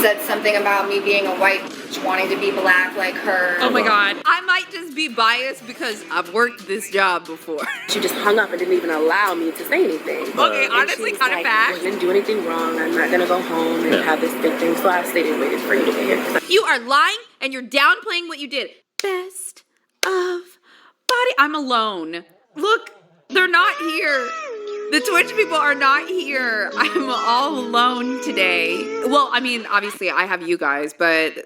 Said something about me being a white bitch wanting to be black like her. Oh my God. I might just be biased because I've worked this job before. She just hung up and didn't even allow me to say anything. Okay, honestly, kind of fast. I didn't do anything wrong. I'm not gonna go home and have this big thing. So I stayed and waited for you to get here. You are lying and you're downplaying what you did. Best of body. I'm alone. Look, they're not here. The Twitch people are not here. I'm all alone today. Well, I mean, obviously I have you guys, but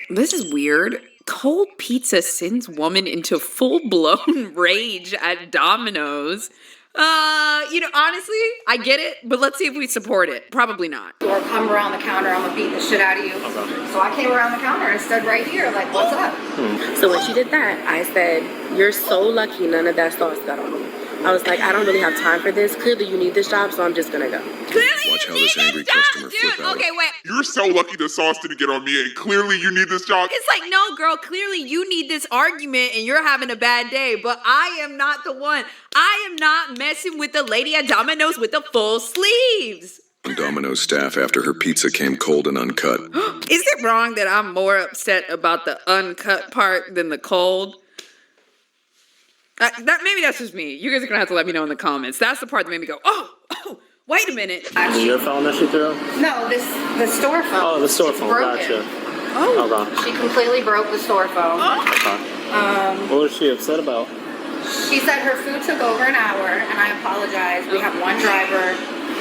this is weird. Cold pizza sends woman into full-blown rage at Domino's. Honestly, I get it, but let's see if we support it. Probably not. Or come around the counter, I'm gonna beat the shit out of you. Okay. So I came around the counter and stood right here, like, what's up? So when she did that, I said, you're so lucky none of that sauce got on me. I was like, I don't really have time for this. Clearly you need this job, so I'm just gonna go. Clearly Watch you how need this angry this job, customer dude. flip out. Okay, wait. You're so lucky the sauce didn't get on me, and clearly you need this job. It's like, no, girl, clearly you need this argument and you're having a bad day, but I am not the one. I am not messing with the lady at Domino's with the full sleeves. Domino's staff after her pizza came cold and uncut. Is it wrong that I'm more upset about the uncut part than the cold? Maybe that's just me. You guys are gonna have to let me know in the comments. That's the part that made me go, oh, wait a minute. Is it your phone that she threw? No, the store phone. Oh, the store phone. Broke Gotcha. it. Oh. Okay. She completely broke the store phone. Okay. What was she upset about? She said her food took over an hour, and I apologize. We have one driver.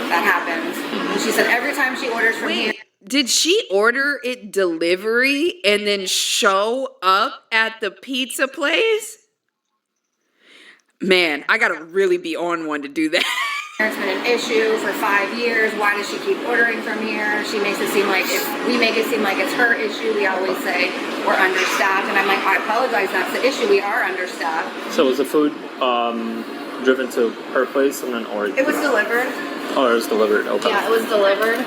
That happens. And she said every time she orders from here. Did she order it delivery and then show up at the pizza place? Man, I gotta really be on one to do that. It's been an issue for 5 years. Why does she keep ordering from here? She makes it seem like we make it seem like it's her issue. We always say we're understaffed, and I'm like, I apologize. That's the issue. We are understaffed. So was the food driven to her place and then or It was delivered. Oh, it was delivered. Okay. Yeah, it was delivered.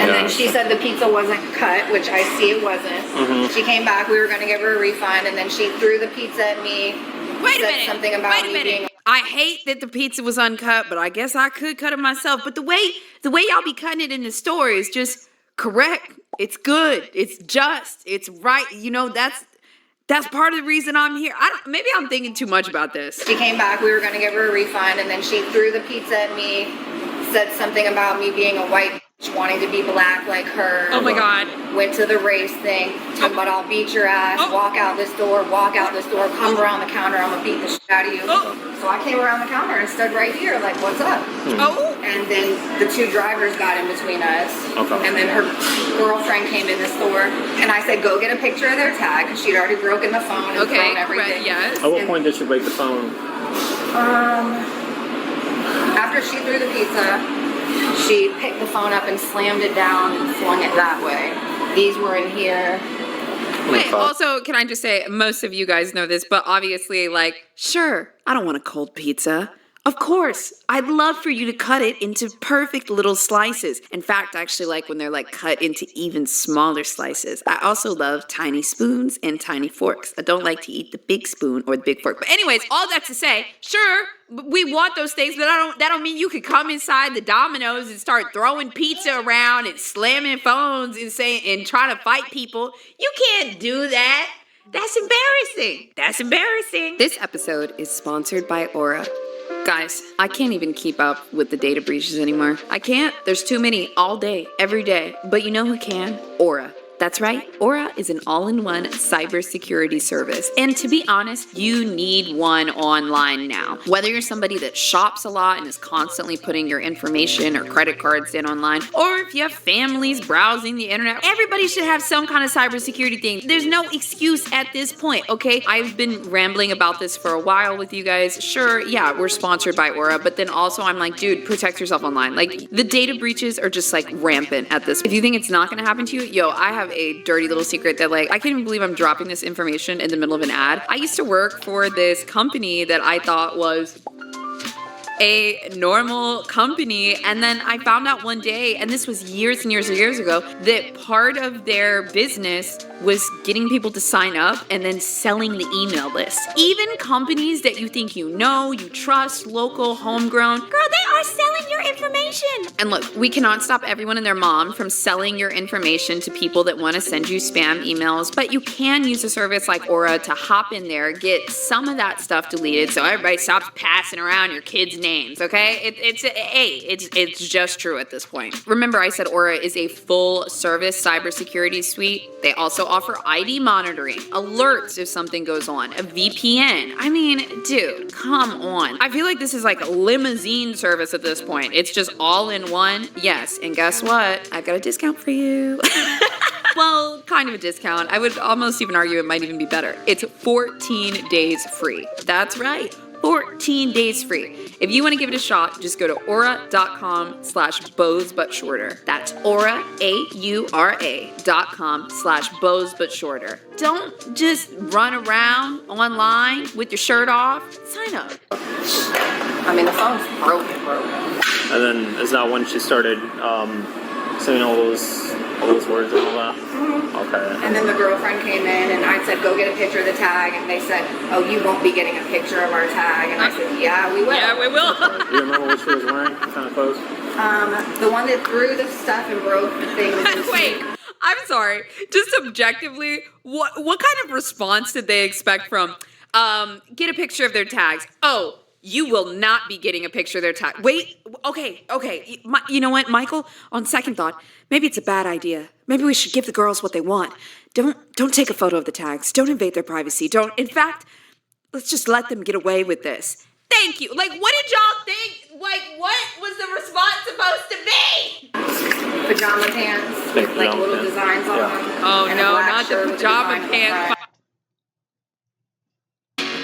And then she said the pizza wasn't cut, which I see it wasn't. She came back. We were going to give her a refund, and then she threw the pizza at me. Wait a said minute. Something about Wait a me minute. being. I hate that the pizza was uncut, but I guess I could cut it myself. But the way y'all be cutting it in the store is just correct. It's good. It's just. It's right. You know, that's part of the reason I'm here. Maybe I'm thinking too much about this. She came back. We were going to give her a refund, and then she threw the pizza at me. Said something about me being a white bitch wanting to be black like her. Oh my God. Went to the race thing. Talking about I'll beat your ass. Walk out this door. Walk out this door. Come around the counter. I'm gonna beat the shit out of you. So I came around the counter and stood right here, like, what's up? And then the two drivers got in between us. Okay. And then her girlfriend came in the store, and I said, go get a picture of their tag, because she'd already broken the phone and thrown everything. Yes. At what point did she break the phone? After she threw the pizza, she picked the phone up and slammed it down and flung it that way. These were in here. Wait, also, can I just say, most of you guys know this, but obviously, like, sure, I don't want a cold pizza. Of course, I'd love for you to cut it into perfect little slices. In fact, I actually like when they're like cut into even smaller slices. I also love tiny spoons and tiny forks. I don't like to eat the big spoon or the big fork. But anyways, all that to say, sure, we want those things, but that don't mean you could come inside the Domino's and start throwing pizza around and slamming phones and trying to fight people. You can't do that. That's embarrassing. That's embarrassing. This episode is sponsored by Aura. Guys, I can't even keep up with the data breaches anymore. I can't. There's too many all day, every day. But you know who can? Aura. That's right, Aura is an all-in-one cybersecurity service. And to be honest, you need one online now. Whether you're somebody that shops a lot and is constantly putting your information or credit cards in online, or if you have families browsing the internet, everybody should have some kind of cybersecurity thing. There's no excuse at this point, okay? I've been rambling about this for a while with you guys. Sure, yeah, we're sponsored by Aura, but then also I'm like, dude, protect yourself online. Like, the data breaches are just like rampant at this. If you think it's not gonna happen to you, yo, I have a dirty little secret that like, I can't even believe I'm dropping this information in the middle of an ad. I used to work for this company that I thought was a normal company, and then I found out one day, and this was years and years and years ago, that part of their business was getting people to sign up and then selling the email list. Even companies that you think you know, you trust, local, homegrown, girl, they are selling your information information. And look, we cannot stop everyone and their mom from selling your information to people that want to send you spam emails, but you can use a service like Aura to hop in there, get some of that stuff deleted so everybody stops passing around your kids' names, okay? It's just true at this point. Remember, I said Aura is a full-service cybersecurity suite. They also offer ID monitoring, alerts if something goes on, a VPN. I mean, dude, come on. I feel like this is like a limousine service at this point. It's just all in one. Yes, and guess what? I've got a discount for you. Well, kind of a discount. I would almost even argue it might even be better. It's 14 days free. That's right. 14 days free. If you want to give it a shot, just go to aura.com/bowsbutshorter. That's aura, AURA.com/bowsbutshorter. Don't just run around online with your shirt off. Sign up. I mean, the phone's broken. And then is that when she started saying all those words and all that? Okay. And then the girlfriend came in and I said, go get a picture of the tag. And they said, oh, you won't be getting a picture of our tag. And I said, yeah, we will. Yeah, we will. Do you remember what she was wearing? What kind of clothes? The one that threw the stuff and broke the thing. Wait, I'm sorry. Just objectively, what kind of response did they expect from, get a picture of their tags? Oh, you will not be getting a picture of their tag. Wait, okay. You know what, Michael? On second thought, maybe it's a bad idea. Maybe we should give the girls what they want. Don't take a photo of the tags. Don't invade their privacy. In fact, let's just let them get away with this. Thank you. Like, what did y'all think? Like, what was the response supposed to be? Pajama pants with like Pajama little pants. designs on them. Oh, and a no, black not shirt the with a pajama design on the pants. front.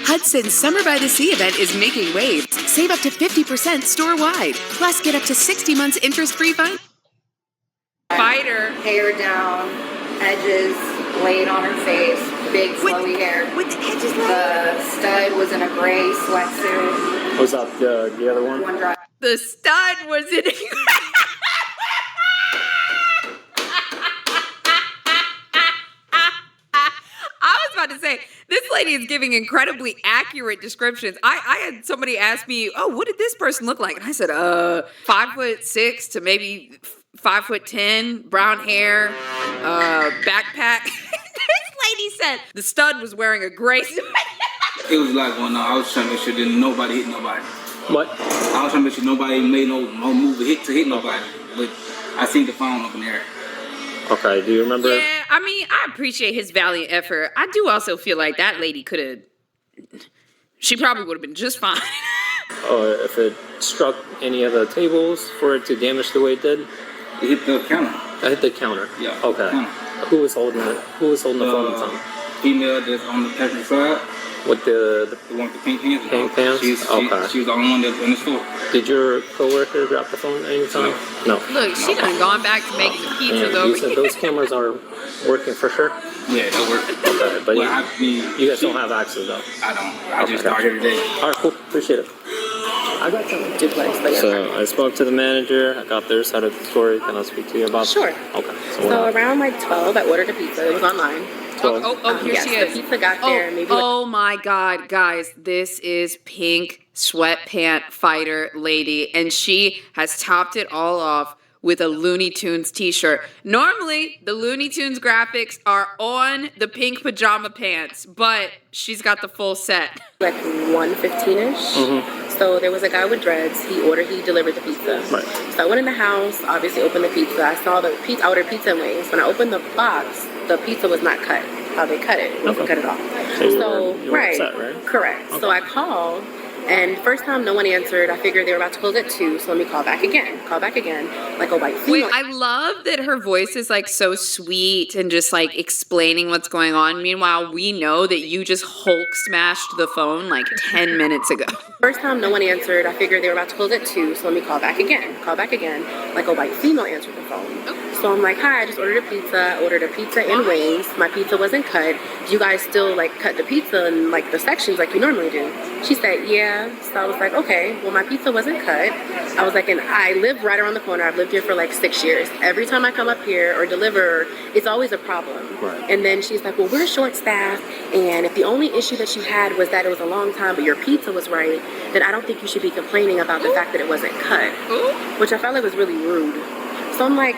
Hudson's Summer by the Sea event is making waves. Save up to 50% store-wide. Plus, get up to 60 months interest-free fine. Fighter. Hair down, edges laid on her face, big flowy hair. With the edges The stud was in a gray sweatsuit. Was that the other one? One dry. The stud was in. I was about to say, this lady is giving incredibly accurate descriptions. I had somebody ask me, oh, what did this person look like? And I said, 5'6" to maybe 5'10", brown hair, backpack. This lady said the stud was wearing a gray suit. It was like when I was trying to make sure that nobody hit nobody. What? I was trying to make sure nobody made no move to hit nobody. But I seen the phone up in the air. Okay, do you remember? Yeah, I mean, I appreciate his valiant effort. I do also feel like that lady could have. She probably would have been just fine. If it struck any of the tables for it to damage the way it did? It hit the counter. I hit the counter. Yeah. Okay. Counter. Who was holding it? Who was holding the phone at the time? Female that's on the passenger side. With the The one with the pink pants. Pink pants? She Okay. was the only one that was in the store. Did your coworker drop the phone at any time? No. Look, she done gone back to making the pizza And though. you said those cameras are working for sure? Yeah, that worked. Okay, but Well, I mean, you guys don't have access though. I don't. I just Okay. started today. All right, cool. Appreciate it. I got some duplex, but yeah. So I spoke to the manager. I got their side of the story. Can I speak to you about? Sure. Okay. So around like 12, I ordered a pizza. It was online. Here Yes, she is. the pizza got there. Maybe Oh my God, guys, this is Pink Sweatpant Fighter Lady, and she has topped it all off with a Looney Tunes t-shirt. Normally, the Looney Tunes graphics are on the pink pajama pants, but she's got the full set. like 1:15ish. So there was a guy with dreads. He delivered the pizza. Right. So I went in the house, obviously opened the pizza. I saw the pizza. I ordered pizza and wings. When I opened the box, the pizza was not cut. How they cut it wasn't cut at all. So you were right, upset, right? correct. So I called. And first time no one answered. I figured they were about to close at 2, so let me call back again. Like a white Wait, female. I love that her voice is like so sweet and just like explaining what's going on. Meanwhile, we know that you just Hulk smashed the phone like 10 minutes ago. First time no one answered. I figured they were about to close at 2, so let me call back again. Like a white female answered the phone. So I'm like, hi, I just ordered a pizza. I ordered a pizza and wings. My pizza wasn't cut. Do you guys still like cut the pizza in like the sections like you normally do? She said, yeah. So I was like, okay, well my pizza wasn't cut. I was like, and I live right around the corner. I've lived here for like 6 years. Every time I come up here or deliver, it's always a problem. Right. And then she's like, well, we're short-staffed, and if the only issue that you had was that it was a long time, but your pizza was right, then I don't think you should be complaining about the fact that it wasn't cut, which I felt like was really rude. So I'm like,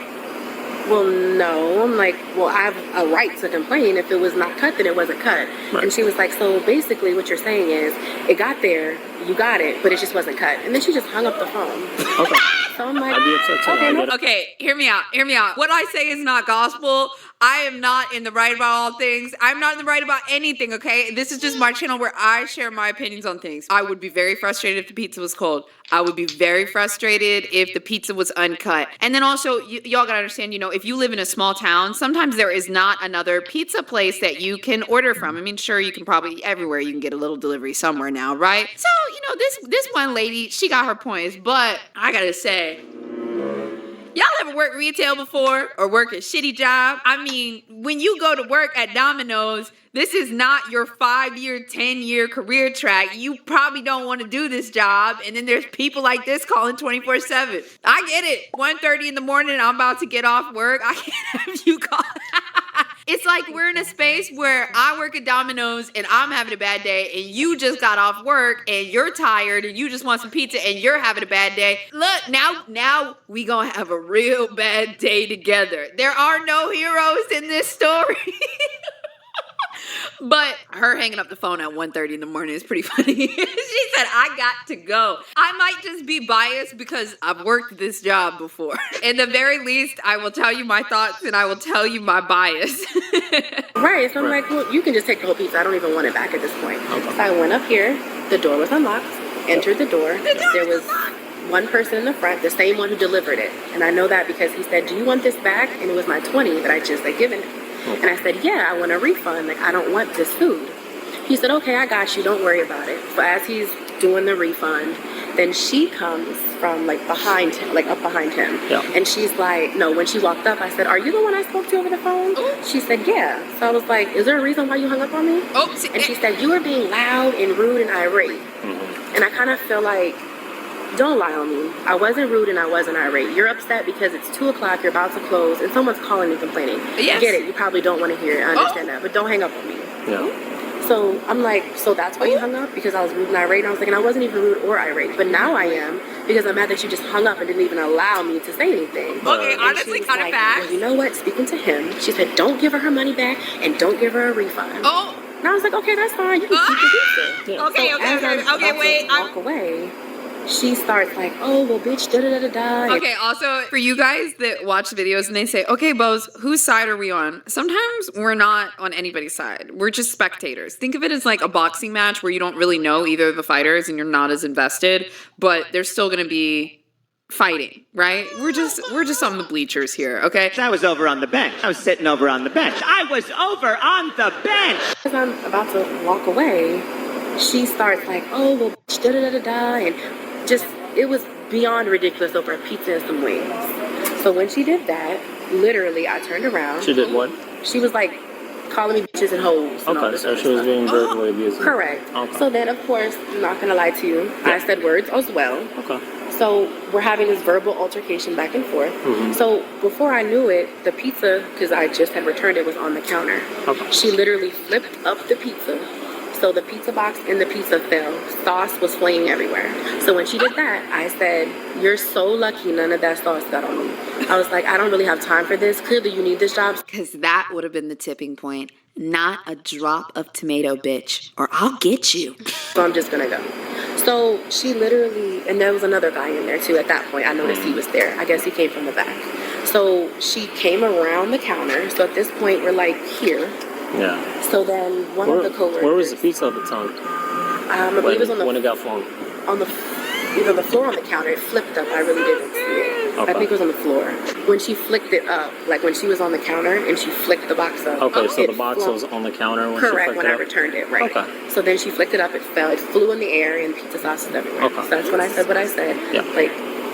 well, no. I'm like, well, I have a right to complain. If it was not cut, then it wasn't cut. Right. And she was like, so basically what you're saying is it got there, you got it, but it just wasn't cut. And then she just hung up the phone. Okay. So I'm like, I'd be upset too. okay, I no. get it. Okay, hear me out. What I say is not gospel. I am not in the right about all things. I'm not in the right about anything, okay? This is just my channel where I share my opinions on things. I would be very frustrated if the pizza was cold. I would be very frustrated if the pizza was uncut. And then also, y'all gotta understand, if you live in a small town, sometimes there is not another pizza place that you can order from. I mean, sure, you can probably, everywhere you can get a little delivery somewhere now, right? So, this one lady, she got her points, but I gotta say, y'all ever work retail before or work a shitty job? I mean, when you go to work at Domino's, this is not your 5-year, 10-year career track. You probably don't want to do this job. And then there's people like this calling 24/7. I get it. 1:30 in the morning, I'm about to get off work. I can't have you call. It's like we're in a space where I work at Domino's and I'm having a bad day, and you just got off work and you're tired and you just want some pizza and you're having a bad day. Look, now we gonna have a real bad day together. There are no heroes in this story. But her hanging up the phone at 1:30 in the morning is pretty funny. She said, I got to go. I might just be biased because I've worked this job before. In the very least, I will tell you my thoughts and I will tell you my bias. Right, so I'm like, well, you can just take the whole pizza. I don't even want it back at this point. Okay. So I went up here. The door was unlocked. Entered the door. There was one person in the front, the same one who delivered it. And I know that because he said, do you want this back? And it was my 20 that I just had given him. And I said, yeah, I want a refund. Like, I don't want this food. He said, okay, I got you. Don't worry about it. So as he's doing the refund, then she comes from behind him, up behind him. Yeah. And she's like, no, when she walked up, I said, are you the one I spoke to over the phone? She said, yeah. So I was like, is there a reason why you hung up on me? And she said, you were being loud and rude and irate. And I kind of feel like, don't lie on me. I wasn't rude and I wasn't irate. You're upset because it's 2 o'clock, you're about to close, and someone's calling me complaining. Yes. I get it. You probably don't want to hear it. I understand that. But don't hang up on me. Yeah. So I'm like, so that's why you hung up? Because I was rude and irate? And I was like, and I wasn't even rude or irate. But now I am, because I'm mad that you just hung up and didn't even allow me to say anything. Okay, And honestly, she was kind of like, fast. well, you know what? Speaking to him, she said, don't give her money back and don't give her a refund. And I was like, okay, that's fine. You can keep the pizza. Yeah. Okay, So as I'm about to walk away, she starts like, oh, well, bitch, da-da-da-da-da. Okay, also, for you guys that watch videos and they say, okay, Bose, whose side are we on? Sometimes we're not on anybody's side. We're just spectators. Think of it as like a boxing match where you don't really know either of the fighters and you're not as invested, but there's still going to be fighting, right? We're just on the bleachers here, okay? I was over on the bench. I was sitting over on the bench. I was over on the bench. As I'm about to walk away, she starts like, oh, well, bitch, da-da-da-da-da. And just, it was beyond ridiculous over a pizza and some wings. So when she did that, literally, I turned around. She did what? She was like calling me bitches and hoes. And all Okay, this so other she was stuff. being verbally abusive. Correct. Okay. So then, of course, I'm not going to lie to you. I said words as well. Okay. So we're having this verbal altercation back and forth. So before I knew it, the pizza, because I just had returned it, was on the counter. Okay. She literally flipped up the pizza. So the pizza box and the pizza fell. Sauce was flaying everywhere. So when she did that, I said, you're so lucky none of that sauce got on me. I was like, I don't really have time for this. Clearly you need this job. Because that would have been the tipping point. Not a drop of tomato, bitch, or I'll get you. So I'm just going to go. So she literally, and there was another guy in there too at that point. I noticed he was there. I guess he came from the back. So she came around the counter. So at this point, we're like here. Yeah. So then one of the coworkers. Where was the pizza at the time? I believe it was on the when it got flung. Either the floor or on the counter. It flipped up. I really didn't see it. Okay. I think it was on the floor. When she flicked it up, like when she was on the counter and she flicked the box up. Okay, so it the box flew. was on the counter when Correct, she when I returned it, right. Okay. So then she flicked it up, it fell, it flew in the air, and pizza sauce is everywhere. Okay. So that's when I said what I said. Yeah. Like,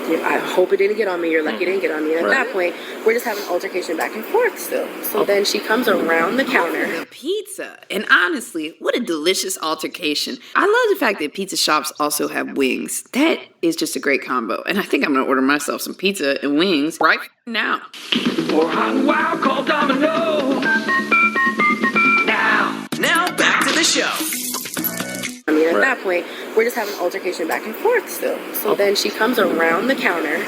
I hope it didn't get on me. You're lucky it didn't get on me. And at Right. that point, we're just having an altercation back and forth still. So then she comes around the counter. The pizza. And honestly, what a delicious altercation. I love the fact that pizza shops also have wings. That is just a great combo. And I think I'm going to order myself some pizza and wings right now. Or hot and wild, call Domino. Now back to the show. I mean, at that point, we're just having an altercation back and forth still. So then she comes around the counter.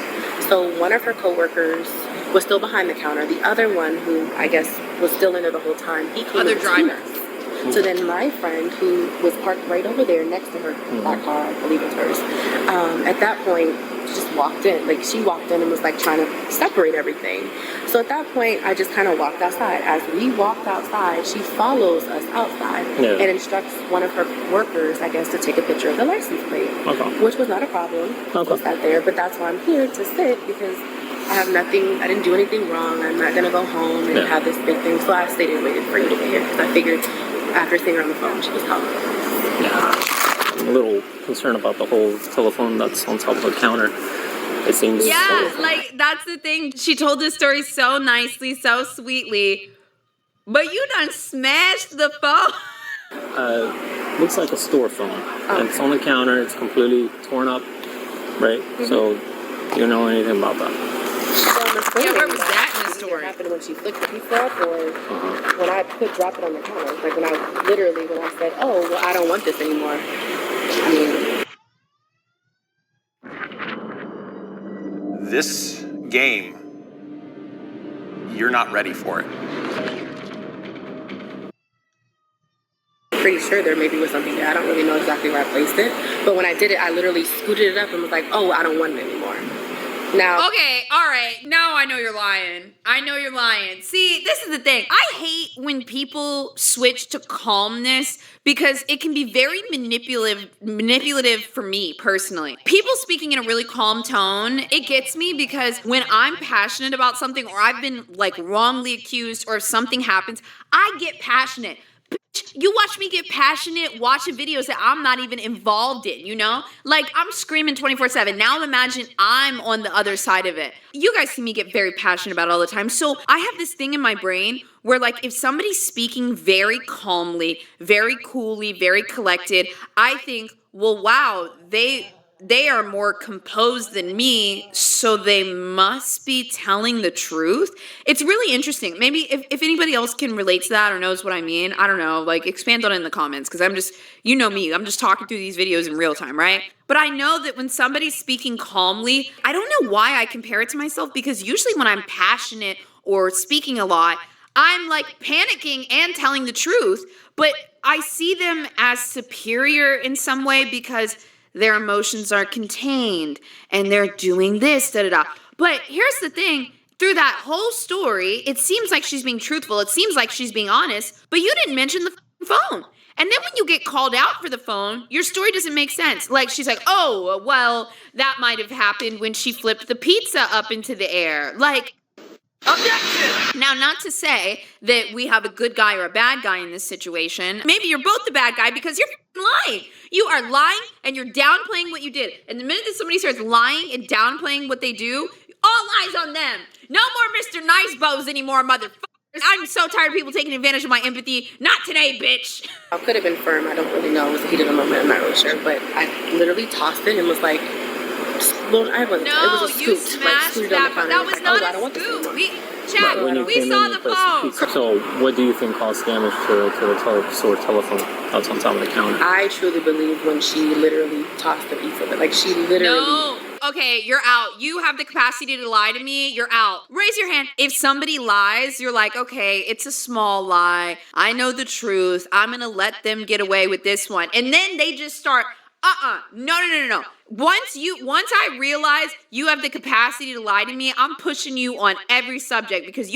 So one of her coworkers was still behind the counter. The other one, who I guess was still in there the whole time, he came Other in between driver. us. So then my friend, who was parked right over there next to her, that car, I believe it's hers, at that point, just walked in. Like, she walked in and was like trying to separate everything. So at that point, I just kind of walked outside. As we walked outside, she follows us outside and instructs one of her workers, I guess, to take a picture of the license plate, which was not a problem. I sat there, but that's why I'm here to sit, because I have nothing, I didn't do anything wrong. I'm not going to go home and have this big thing. So I stayed and waited for you to get here, because I figured after seeing her on the phone, she was calling. I'm a little concerned about the whole telephone that's on top of the counter. It seems Like, that's the thing. She told this story so nicely, so sweetly. But you done smashed the phone. looks like a store phone. And it's on the counter. It's completely torn up, right? So you don't know anything about that. Yeah, where was that in the story? What happened when she flicked the pizza up, or when I drop it on the counter? Like when I said, oh, well, I don't want this anymore. I mean, this game, you're not ready for it. pretty sure there maybe was something there. I don't really know exactly where I placed it. But when I did it, I literally scooted it up and was like, oh, I don't want it anymore. Now. Okay, all right. Now I know you're lying. I know you're lying. See, this is the thing. I hate when people switch to calmness because it can be very manipulative for me personally. People speaking in a really calm tone, it gets me because when I'm passionate about something or I've been like wrongly accused or if something happens, I get passionate. You watch me get passionate watching videos that I'm not even involved in, you know? Like, I'm screaming 24/7. Now imagine I'm on the other side of it. You guys see me get very passionate about it all the time. So I have this thing in my brain where, like, if somebody's speaking very calmly, very coolly, very collected, I think, well, wow, they are more composed than me, so they must be telling the truth. It's really interesting. Maybe if anybody else can relate to that or knows what I mean, I don't know, like expand on it in the comments, because I'm just, you know me, I'm just talking through these videos in real time, right? But I know that when somebody's speaking calmly, I don't know why I compare it to myself, because usually when I'm passionate or speaking a lot, I'm like panicking and telling the truth, but I see them as superior in some way because their emotions are contained and they're doing this, da-da-da. But here's the thing. Through that whole story, it seems like she's being truthful. It seems like she's being honest, but you didn't mention the phone. And then when you get called out for the phone, your story doesn't make sense. Like, she's like, oh, well, that might have happened when she flipped the pizza up into the air. Like, objection! Now, not to say that we have a good guy or a bad guy in this situation. Maybe you're both the bad guy because you're lying. You are lying and you're downplaying what you did. And the minute that somebody starts lying and downplaying what they do, all lies on them. No more Mr. Nice Bows anymore, motherfuckers. I'm so tired of people taking advantage of my empathy. Not today, bitch. I could have been firm. I don't really know. It was the heat of the moment. I'm not really sure. But I literally tossed it and was like, well, it was a scoop. You smashed that. That was not a scoop. We saw the phone. So, what do you think caused damage to the store telephone that's on top of the counter? I truly believe when she literally tossed the pizza, but like she literally. No. Okay, you're out. You have the capacity to lie to me. You're out. Raise your hand. If somebody lies, you're like, okay, it's a small lie. I know the truth. I'm gonna let them get away with this one. And then they just start. No. Once I realize you have the capacity to lie to me, I'm pushing you on every subject because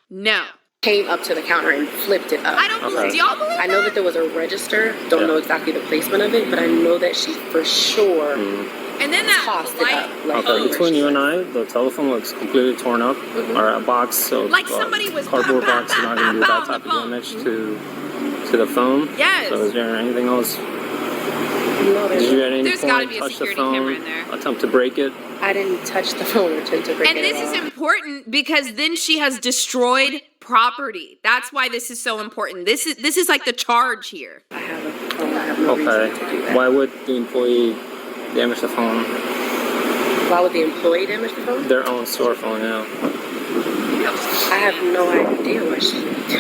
no. Came up to the counter and flipped it up. I don't believe. Do y'all believe I know that there was a register. Don't know exactly the placement of it, but I know that she for sure and then that tossed it up. Like okay, between you and I, the telephone looks completely torn up, or a box, so like somebody was cardboard box is not going to do that type of damage to the phone. Yes. So is there anything else No, Did you at any There's gotta point be a touch the security camera phone, in there. attempt to break it? I didn't touch the phone or attempt to break And it this at is all. important because then she has destroyed property. That's why this is so important. This is like the charge here. I have a phone. I have no Okay. reason to do that. Why would the employee damage the phone? Why would the employee damage the phone? Their own store phone, yeah. I have no idea what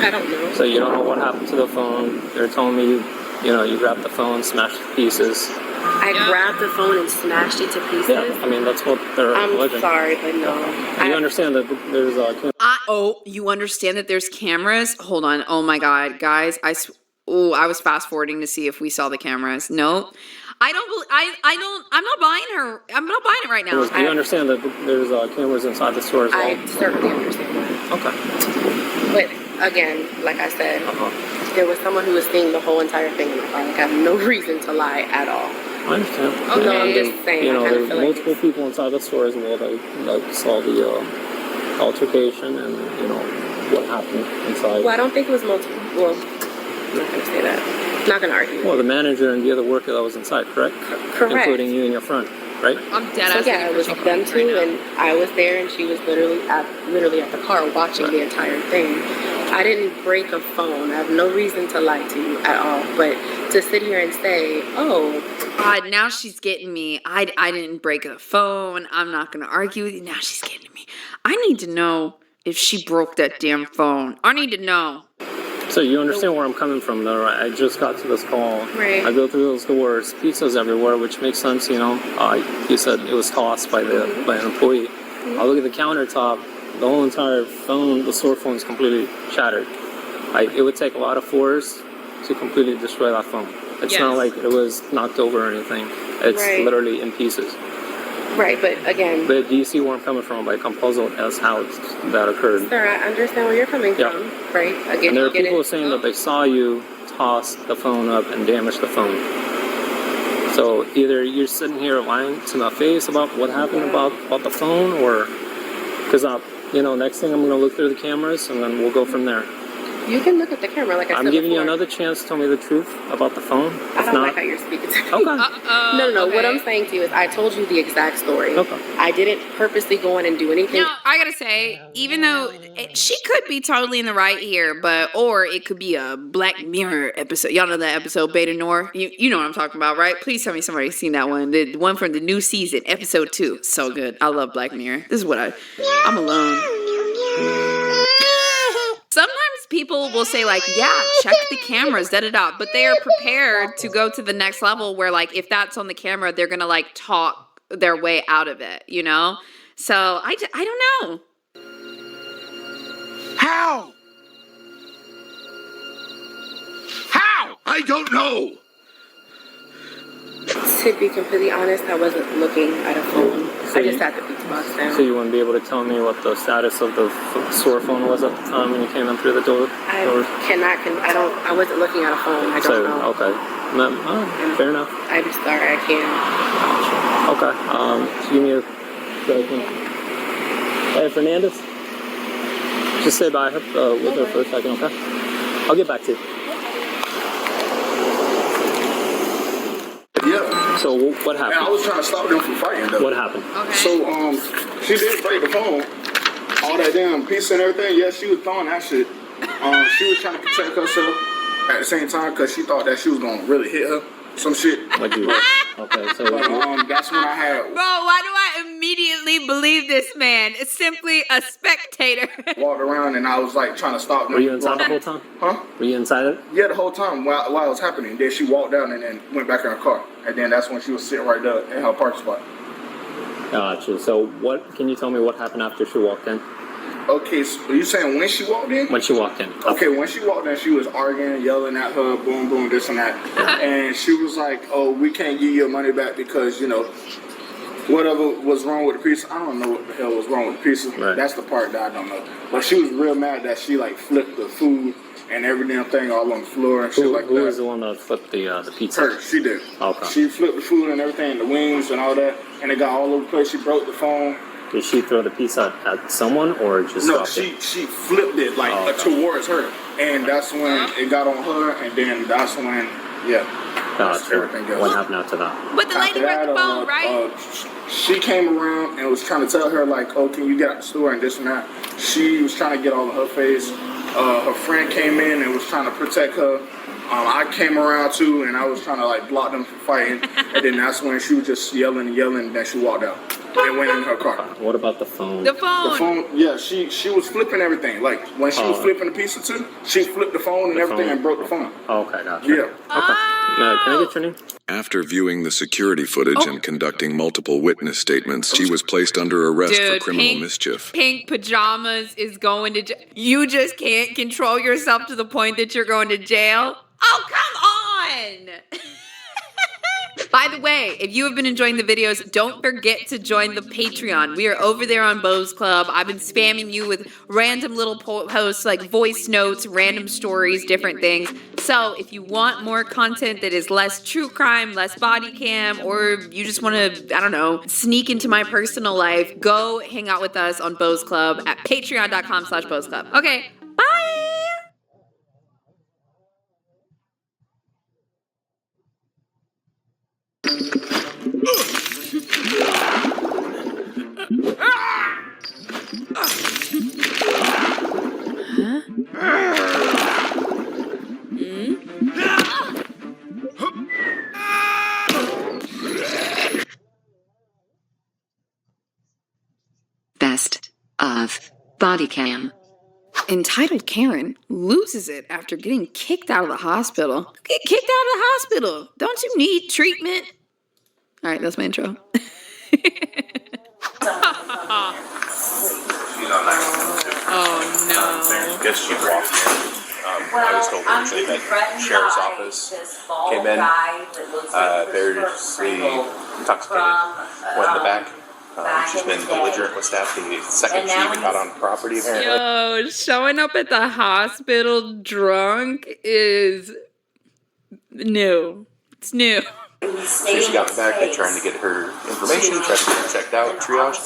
I don't know. So you don't know what happened to the phone. They're telling me you grabbed the phone, smashed it to pieces. I grabbed the phone and smashed it to pieces. Yeah, I mean that's what they're I'm alleging. sorry, but no. You understand that there's You understand that there's cameras? Hold on. Oh my God, guys. I was fast forwarding to see if we saw the cameras. No. I'm not buying her. I'm not buying it right now. You understand that there's cameras inside the store as well? I certainly understand that. Okay. But again, like I said, there was someone who was seeing the whole entire thing in the car. Like I have no reason to lie at all. I understand. No, I'm just saying. I There's feel like multiple people inside the store as well that saw the altercation and what happened inside. Well, I don't think it was multiple. Well, I'm not gonna say that. I'm not gonna argue. Well, the manager and the other worker that was inside, correct? Correct. Including you and your friend, right? I'm dead So ass. yeah, it was them two, and I was there, and she was literally at the car watching the entire thing. I didn't break a phone. I have no reason to lie to you at all. But to sit here and say, "Oh, God, now she's getting me. I didn't break the phone. I'm not gonna argue with you. Now she's getting me. I need to know if she broke that damn phone. I need to know. So you understand where I'm coming from, though, right? I just got to this call. Right. I go through those doors, pizza's everywhere, which makes sense, You said it was tossed by an employee. I look at the countertop, the whole entire phone, the store phone is completely shattered. It would take a lot of force to completely destroy that phone. It's not like it was knocked over or anything. It's literally in pieces. right." But again, But do you see where I'm coming from? Like, I'm puzzled as how that occurred. sir, I understand where you're coming Yeah. from. Right? Again, And there are get people it. saying that they saw you toss the phone up and damage the phone. So either you're sitting here lying to my face about what happened about the phone, or because next thing I'm gonna look through the cameras and then we'll go from there. You can look at the camera, like I said I'm giving you before. another chance to tell me the truth about the phone. I If don't not, like how you're speaking to me. okay. No. What I'm saying to you is I told you the exact story. Okay. I didn't purposely go in and do anything. Now, I gotta say, even though she could be totally in the right here, or it could be a Black Mirror episode. Y'all know that episode, Beta Noir? You know what I'm talking about, right? Please tell me somebody's seen that one. The one from the new season, episode 2. So good. I love Black Mirror. This is what I'm alone. Sometimes people will say like, yeah, check the cameras, da-da-da, but they are prepared to go to the next level where like, if that's on the camera, they're gonna like talk their way out of it, So I don't know. How? I don't know. To be completely honest, I wasn't looking at a phone. So I just had the pizza box down. So you wouldn't be able to tell me what the status of the store phone was at the time when you came in through the door? I wasn't looking at a phone. I don't know. Okay. Fair enough. I'm sorry, I can't. Okay. Just give me a second. Hey, Fernandez. Just say bye with her for a second, okay? I'll get back to you. Yeah. So what happened? And I was trying to stop them from fighting though. What happened? Okay. So she did break the phone. All that damn pizza and everything. Yeah, she was throwing that shit. She was trying to protect herself at the same time because she thought that she was gonna really hit her. Some shit. Okay, so that's when I had Bro, why do I immediately believe this man? It's simply a spectator. walked around and I was like trying to stop them. Were you inside the whole time? Huh? Were you inside it? Yeah, the whole time while it was happening. Then she walked down and then went back in her car. And then that's when she was sitting right there in her parking spot. Gotcha. So can you tell me what happened after she walked in? Okay, so are you saying when she walked in? When she walked in. Okay, when she walked in, she was arguing, yelling at her, boom, boom, this and that. And she was like, oh, we can't give your money back because, whatever was wrong with the pizza. I don't know what the hell was wrong with the pizza. Right. That's the part that I don't know. But she was real mad that she, flipped the food and every damn thing all on the floor and shit like that. Who was the one that flipped the pizza? Her, she did. Okay. She flipped the food and everything, the wings and all that, and it got all over the place. She broke the phone. Did she throw the pizza at someone or just dropped it? She flipped it towards her, and that's when it got on her, and then that's when Gotcha. Everything else. What happened after that? But the lady After heard the that, phone, right? She came around and was trying to tell her like, oh, can you get out the store and this and that. She was trying to get all in her face. Her friend came in and was trying to protect her. I came around too and I was trying to like block them from fighting. And then that's when she was just yelling and yelling and then she walked out and went in her car. What about the phone? The phone. The phone, yeah, she was flipping everything. Like when she was flipping the pizza too, she flipped the phone and everything and broke the phone. Okay, gotcha. Yeah. Okay. Can I get your name? After viewing the security footage and conducting multiple witness statements, she was placed under arrest for criminal mischief. Pink pajamas is going to jail. You just can't control yourself to the point that you're going to jail? Oh, come on! By the way, if you have been enjoying the videos, don't forget to join the Patreon. We are over there on Bo's Club. I've been spamming you with random little posts like voice notes, random stories, different things. So if you want more content that is less true crime, less body cam, or you just want to, I don't know, sneak into my personal life, go hang out with us on Bo's Club at patreon.com/Bo's Club. Okay, bye! Best of body cam. Entitled Karen loses it after getting kicked out of the hospital. Get kicked out of the hospital. Don't you need treatment? All right, that's my intro. Oh no. Guess she walked in. I was told originally that sheriff's office came in. There's the intoxicated went in the back. She's been belligerent with staff. The second she even got on property, apparently. Yo, showing up at the hospital drunk is new. It's new. So she got back, they trying to get her information, tried to get her checked out, triage.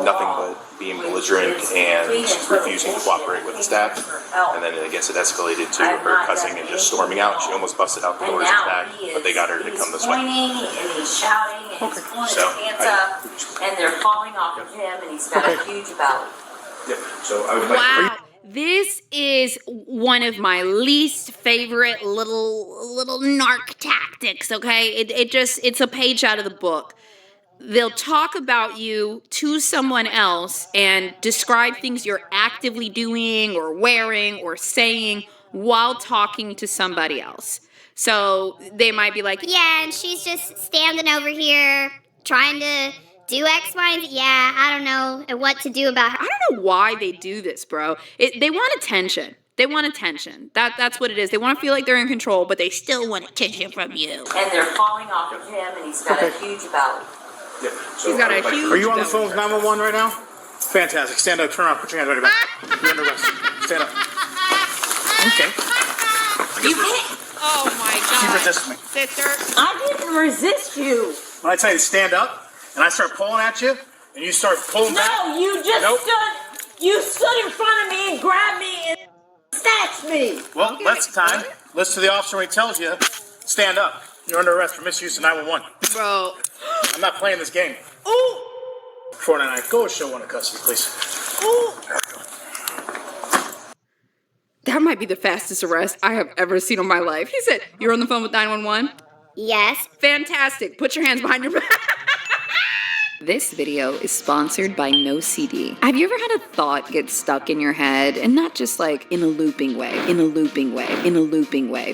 Nothing but being belligerent and refusing to cooperate with the staff. And then I guess it escalated to her cussing and just storming out. She almost busted out the doors and back, but they got her to come this way. And he's shouting and he's pulling his hands up and they're falling off of him and he's got a huge bout. Yeah. So I would like Wow. This is one of my least favorite little narc tactics, okay? It's a page out of the book. They'll talk about you to someone else and describe things you're actively doing or wearing or saying while talking to somebody else. So they might be like, yeah, and she's just standing over here trying to do X, Y, and Z. Yeah, I don't know what to do about her. I don't know why they do this, bro. They want attention. They want attention. That's what it is. They want to feel like they're in control, but they still want attention from you. And they're falling off of him and he's got a huge bout. Yeah. So he's got a huge Are you on the belly. phone with 911 right now? Fantastic. Stand up, turn around, put your hands right back. You're under arrest. Stand up. Okay. Oh my God. She resisted me. Sister. I didn't resist you. When I tell you to stand up, and I start pulling at you, and you start pulling back. No, you just stood in front of me and grabbed me and snatched me. Well, that's time. Listen to the officer when he tells you, stand up. You're under arrest for misuse of 911. Bro. I'm not playing this game. Ooh. 499, go show one in custody, please. Ooh. That might be the fastest arrest I have ever seen in my life. He said, you're on the phone with 911? Yes. Fantastic. Put your hands behind your back. This video is sponsored by No CD. Have you ever had a thought get stuck in your head, and not just like in a looping way,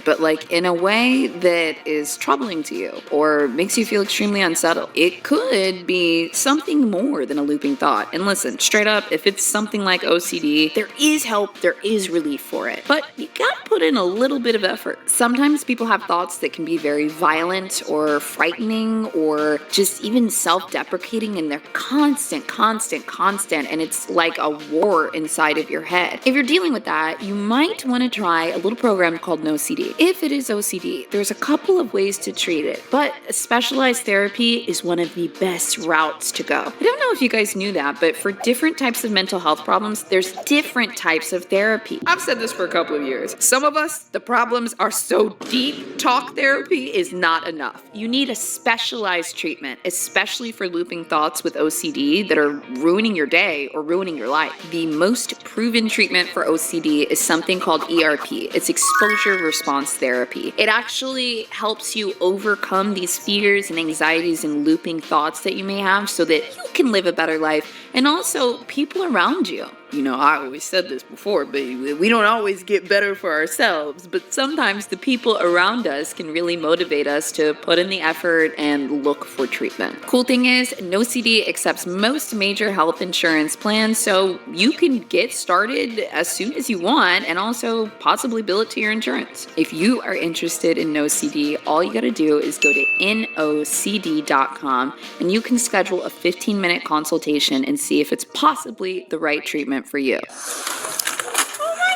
but like in a way that is troubling to you or makes you feel extremely unsettled? It could be something more than a looping thought. And listen, straight up, if it's something like OCD, there is help, there is relief for it. But you gotta put in a little bit of effort. Sometimes people have thoughts that can be very violent or frightening or just even self-deprecating suffocating and they're constant, and it's like a war inside of your head. If you're dealing with that, you might want to try a little program called NoCD. If it is OCD, there's a couple of ways to treat it, but specialized therapy is one of the best routes to go. I don't know if you guys knew that, but for different types of mental health problems, there's different types of therapy. I've said this for a couple of years. Some of us, the problems are so deep, talk therapy is not enough. You need a specialized treatment, especially for looping thoughts with OCD that are ruining your day or ruining your life. The most proven treatment for OCD is something called ERP. It's exposure response therapy. It actually helps you overcome these fears and anxieties and looping thoughts that you may have so that you can live a better life and also people around you. You know, I always said this before, but we don't always get better for ourselves, but sometimes the people around us can really motivate us to put in the effort and look for treatment. Cool thing is, NoCD accepts most major health insurance plans, so you can get started as soon as you want and also possibly bill it to your insurance. If you are interested in NoCD, all you gotta do is go to nocd.com and you can schedule a 15-minute consultation and see if it's possibly the right treatment for you. Oh my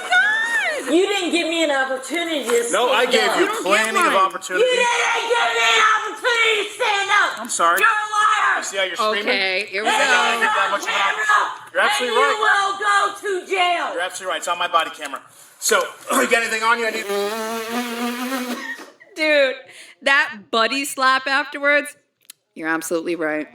God! You didn't give me an opportunity to stand up. No, I gave you plenty of opportunity. You didn't give me an opportunity to stand up. I'm sorry. You're a liar. You see how you're screaming? Okay, here we You go. think that much about- You're absolutely right. You will go to jail. You're absolutely right. It's on my body camera. So, you got anything on you? I need. Dude, that buddy slap afterwards, you're absolutely right.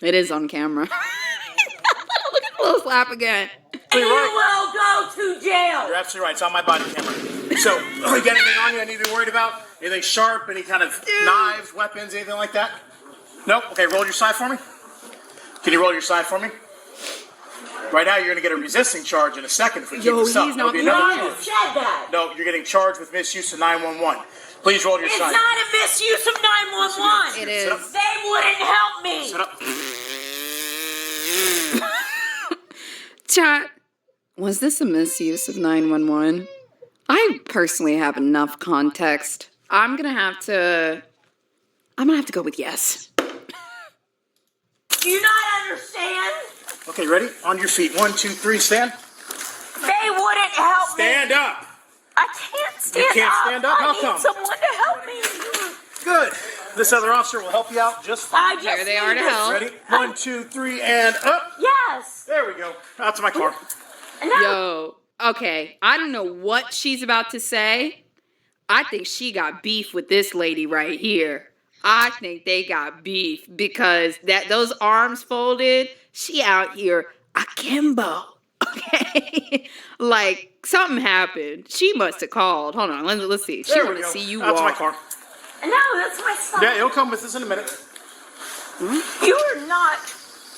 It is on camera. Look at the little slap again. You will go to jail. You're absolutely right. It's on my body camera. So, you got anything on you I need to be worried about? Anything sharp? Any kind of knives, weapons, anything like that? Nope. Okay, roll your side for me. Can you roll your side for me? Right now, you're going to get a resisting charge in a second for keeping this up. He's not. You already said that. No, you're getting charged with misuse of 911. Please roll your side. It's not a misuse of 911. It is. They wouldn't help me. Sit up. Chat, was this a misuse of 911? I personally have enough context. I'm gonna have to go with yes. Do you not understand? Okay, ready? On your feet. 1, 2, 3, stand. They wouldn't help me. Stand up. I can't stand up. You can't stand up? How I come? need someone to help me. Good. This other officer will help you out just fine. Here they are to help. Ready? 1, 2, 3, and up. Yes. There we go. Out to my car. Yo, okay, I don't know what she's about to say. I think she got beef with this lady right here. I think they got beef because those arms folded, she out here akimbo. Okay? Like something happened. She must have called. Hold on, let's see. She want to see you Out to my walk. car. No, that's my son. Yeah, he'll come with us in a minute. You're not.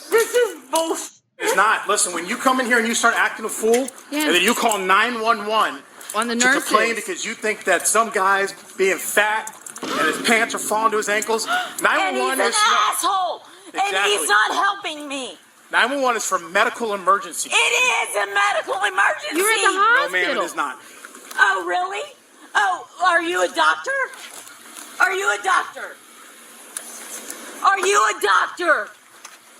This is bullshit. It's not. Listen, when you come in here and you start acting a fool, Yes. and then you call 911 On the to nurses. complain because you think that some guy's being fat and his pants are falling to his ankles, 911 And is he's an asshole. And Exactly. he's not helping me. 911 is for medical emergency. It is a medical emergency. You're at the No, ma'am, it hospital. is not. Oh, really? Oh, are you a doctor? Are you a doctor? Are you a doctor?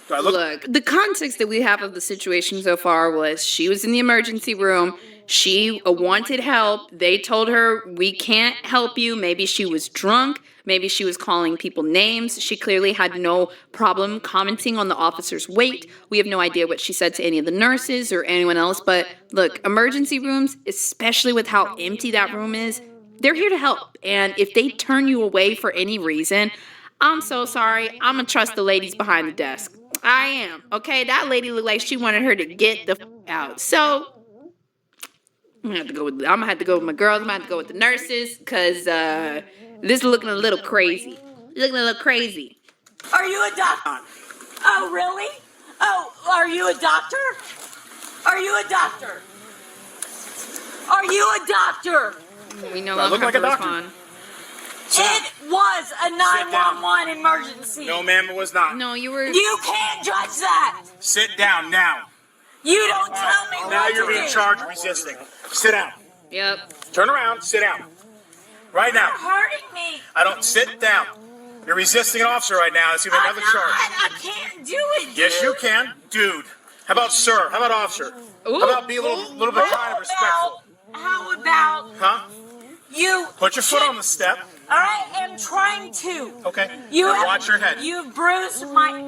Do I look? Look, the context that we have of the situation so far was she was in the emergency room. She wanted help. They told her, we can't help you. Maybe she was drunk. Maybe she was calling people names. She clearly had no problem commenting on the officer's weight. We have no idea what she said to any of the nurses or anyone else. But look, emergency rooms, especially with how empty that room is, they're here to help. And if they turn you away for any reason, I'm so sorry. I'm going to trust the ladies behind the desk. I am. Okay, that lady looked like she wanted her to get the out. So I'm gonna have to go with my girls. I'm gonna have to go with the nurses because this is looking a little crazy. Looking a little crazy. Are you a doctor? Oh, really? Oh, are you a doctor? Are you a doctor? Are you a doctor? We no Do I longer look have like to a doctor? respond. It was a 911 emergency. No, ma'am, it was not. No, you were. You can't judge that. Sit down now. You don't tell me Now what you're to being do. charged with resisting. Sit down. Yep. Turn around. Sit down. Right You're now. hurting me. I don't sit down. You're resisting an officer right now. That's even another charge. I can't do it, dude. Yes, you can, dude. How about sir? How about officer? How about be a little bit kind of respectful? How about Huh? you? Put your foot on the step. I am trying to. Okay. You Now have, watch your head. You've bruised my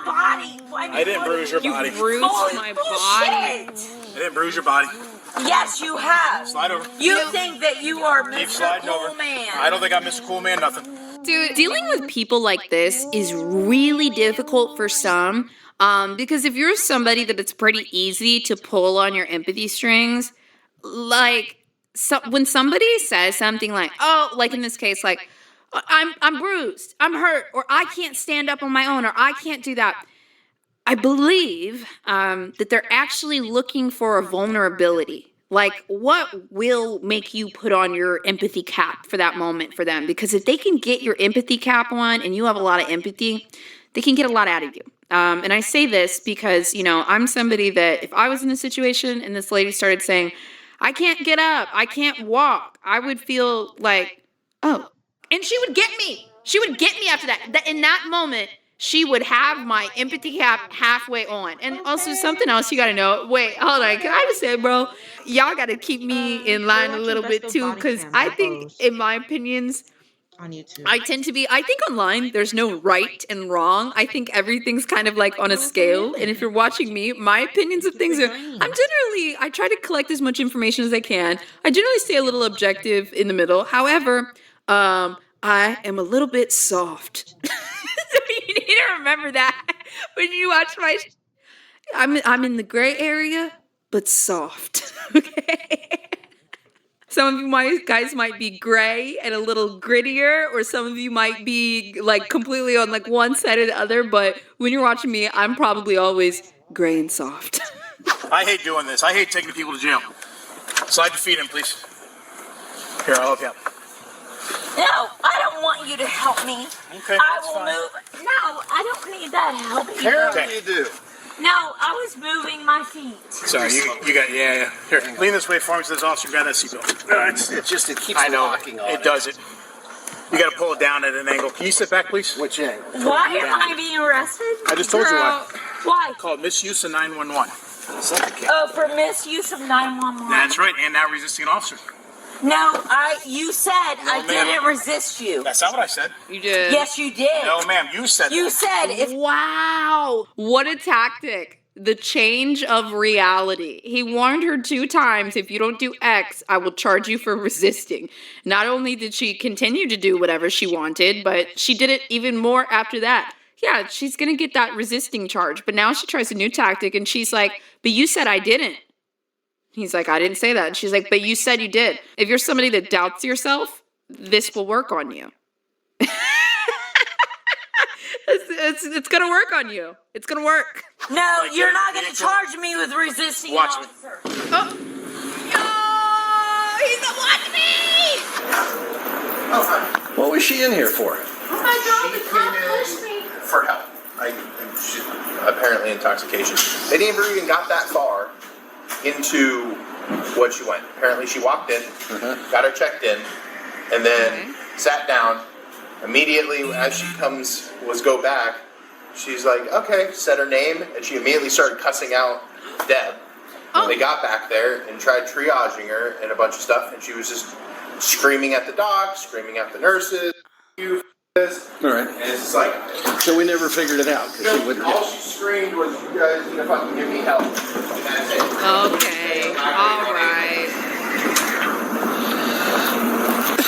body. I didn't bruise your body. You bruised my body. I didn't bruise your body. Yes, you have. Slide over. You think that you are Keep Mr. sliding Cool over. Man. I don't think I'm Mr. Cool Man, nothing. Dude, dealing with people like this is really difficult for some. Because if you're somebody that it's pretty easy to pull on your empathy strings, like when somebody says something like, oh, like in this case, like, I'm bruised, I'm hurt, or I can't stand up on my own, or I can't do that. I believe that they're actually looking for a vulnerability. Like, what will make you put on your empathy cap for that moment for them? Because if they can get your empathy cap on and you have a lot of empathy, they can get a lot out of you. And I say this because, you know, I'm somebody that if I was in a situation and this lady started saying, I can't get up, I can't walk, I would feel like, oh. And she would get me. She would get me after that. In that moment, she would have my empathy cap halfway on. And also something else you got to know. Wait, hold on. Can I just say, bro, y'all got to keep me in line a little bit too. Because I think, in my opinions, on YouTube. I think online there's no right and wrong. I think everything's kind of like on a scale. And if you're watching me, my opinions of things are, I try to collect as much information as I can. I generally stay a little objective in the middle. However, I am a little bit soft. So you need to remember that when you watch my I'm in the gray area, but soft. Okay. Some of you guys might be gray and a little grittier, or some of you might be like completely on like one side or the other, but when you're watching me, I'm probably always gray and soft. I hate doing this. I hate taking people to jail. Slide your feet in, please. Here, I'll help you out. No, I don't want you to help me. Okay, I that's will fine. move. No, I don't need that help. Apparently you do. No, I was moving my feet. Sorry, you got, yeah. Here, lean this way for me so this officer grab that seatbelt. It keeps locking on it. It does it. You got to pull it down at an angle. Can you sit back, please? Which angle? Why am I being arrested? I just told you why. Why? Called misuse of 911. Oh, for misuse of 911. That's right, and now resisting an officer. No, you said I didn't resist you. That's not what I said. You did. Yes, you did. No, ma'am, you said You that. said if. Wow. What a tactic. The change of reality. He warned her 2 times, if you don't do X, I will charge you for resisting. Not only did she continue to do whatever she wanted, but she did it even more after that. Yeah, she's going to get that resisting charge. But now she tries a new tactic and she's like, but you said I didn't. He's like, I didn't say that. And she's like, but you said you did. If you're somebody that doubts yourself, this will work on you. It's going to work on you. It's going to work. No, you're not going to charge me with resisting. Watch me. Oh. No, he's not watching me. What was she in here for? Oh my God, the cop pushed me. For help. Apparently intoxication. They never even got that far into what she went. Apparently she walked in, got her checked in, and then sat down. Immediately as she was go back, she's like, okay, said her name, and she immediately started cussing out Deb. They got back there and tried triaging her and a bunch of stuff, and she was just screaming at the doc, screaming at the nurses. You All right. And it's like, so we never figured it out. all she screamed was, you guys need to fucking give me help. And that's it. Okay, all right.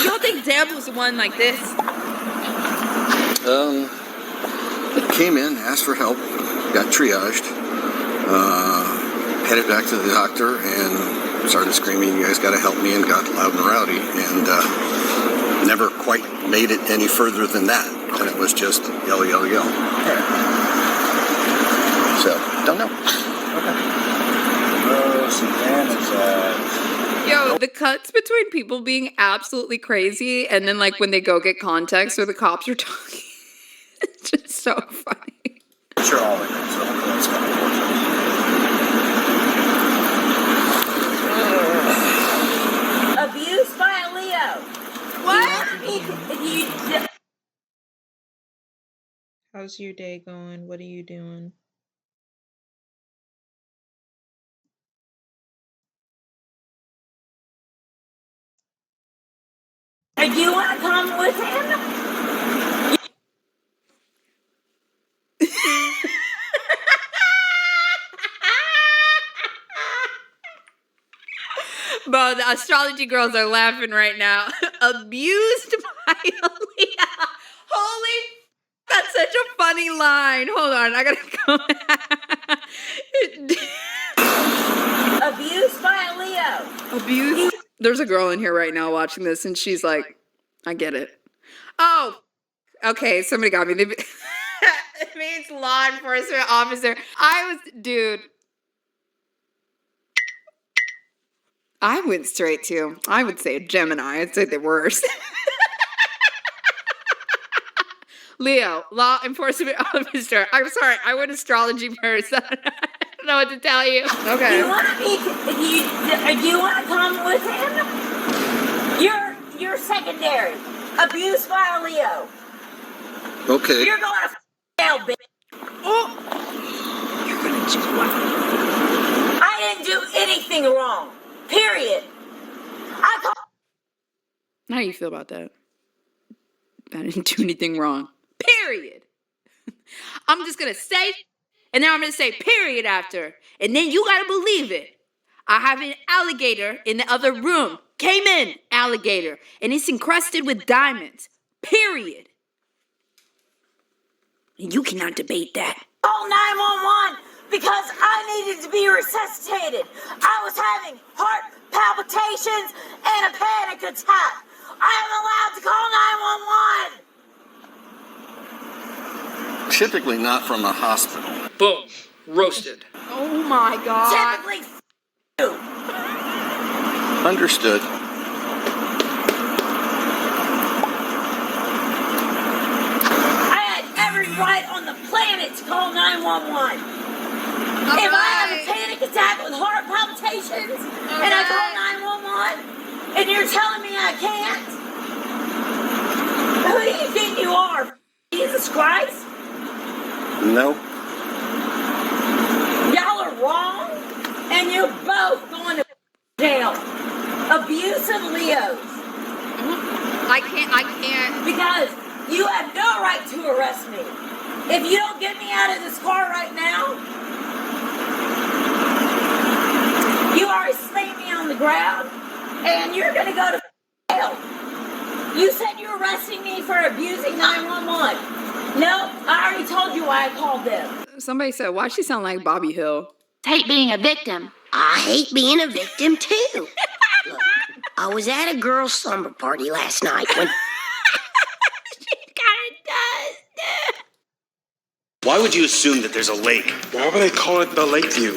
You don't think Deb was the one like this? Came in, asked for help, got triaged, headed back to the doctor and started screaming, you guys gotta help me, and got loud and rowdy, and never quite made it any further than that. And it was just yell, yell, yell. So, don't know. Yo, the cuts between people being absolutely crazy and then like when they go get context or the cops are talking, it's just so funny. Sure, all the things. Abused by a Leo. What? How's your day going? What are you doing? And you want to come with him? Bro, the astrology girls are laughing right now. Abused by Aaliyah. Holy, that's such a funny line. Hold on, I gotta go. Abused by Leo. Abused? There's a girl in here right now watching this, and she's like, I get it. Oh, okay, somebody got me. It means law enforcement officer. Dude. I went straight to, I would say Gemini. I'd say the worst. Leo, law enforcement officer. I'm sorry, I went astrology first. I don't know what to tell you. Okay. You want to come with him? You're secondary. Abused by Leo. Okay. You're going to jail, bitch. Oh. You're going to jail. I didn't do anything wrong. Period. How do you feel about that? I didn't do anything wrong. Period. I'm just going to say, and then I'm going to say period after. And then you got to believe it. I have an alligator in the other room. Came in, alligator. And it's encrusted with diamonds. Period. And you cannot debate that. Call 911 because I needed to be resuscitated. I was having heart palpitations and a panic attack. I am allowed to call 911. Typically not from a hospital. Boom. Roasted. Oh my God. Typically you. Understood. I had every right on the planet to call 911. If I have a panic attack with heart palpitations and I call 911 and you're telling me I can't, who do you think you are? Jesus Christ? No. Y'all are wrong and you're both going to jail. Abusive Leos. I can't. Because you have no right to arrest me. If you don't get me out of this car right now, you already slammed me on the ground, and you're going to go to jail. You said you're arresting me for abusing 911. No, I already told you why I called them. Somebody said, why she sound like Bobby Hill? Hate being a victim. I hate being a victim too. Look, I was at a girl's slumber party last night when... Why would you assume that there's a lake? Why would they call it the Lakeview?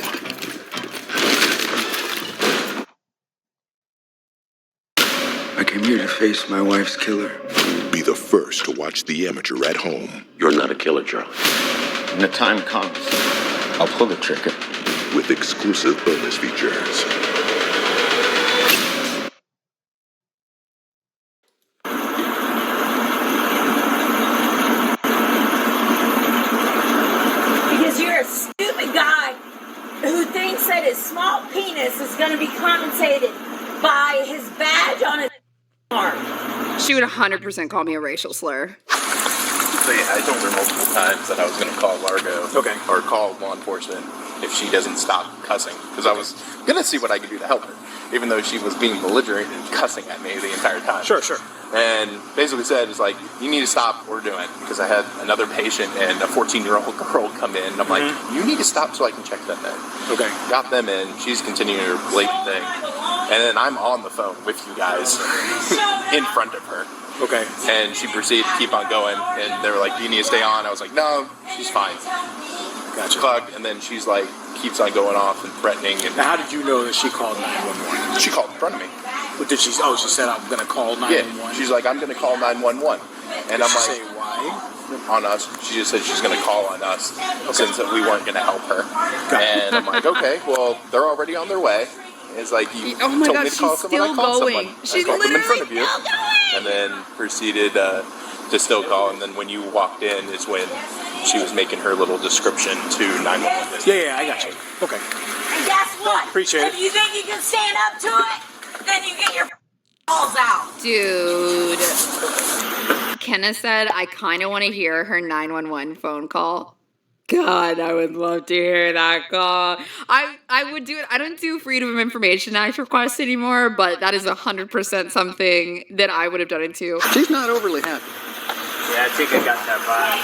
I came here to face my wife's killer. Be the first to watch The Amateur at home. You're not a killer, Charlie. When the time comes, I'll pull the trigger. With exclusive bonus features. Because you're a stupid guy who thinks that his small penis is going to be compensated by his badge on his arm. She would 100% call me a racial slur. So yeah, I told her multiple times that I was going to call Largo. Okay. Or call law enforcement if she doesn't stop cussing. Because I was going to see what I could do to help her. Even though she was being belligerent and cussing at me the entire time. Sure. And basically said, it's like, you need to stop what we're doing. Because I had another patient and a 14-year-old girl come in. And I'm like, you need to stop so I can check them in. Okay. Got them in. She's continuing her blatant thing. And then I'm on the phone with you guys in front of her. Okay. And she proceeded to keep on going. And they were like, do you need to stay on? I was like, no, she's fine. Gotcha. Plugged. And then she's like, keeps on going off and threatening. And now, how did you know that she called 911? She called in front of me. What did she? Oh, she said, I'm going to call 911. Yeah. She's like, I'm going to call 911. And I'm like, say why? On us. She just said she's going to call on us since we weren't going to help her. And I'm like, okay, well, they're already on their way. It's like, you oh my told God, me to call she's someone, still I called going. someone. She's I called them in front literally of you. And then proceeded to to still call, and then when you walked in is when she was making her little description to 911. Yeah, I got you. Okay. And guess what? Appreciate it. If you think you can stand up to it, then you get your balls out. Dude. Kenna said, I kind of want to hear her 911 phone call. God, I would love to hear that call. I would do it. I don't do Freedom of Information Act requests anymore, but that is 100% something that I would have done it too. She's not overly happy. Yeah, I think I got that vibe.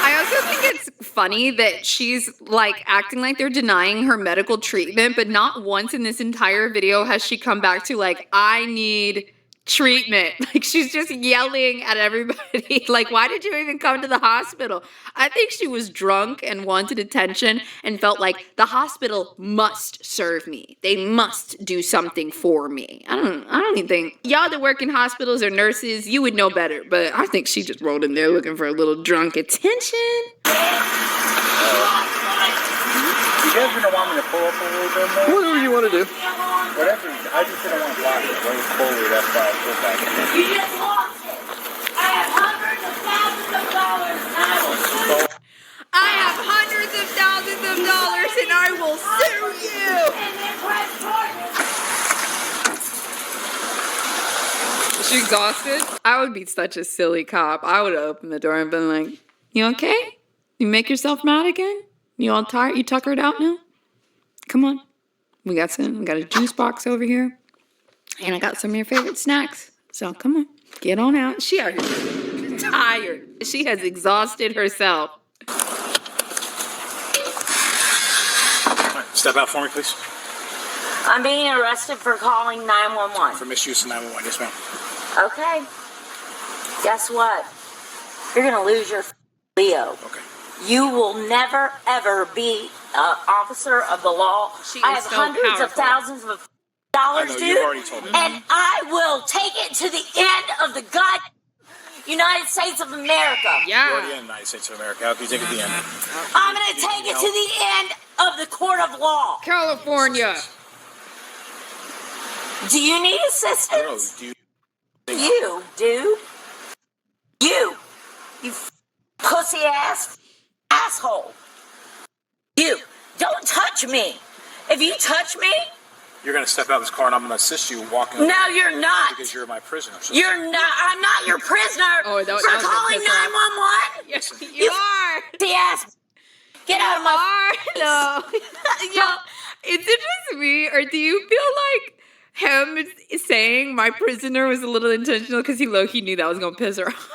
I also think it's funny that she's like acting like they're denying her medical treatment, but not once in this entire video has she come back to like, I need treatment. Like she's just yelling at everybody. Like, why did you even come to the hospital? I think she was drunk and wanted attention and felt like the hospital must serve me. They must do something for me. I don't even think y'all that work in hospitals or nurses, you would know better, but I think she just rolled in there looking for a little drunk attention. You guys gonna want me to pull up a little bit more? Whatever you want to do. Whatever. I just didn't want to block it. When it's forward, that's why I pulled back in. You just lost it. I have hundreds of thousands of dollars and I will sue you. I have hundreds of thousands of dollars and I will sue you. And then press charges. Is she exhausted? I would be such a silly cop. I would have opened the door and been like, you okay? You make yourself mad again? You all tired? You tuckered out now? Come on. We got a juice box over here. And I got some of your favorite snacks. So come on, get on out. She out here tired. She has exhausted herself. Step out for me, please. I'm being arrested for calling 911. For misuse of 911, yes, ma'am. Okay. Guess what? You're gonna lose your Leo. Okay. You will never, ever be an officer of the law. I have so hundreds of powerful. thousands of dollars, I know, dude. you've already told me. And I will take it to the end of the United States of America. You're already in the United States of America. How can you take it to the end? I'm going to take it to the end of the court of law. California. Do you need assistance? No, You, dude. You pussy ass asshole. You. Don't touch me. If you touch me, You're going to step out of this car and I'm going to assist you walking. No, you're not. Because you're my prisoner. So you're not. I'm not your prisoner Oh, that for was calling a 911. Yes, you are. The ass. Get out of my No. Yo, is it just me, or do you feel like him saying my prisoner was a little intentional because he low-key knew that was going to piss her off?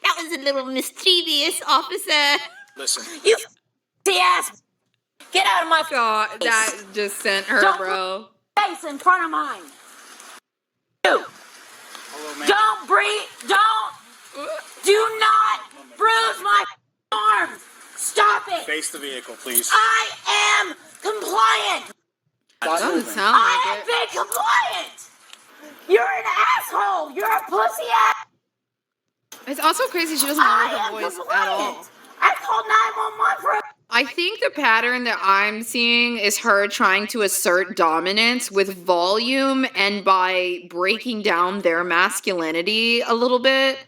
That was a little mischievous, officer. Listen. You the ass. Get out of my God, that just sent her, Don't bro. put your face in front of mine. You. Don't breathe. Do not bruise my arms. Stop it. Face the vehicle, please. I am compliant. That doesn't sound I like have it. been compliant. You're an asshole. You're a pussy ass. It's also crazy she doesn't lower her I am voice compliant. at all. I called 911 for I think the pattern that I'm seeing is her trying to assert dominance with volume and by breaking down their masculinity a little bit.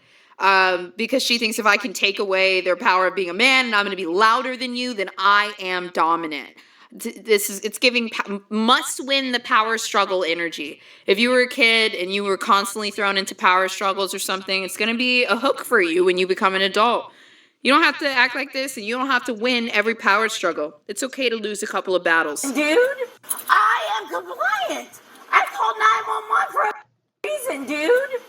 Because she thinks if I can take away their power of being a man and I'm going to be louder than you, then I am dominant. It's giving must win the power struggle energy. If you were a kid and you were constantly thrown into power struggles or something, it's going to be a hook for you when you become an adult. You don't have to act like this and you don't have to win every power struggle. It's okay to lose a couple of battles. Dude, I am compliant. I called 911 for a reason, dude.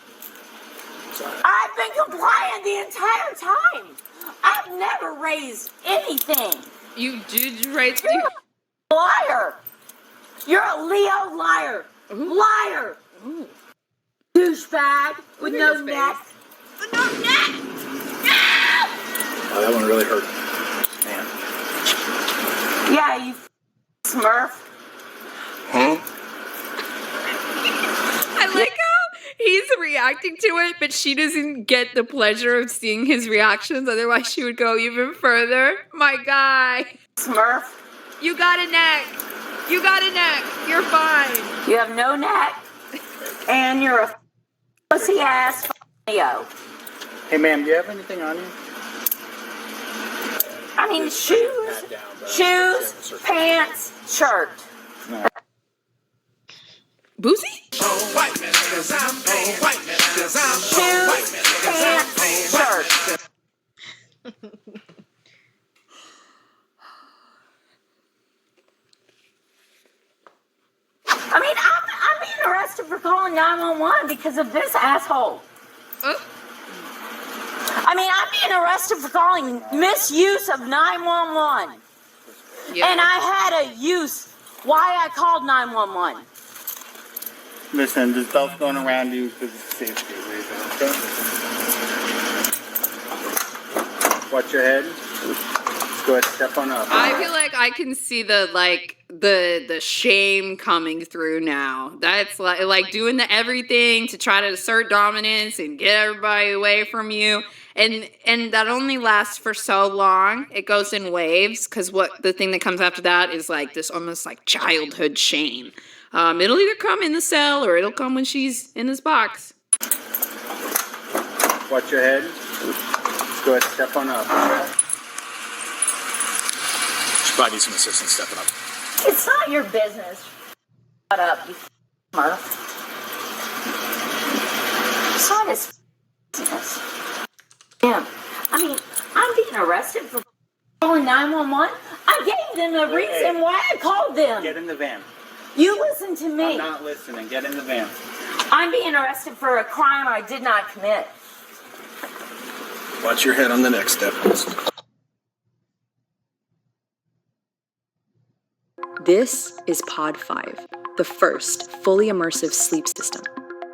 I've been compliant the entire time. I've never raised anything. You did raise... You're a liar. You're a Leo liar. Liar. Douchebag with no neck. With no neck. No! Oh, that one really hurt. Man. Yeah, you Smurf. Huh? I like how he's reacting to it, but she doesn't get the pleasure of seeing his reactions. Otherwise, she would go even further. My guy. Smurf. You got a neck. You got a neck. You're fine. You have no neck. And you're a pussy ass Leo. Hey, ma'am, do you have anything on you? I mean, shoes, pants, shirt. No. Boozy? Shoes, pants, shirt. I mean, I'm being arrested for calling 911 because of this asshole. I mean, I'm being arrested for calling misuse of 911. Yeah. And I had a use why I called 911. Listen, there's belts going around you because it's safety reason, okay? Watch your head. Go ahead, step on up. I feel like I can see the shame coming through now. That's like doing the everything to try to assert dominance and get everybody away from you. And that only lasts for so long. It goes in waves because the thing that comes after that is like this almost like childhood shame. It'll either come in the cell or it'll come when she's in this box. Watch your head. Go ahead, step on up. Should probably need some assistance stepping up. It's not your business. Shut up, you smurf. It's not his business. Damn. I mean, I'm being arrested for calling 911. I gave them a reason why I called them. Get in the van. You listen to me. I'm not listening. Get in the van. I'm being arrested for a crime I did not commit. Watch your head on the next step. This is Pod 5, the first fully immersive sleep system.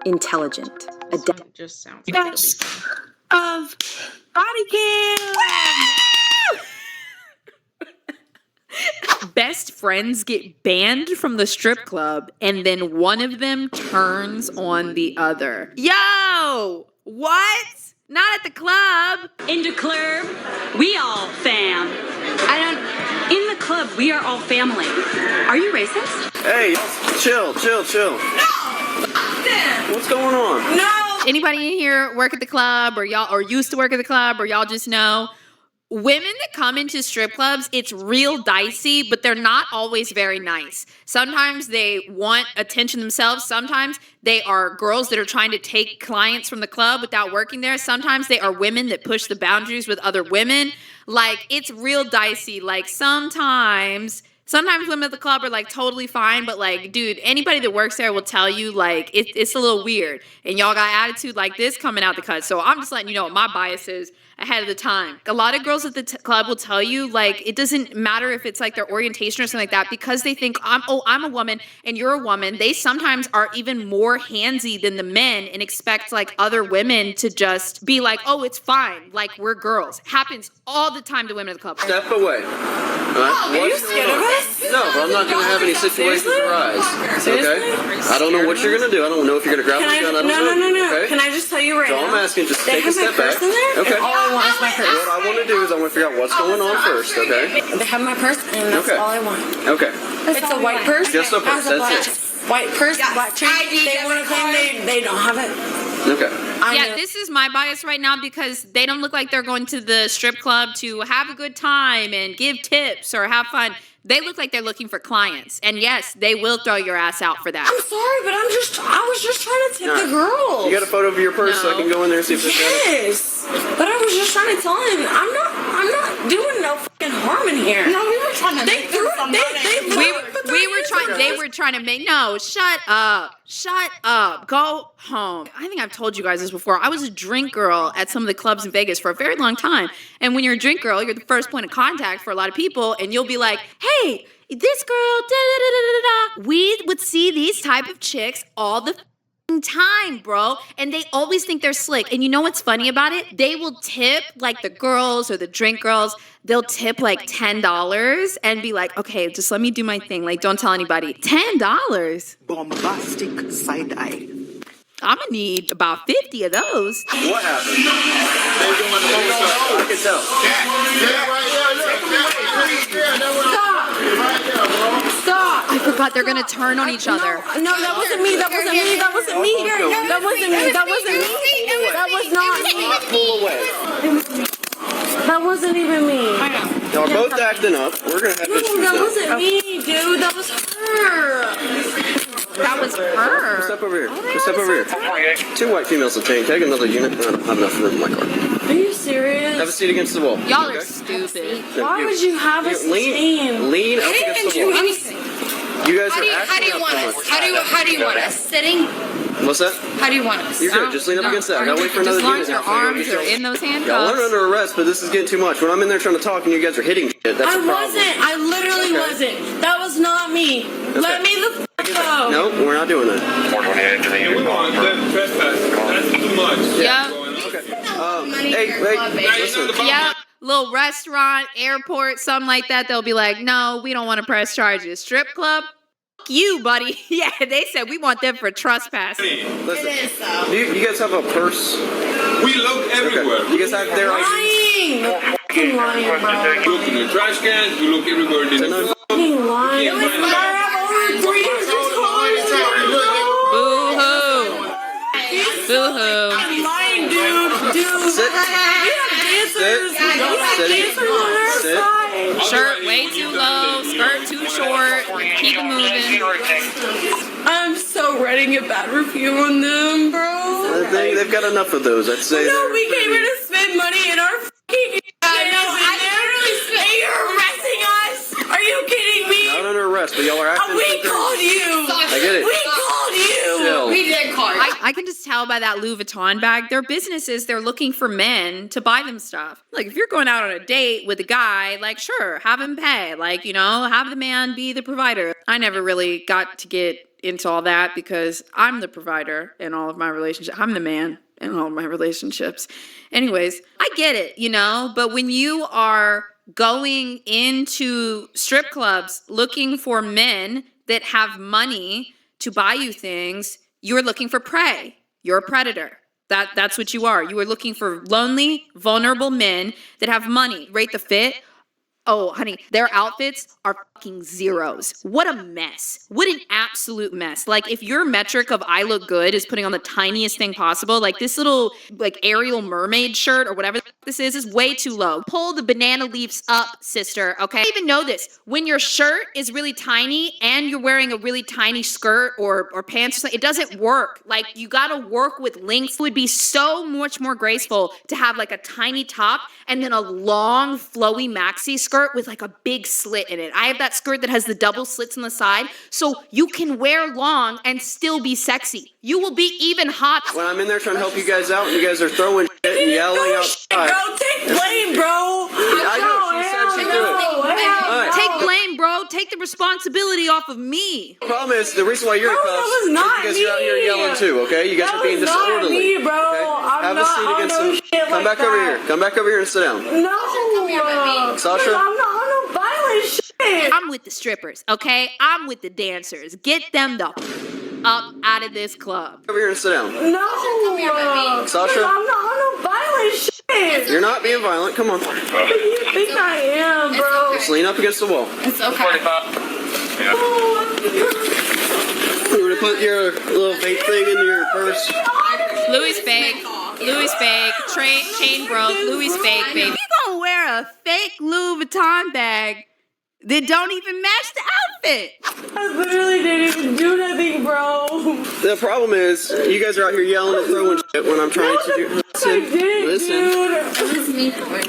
Intelligent, adept. Just sounds Best of body cam. Best friends get banned from the strip club, and then one of them turns on the other. Yo! What? Not at the club. In the club, we all fam. In the club, we are all family. Are you racist? Hey, chill. No! What's going on? No! Anybody in here work at the club or used to work at the club or y'all just know? Women that come into strip clubs, it's real dicey, but they're not always very nice. Sometimes they want attention themselves. Sometimes they are girls that are trying to take clients from the club without working there. Sometimes they are women that push the boundaries with other women. Like, it's real dicey. Like, sometimes women at the club are like totally fine, but like, dude, anybody that works there will tell you like it's a little weird. And y'all got attitude like this coming out the cut. So I'm just letting you know what my bias is ahead of the time. A lot of girls at the club will tell you like it doesn't matter if it's like their orientation or something like that, because they think I'm a woman and you're a woman. They sometimes are even more handsy than the men and expect like other women to just be like, oh, it's fine, like we're girls. Happens all the time to women at the club. Step away. Are you scared of us? No, but I'm not going to have any situations arise. Okay? I don't know what you're going to do. I don't know if you're going to grab my gun. I don't know. No. Okay? Can I just tell you right now? So I'm asking, just take a step back. Okay. All I want is my purse. What I want to do is I want to figure out what's going on first, okay? They have my purse, and that's all I want. Okay. It's a white purse. Just a purse, that's it. White purse, black chain. They want to claim they don't have it. Okay. Yeah, this is my bias right now because they don't look like they're going to the strip club to have a good time and give tips or have fun. They look like they're looking for clients. And yes, they will throw your ass out for that. I'm sorry, but I was just trying to tip the girls. You got a photo of your purse so I can go in there and see if it's Yes. But I was just trying to tell him I'm not doing no fucking harm in here. No, we were trying to make them They were trying to make shut up. Go home. I think I've told you guys this before. I was a drink girl at some of the clubs in Vegas for a very long time. And when you're a drink girl, you're the first point of contact for a lot of people, and you'll be like, hey, this girl, da-da-da-da-da-da. We would see these type of chicks all the time, bro, and they always think they're slick. And you know what's funny about it? They will tip like the girls or the drink girls. They'll tip like $10 and be like, okay, just let me do my thing. Like, don't tell anybody. $10. Bombastic side eye. I'm gonna need about 50 of those. What happened? I can tell. Stop. Stop. I forgot they're gonna turn on each other. No, that wasn't me. That wasn't me. That wasn't me. That wasn't me. That wasn't me. That was not me. Pull away. That wasn't even me. Y'all both acting up. We're gonna have issues That now. wasn't me, dude. That was her. That was her. Step over here. Step over here. 2 white females to tank. Take another unit. I don't have enough room in my car. Are you serious? Have a seat against the wall. Y'all are stupid. Why would you have us lean up against the wall. You guys are How do you want us? How do you want us? Sitting? What's that? How do you want us? You're good. Just lean up against that. I gotta wait for another As long unit. as your arms are in those handcuffs. Yeah, we're under arrest, but this is getting too much. When I'm in there trying to talk and you guys are hitting shit, that's I a problem. wasn't. I literally wasn't. That was not me. Let me the f go. Nope, we're not doing that. 428 to the unit. That's too much. Yeah. Hey, listen. Yeah. Little restaurant, airport, something like that. They'll be like, no, we don't want to press charges. Strip club? F you, buddy. Yeah, they said we want them for trespassing. Listen, do you guys have a purse? We look everywhere. Okay. You guys have their IDs? Lying. You're fucking lying, bro. We look in the trash cans. We look everywhere. Fucking lying. Over 3 years. Boo-hoo. Boo-hoo. I'm lying, dude. Sit. We have dancers. We have dancers on our side. Shirt way too low, skirt too short. Keep it moving. I'm so ready to get bad review on them, bro. They've got enough of those. I'd say. No, we came here to spend money in our fucking. You're arresting us? Are you kidding me? Not under arrest, but y'all are acting. We called you. I get it. We called you. Chill. We did call you. I can just tell by that Louis Vuitton bag, their business is they're looking for men to buy them stuff. Like, if you're going out on a date with a guy, like, sure, have him pay. Like, you know, have the man be the provider. I never really got to get into all that because I'm the provider in all of my relationships. I'm the man in all of my relationships. Anyways, I get it, you know, but when you are going into strip clubs looking for men that have money to buy you things, you're looking for prey. You're a predator. That's what you are. You are looking for lonely, vulnerable men that have money. Rate the fit. Oh, honey, their outfits are fucking zeros. What a mess. What an absolute mess. Like, if your metric of I look good is putting on the tiniest thing possible, like this little, like, Ariel mermaid shirt or whatever this is way too low. Pull the banana leaves up, sister, okay? I even know this. When your shirt is really tiny and you're wearing a really tiny skirt or pants or something, it doesn't work. Like, you gotta work with lengths. It would be so much more graceful to have, like, a tiny top and then a long, flowy maxi skirt with like a big slit in it. I have that skirt that has the double slits on the side, so you can wear long and still be sexy. You will be even hot. When I'm in there trying to help you guys out, and you guys are throwing shit and yelling outside. Bro, take blame, bro. I know, she said she'd do it. Alright. Take blame, bro. Take the responsibility off of me. The problem is, the reason why you're in cuffs is not because you're out here yelling too, okay? You guys are being disorderly. Me, bro. Okay? Have a seat against them. Come back over here. Come back over here and sit down. No, Sasha? I'm not on no violent shit. I'm with the strippers, okay? I'm with the dancers. Get them the up out of this club. Over here and sit down. No, Sasha? I'm not on no violent shit. You're not being violent. Come on. You think I am, bro? Just lean up against the wall. It's okay. You want to put your little vape thing in your purse? Louis fake. Louis fake. Chain broke. Louis fake, baby. You gonna wear a fake Louis Vuitton bag that don't even match the outfit? I literally didn't even do nothing, bro. The problem is, you guys are out here yelling and throwing shit when I'm trying to do. Listen.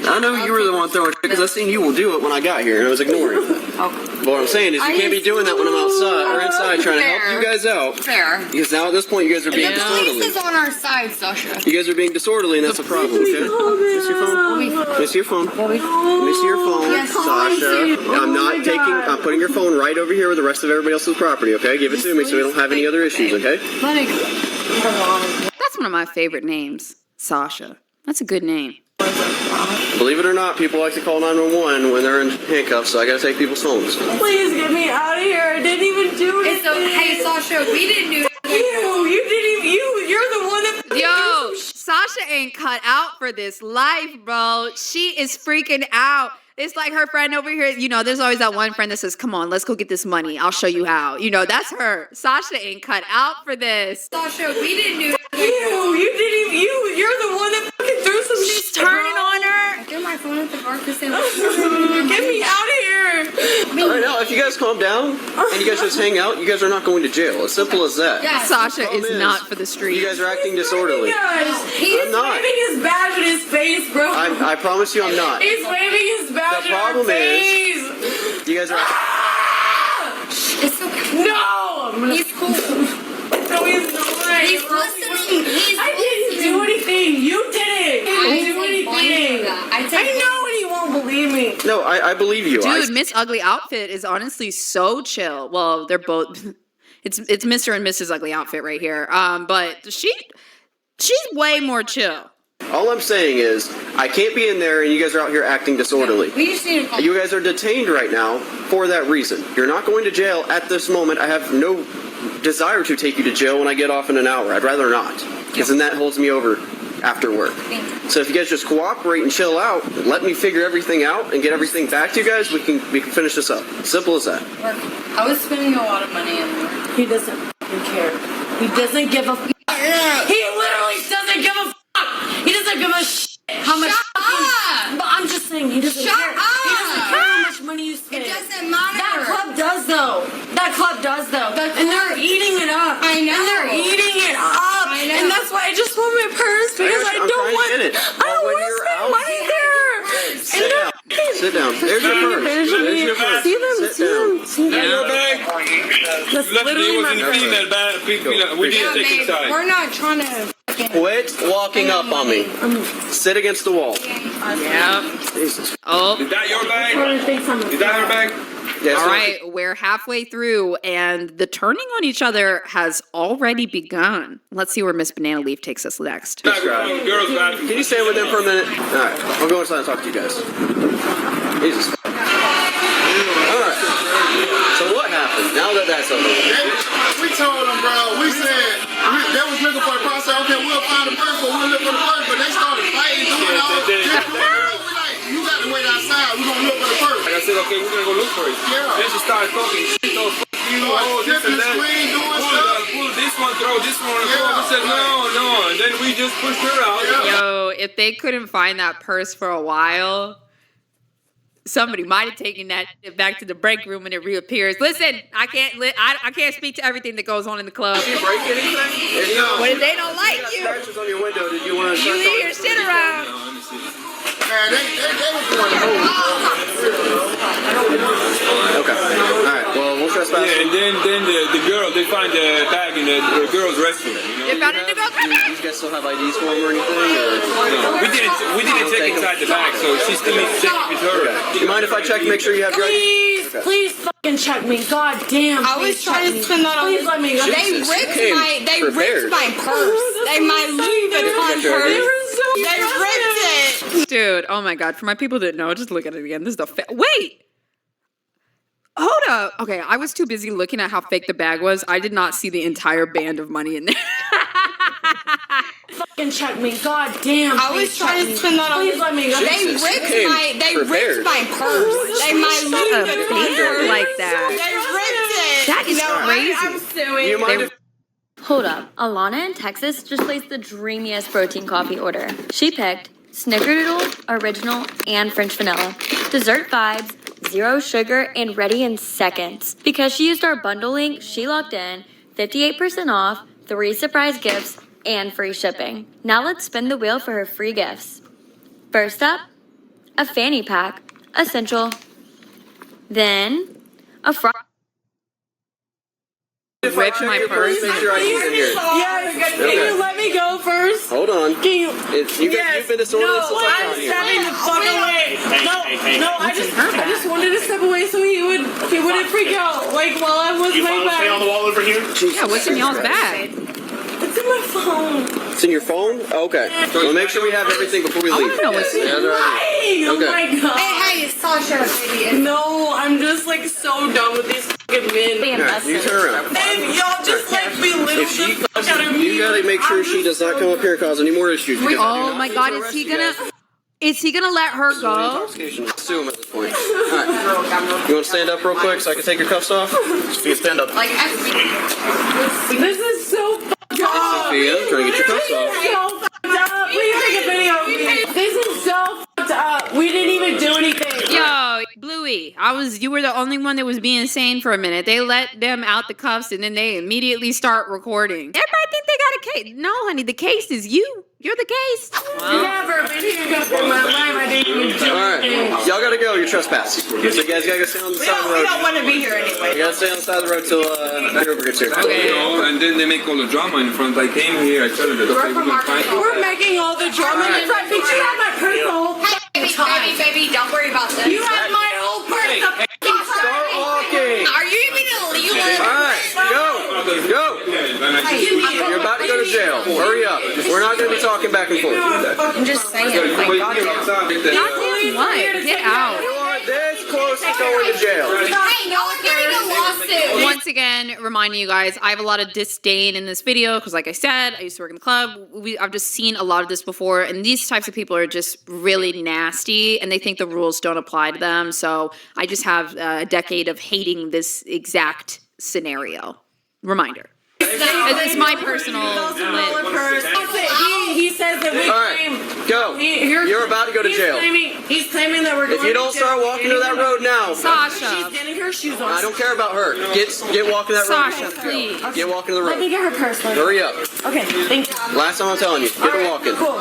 I know you were the one throwing shit because I seen you will do it when I got here and I was ignoring it. But what I'm saying is, you can't be doing that when I'm outside or inside trying to help you guys out. Fair. Because now at this point, you guys are being The police disorderly. is on our side, Sasha. You guys are being disorderly, and that's a problem, okay? Let me see your phone. Let me see your phone. Let me see your phone, Yes, Sasha. I'm putting your phone right over here with the rest of everybody else's property, okay? Give it to me so we don't have any other issues, okay? That's one of my favorite names, Sasha. That's a good name. Believe it or not, people like to call 911 when they're in handcuffs, so I gotta take people's phones. Please get me out of here. I didn't even do anything. It's okay, Sasha. We didn't do You didn't even, you're the one that... Yo, Sasha ain't cut out for this life, bro. She is freaking out. It's like her friend over here. You know, there's always that one friend that says, "Come on, let's go get this money. I'll show you how." You know, that's her. Sasha ain't cut out for this. Sasha, we didn't do You didn't even, you're the one that fucking threw some shit. She's turning on her. I threw my phone at the bar because they were Get me out of here. Right now, if you guys calm down and you guys just hang out, you guys are not going to jail. As simple as that. Yeah, Sasha is not for the street. You guys are acting disorderly. He's I'm not. waving his badge in his face, bro. I promise you I'm not. He's waving his badge The problem in our face. is, you guys are... It's okay. No! He's cool. No, he's not. He's listening. I didn't do anything. You did it. I didn't do anything. I know, and he won't believe me. No, I believe you. Dude, Miss Ugly Outfit is honestly so chill. Well, they're both. It's Mr. and Mrs. Ugly Outfit right here. But she's way more chill. All I'm saying is, I can't be in there and you guys are out here acting disorderly. We just need to. You guys are detained right now for that reason. You're not going to jail at this moment. I have no desire to take you to jail when I get off in an hour. I'd rather not, because then that holds me over after work. So if you guys just cooperate and chill out, let me figure everything out and get everything back to you guys, we can finish this up. Simple as that. I was spending a lot of money in there. He doesn't fucking care. He doesn't give a f***. He literally doesn't give a f***. He doesn't give a shit how much fucking... But I'm just saying, he doesn't care. He doesn't care how much money you spend. It doesn't matter. That club does, though. That club does, though. And they're eating it up. I know. And they're eating it up. I know. And that's why I just want my purse, because I don't want to spend money there. Sit down. Sit down. There's your purse. There's your purse. See them? Sit down. See them? Your bag? That's Luckily, it literally was my in the purse. female bag. We didn't take babe, inside. we're not trying to. Quit walking up on me. Sit against the wall. Yeah. Jesus. Oh. Is that your bag? Is that her bag? Yes, All right, we're halfway through, and the turning on each other has already begun. Let's see where Miss Banana Leaf takes us next. Girls, man. Can you stay with them for a minute? All right. I'll go inside and talk to you guys. Jesus. All right. So what happened? Now that that's over. We told them, bro. We said they was looking for the purse. I said, okay, we'll find the purse, but we'll look for the purse. But they started fighting, doing all this. We like, you got to wait outside. We're gonna look for the purse. And I said, okay, we're gonna go look for it. Yeah. Then she started talking shit. Oh, fuck you. Oh, this and that. Pull this one, throw this one. We said, no. And then we just pushed her out. Yo, if they couldn't find that purse for a while, somebody might have taken that back to the break room when it reappears. Listen, I can't speak to everything that goes on in the club. Did you break anything? What if they don't like you? Scratches on your window. Did you want to? You leave your shit around. Man, they was going to Okay. All right. Well, we'll trespass. Yeah, and then the girl, they find the bag in the girl's restroom. They found it in the girl's restroom. You guys still have IDs for them or anything? Or? No, we didn't check inside the bag, so she still needs to check with her. Do you mind if I check to make sure you have your IDs? Please fucking check me. God damn. I was trying to spend that on. Please let me go. They ripped my purse. My Louis Vuitton purse. They ripped it. Dude, oh my God. For my people that know, just look at it again. This is the wait. Hold up. Okay, I was too busy looking at how fake the bag was. I did not see the entire band of money in there. Fucking check me. God damn. I was trying to spend that on. Please let me go. They ripped my purse. My Louis Vuitton purse. Like that. They ripped it. That is crazy. I'm suing. You mind if Hold up. Alana in Texas just placed the dreamiest protein coffee order. She picked Snickerdoodle, Original, and French Vanilla. Dessert vibes, 0 sugar, and ready in seconds. Because she used our bundle link, she locked in 58% off, 3 surprise gifts, and free shipping. Now let's spin the wheel for her free gifts. First up, a fanny pack, essential. Then, a Ripped my purse. Make sure IDs in here. Yes. Can you let me go first? Hold on. Can you? You've been disorderly. No, I'm stepping the fuck away. No, I just wanted to step away so he wouldn't freak out. Like while I was my bag. Stay on the wall over here. Yeah, what's in y'all's bag? It's in my phone. It's in your phone? Okay. We'll make sure we have everything before we leave. I want to know what's in Lying. Oh Okay. my god. Hey, it's Sasha, baby. No, I'm just like so done with these fucking men. Alright, you turn around. And y'all just like belittle If she the fuck out of me. you gotta make sure she does not come up here and cause any more issues. Oh my God, is he gonna? Is he gonna let her go? Intoxication. Assume at this point. All right. You want to stand up real quick so I can take your cuffs off? Sophia, stand up. Like, this is so fucked up. Sophia, trying to get your cuffs off. So fucked up. Please take a video of me. This is so fucked up. We didn't even do anything. Yo, Bluey, you were the only one that was being sane for a minute. They let them out the cuffs and then they immediately start recording. Everybody think they got a case. No, honey, the case is you. You're the case. Never been here in my life. I didn't even do anything. Alright, y'all gotta go. You're trespassing. So you guys gotta go stay on the side of the road. We don't want to be here anyway. You gotta stay on the side of the road till Grover gets here. Okay. You know, and then they make all the drama in front. I came here, I told them that okay, we're gonna fight. We're making all the drama in front. Bitch, you have my purse the whole Baby, don't worry about this. You have my whole purse the Start walking. Are you even illegal? Alright, go. You're about to go to jail. Hurry up. We're not gonna be talking back and forth. I'm just saying. Goddamn what? Get out. You are this close to going to jail. Hey, no one's getting a lawsuit. Once again, reminding you guys, I have a lot of disdain in this video because, like I said, I used to work in the club. I've just seen a lot of this before, and these types of people are just really nasty, and they think the rules don't apply to them. So I just have a decade of hating this exact scenario. Reminder. It's my personal He says that we claim. Go. You're about to go to jail. He's claiming that we're going If you don't start walking to that road now, Sasha. She's getting her shoes on. I don't care about her. Get walking that road. Sasha, please. Get walking the road. Let me get her purse. Hurry up. Okay, thank you. Last time I'm telling you, get her walking. Cool.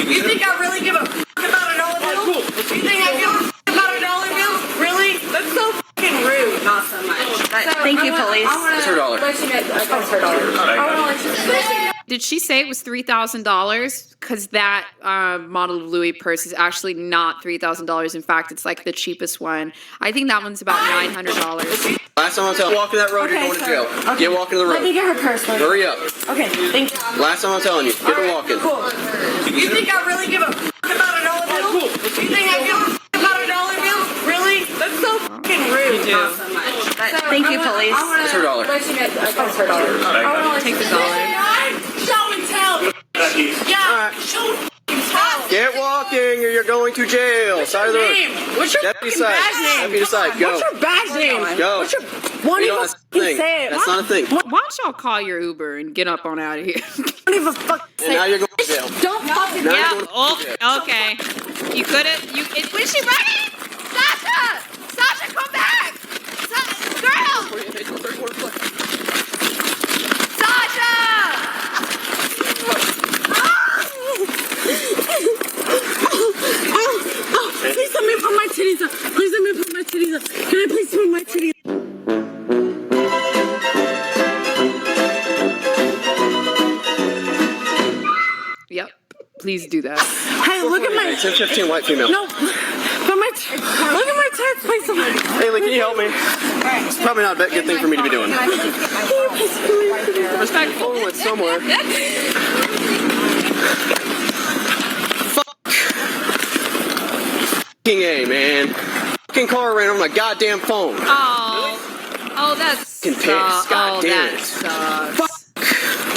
You think I really give a fuck about a dollar bill? You think I give a fuck about a dollar bill? Really? That's so fucking rude. Not so much. Thank you, police. It's her dollar. It's her dollar. I want to let you. Did she say it was $3,000? Because that model of Louis purse is actually not $3,000. In fact, it's like the cheapest one. I think that one's about $900. Last time I'm telling you, walking that road, you're going to jail. Get walking the road. Let me get her purse. Hurry up. Okay, thank you. Last time I'm telling you, get her walking. Cool. You think I really give a fuck about a dollar bill? You think I give a fuck about a dollar bill? Really? That's so fucking rude. Not so much. Thank you, police. It's her dollar. It's her dollar. Take the dollar. Show and tell. Yeah, show and tell. Get walking or you're going to jail. Side of the road. What's your Deputy fucking side. badge name? Deputy side. Go. What's your badge name? Go. What's your... Won't even That's the thing. say it. That's not a thing. Why don't y'all call your Uber and get up on out of here? Don't even fucking And now you're going to jail. Don't fucking... Now Yeah. you're going to jail. Okay. You couldn't. Was she ready? Sasha! Sasha, come back! Girl! Sasha! Please let me put my titties up. Please let me put my titties up. Can I please put my titties up? Yep. Please do that. Hey, look at my... 10-15 white female. No. Look at my tits. Please. Haley, can you help me? It's probably not a good thing for me to be doing. Respectful. Oh, it's somewhere. Fucking A, man. Fucking car ran over my goddamn phone. Oh, that's Fucking piss. God damn that it. sucks. Fuck.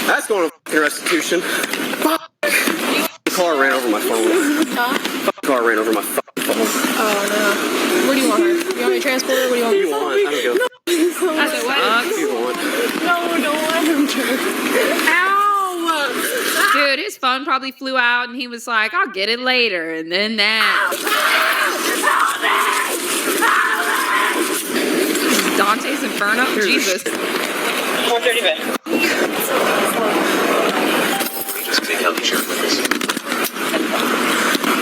That's going to fucking restitution. Fuck. The car ran over my phone. Fuck, car ran over my fucking phone. Oh, no. What do you want her? You want me to transport her? What do you want? What do you want? I don't go. That's a what? What do you want? No, don't let him drink. Ow! Dude, his phone probably flew out and he was like, I'll get it later. And then that. Dante's Inferno? Jesus. 130 bed.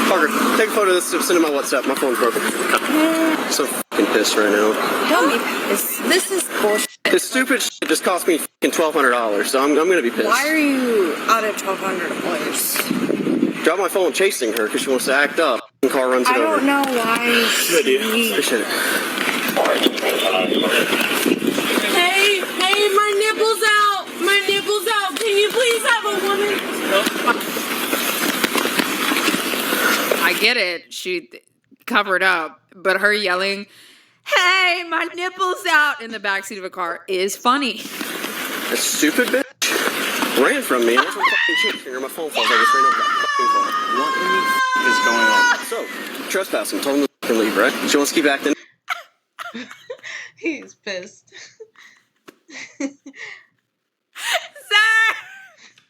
Parker, take a photo of this, send it to my WhatsApp. My phone's broken. I'm so fucking pissed right now. Don't be pissed. This is bullshit. This stupid shit just cost me fucking $1,200, so I'm gonna be pissed. Why are you out of $1,200? Drop my phone chasing her because she wants to act up. The car runs it I over. don't know why. Good idea. Appreciate it. Hey, my nipples out. My nipples out. Can you please have a woman? I get it. She covered up, but her yelling, "Hey, my nipples out!" in the backseat of a car is funny. That stupid bitch ran from me. That's what fucking chasing her. My phone falls. I just ran over that fucking car. What in the is going on? So, trespassing. Told him to leave, right? She wants to keep acting. He's pissed.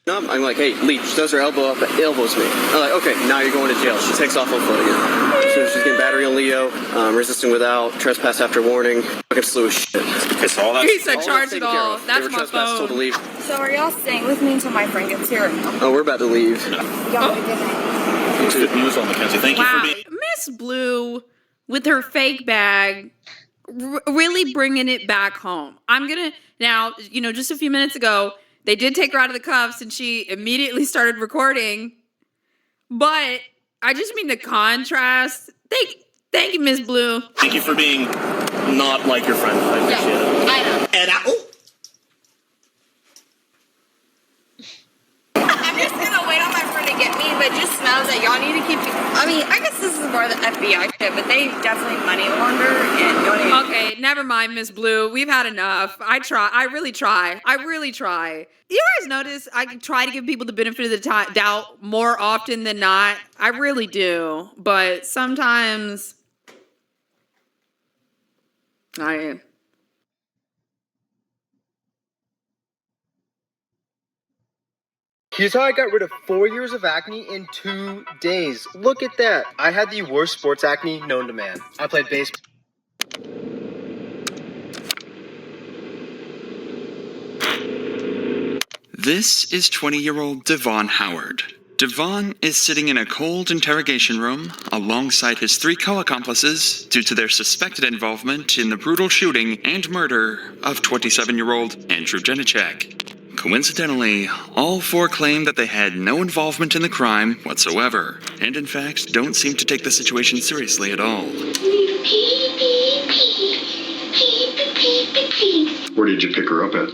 No, I'm like, hey, leave. She does her elbow up, elbows me. I'm like, okay, now you're going to jail. She takes off on foot again. So she's getting battery on Leo, resisting without, trespass after warning, fucking slew of shit. He said charge it all. That's my phone. To leave. So are y'all staying with me until my friend gets here? Oh, we're about to leave. Y'all have a good night. It's good news on Mackenzie. Thank you for being. Miss Blue with her fake bag, really bringing it back home. I'm gonna now. Just a few minutes ago, they did take her out of the cuffs, and she immediately started recording. But I just mean the contrast. Thank you, Miss Blue. Thank you for being not like your friend. I appreciate it. I know. And I'm just gonna wait on my friend to get me, but just know that y'all need to keep. I mean, I guess this is more the FBI shit, but they definitely money launder and don't. Okay, never mind, Miss Blue. We've had enough. I really try. You guys notice I try to give people the benefit of the doubt more often than not. I really do, but sometimes I. Here's how I got rid of 4 years of acne in 2 days. Look at that. I had the worst sports acne known to man. I played baseball. This is 20-year-old Devon Howard. Devon is sitting in a cold interrogation room alongside his 3 co-accomplices due to their suspected involvement in the brutal shooting and murder of 27-year-old Andrew Janicek. Coincidentally, all 4 claim that they had no involvement in the crime whatsoever, and in fact don't seem to take the situation seriously at all. Where did you pick her up at?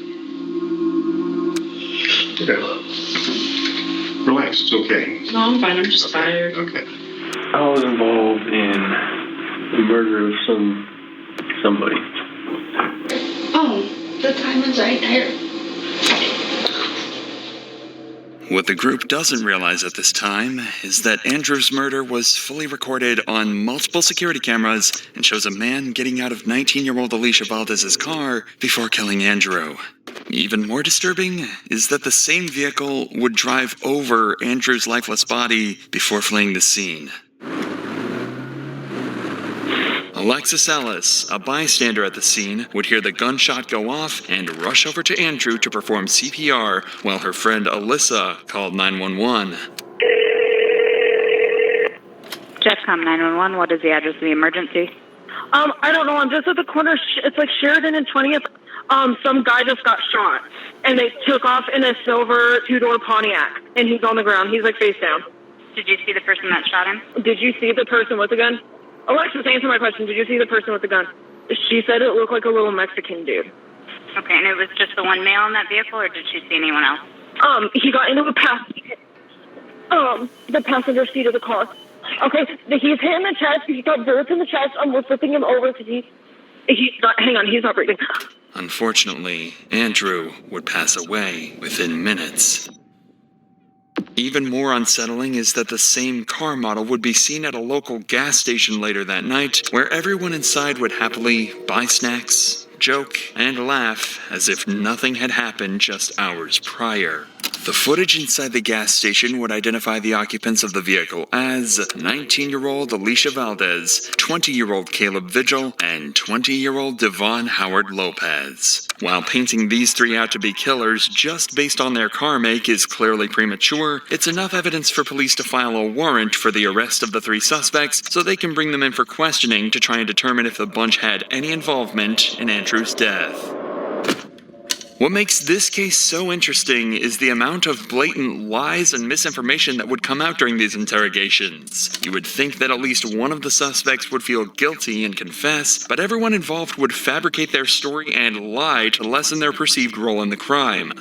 Okay. Relax, it's okay. No, I'm fine. I'm just tired. Okay. I was involved in the murder of somebody. Oh, the diamond's right there. What the group doesn't realize at this time is that Andrew's murder was fully recorded on multiple security cameras and shows a man getting out of 19-year-old Alicia Valdez's car before killing Andrew. Even more disturbing is that the same vehicle would drive over Andrew's lifeless body before fleeing the scene. Alexis Ellis, a bystander at the scene, would hear the gunshot go off and rush over to Andrew to perform CPR while her friend Alyssa called 911. Jeffcom 911, what is the address of the emergency? I don't know. I'm just at the corner. It's like Sheridan and 20th. Some guy just got shot, and they took off in a silver 2-door Pontiac, and he's on the ground. He's like face down. Did you see the person that shot him? Did you see the person with the gun? Alexis, answer my question. Did you see the person with the gun? She said it looked like a little Mexican dude. Okay, and it was just the one male in that vehicle, or did she see anyone else? He got into the passenger seat of the car. Okay, he's hit in the chest. He's got bullets in the chest. We're flipping him over because he's not breathing. Unfortunately, Andrew would pass away within minutes. Even more unsettling is that the same car model would be seen at a local gas station later that night, where everyone inside would happily buy snacks, joke, and laugh as if nothing had happened just hours prior. The footage inside the gas station would identify the occupants of the vehicle as 19-year-old Alicia Valdez, 20-year-old Caleb Vigil, and 20-year-old Devon Howard Lopez. While painting these 3 out to be killers just based on their car make is clearly premature, it's enough evidence for police to file a warrant for the arrest of the 3 suspects so they can bring them in for questioning to try and determine if the bunch had any involvement in Andrew's death. What makes this case so interesting is the amount of blatant lies and misinformation that would come out during these interrogations. You would think that at least one of the suspects would feel guilty and confess, but everyone involved would fabricate their story and lie to lessen their perceived role in the crime.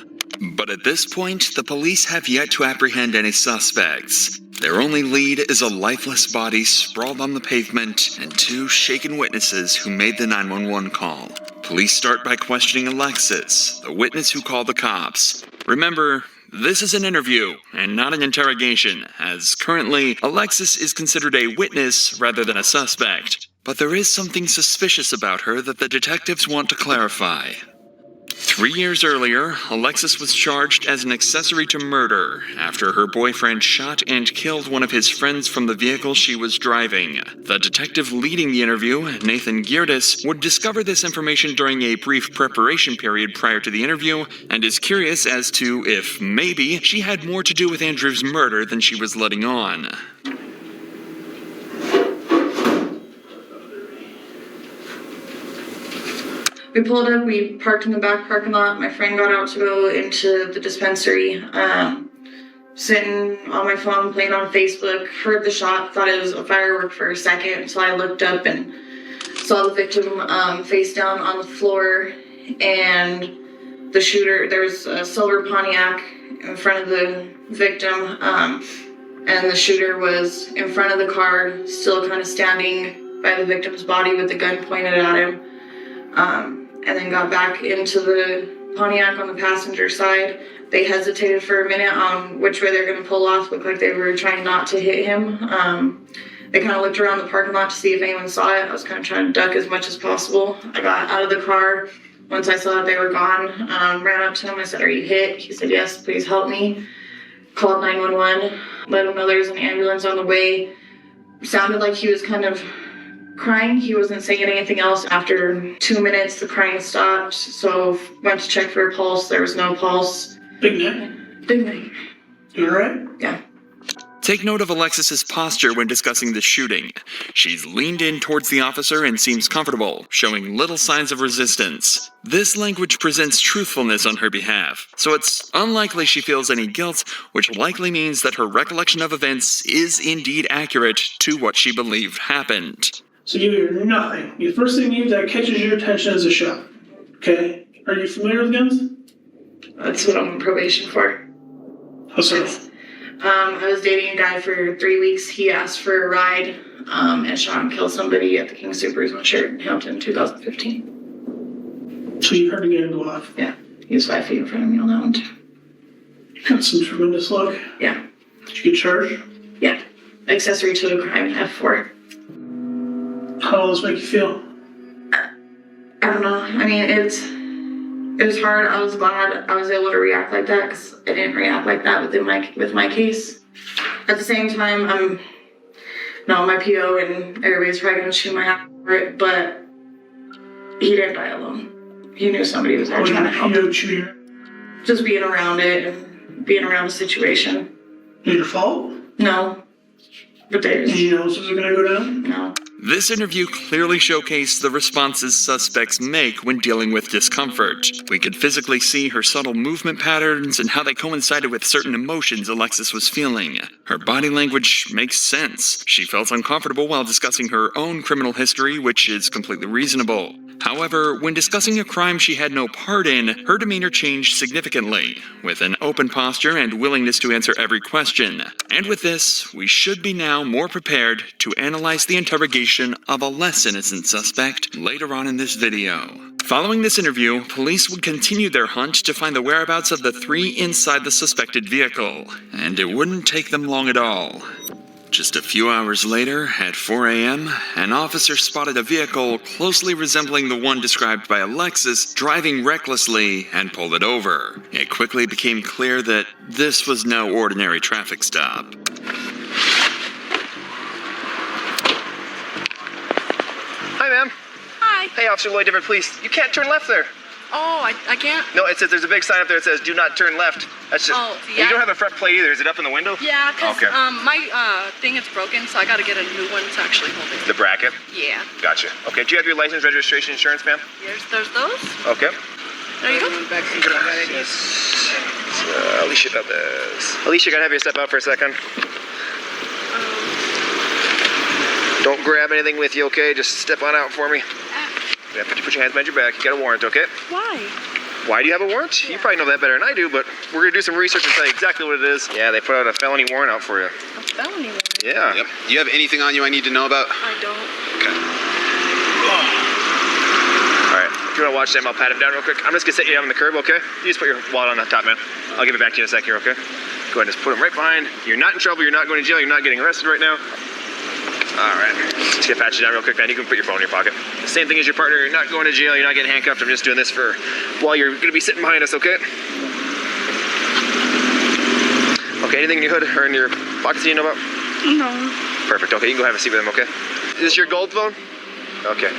But at this point, the police have yet to apprehend any suspects. Their only lead is a lifeless body sprawled on the pavement and 2 shaken witnesses who made the 911 call. Police start by questioning Alexis, the witness who called the cops. Remember, This is an interview and not an interrogation, as currently Alexis is considered a witness rather than a suspect. But there is something suspicious about her that the detectives want to clarify. 3 years earlier, Alexis was charged as an accessory to murder after her boyfriend shot and killed one of his friends from the vehicle she was driving. The detective leading the interview, Nathan Geerdes, would discover this information during a brief preparation period prior to the interview and is curious as to if maybe she had more to do with Andrew's murder than she was letting on. We pulled up, we parked in the back parking lot. My friend got out to go into the dispensary. Sitting on my phone, playing on Facebook, heard the shot, thought it was a firework for a second, so I looked up and saw the victim face down on the floor, and the shooter, there was a silver Pontiac in front of the victim, and the shooter was in front of the car, still kind of standing by the victim's body with the gun pointed at him. And then got back into the Pontiac on the passenger side. They hesitated for a minute on which way they're going to pull off. Looked like they were trying not to hit him. They kind of looked around the parking lot to see if anyone saw it. I was kind of trying to duck as much as possible. I got out of the car. Once I saw that they were gone, ran up to him. I said, "Are you hit?" He said, "Yes, please help me." Called 911. Let him know there was an ambulance on the way. Sounded like he was kind of crying. He wasn't saying anything else. After 2 minutes, the crying stopped. So went to check for a pulse. There was no pulse. Big neck? Big neck. You alright? Yeah. Take note of Alexis's posture when discussing the shooting. She's leaned in towards the officer and seems comfortable, showing little signs of resistance. This language presents truthfulness on her behalf, so it's unlikely she feels any guilt, which likely means that her recollection of events is indeed accurate to what she believed happened. So you hear nothing. The first thing that catches your attention is a shot. Okay? Are you familiar with guns? That's what I'm on probation for. How so? I was dating a guy for 3 weeks. He asked for a ride and shot and killed somebody at the King Soopers on Sheridan Hampton in 2015. So you heard a gun go off? Yeah. He was 5 feet in front of me on that one too. Got some tremendous luck. Yeah. Did you get charged? Yeah. Accessory to a crime, F4. How does this make you feel? I don't know. I mean, it was hard. I was glad I was able to react like that because I didn't react like that with my case. At the same time, my PO and everybody's probably gonna shoot my ass for it, but he didn't die alone. He knew somebody was there trying to help him. Just being around it and being around the situation. Did your fault? No. But there's. Did you know this was gonna go down? No. This interview clearly showcased the responses suspects make when dealing with discomfort. We could physically see her subtle movement patterns and how they coincided with certain emotions Alexis was feeling. Her body language makes sense. She felt uncomfortable while discussing her own criminal history, which is completely reasonable. However, when discussing a crime she had no part in, her demeanor changed significantly, with an open posture and willingness to answer every question. And with this, we should be now more prepared to analyze the interrogation of a less innocent suspect later on in this video. Following this interview, police would continue their hunt to find the whereabouts of the 3 inside the suspected vehicle, and it wouldn't take them long at all. Just a few hours later, at 4 a.m., an officer spotted a vehicle closely resembling the one described by Alexis driving recklessly and pulled it over. It quickly became clear that this was no ordinary traffic stop. Hi, ma'am. Hi. Hey, Officer Lloyd Different Police. You can't turn left there. Oh, I can't? No, it says there's a big sign up there that says "Do not turn left." That's just. Oh, And yeah. you don't have a front plate either. Is it up in the window? Yeah, because Okay. my thing is broken, so I got to get a new one to actually hold it. The bracket. Yeah. Gotcha. Okay. Do you have your license, registration, insurance, ma'am? There's those. Okay. There you go. Gracias. Alicia Valdez. Alicia, gotta have you step out for a second. Don't grab anything with you, okay? Just step on out for me. Yeah, put your hands behind your back. You got a warrant, okay? Why? Why do you have a warrant? You probably know that better than I do, but we're gonna do some research and tell you exactly what it is. Yeah, they put out a felony warrant out for you. A felony one? Yeah. Yep. Do you have anything on you I need to know about? I don't. Okay. All right. If you want to watch them, I'll pat him down real quick. I'm just going to set you down on the curb, okay? You just put your wallet on the top, man. I'll give it back to you in a sec here, okay? Go ahead and just put him right behind. You're not in trouble. You're not going to jail. You're not getting arrested right now. All right. Just going to pat you down real quick, man. You can put your phone in your pocket. Same thing as your partner. You're not going to jail. You're not getting handcuffed. I'm just doing this for while you're going to be sitting behind us, okay? Okay, anything in your hood or in your pockets you know about? No. Perfect. Okay, you can go have a seat with him, okay? Is this your gold phone? Okay.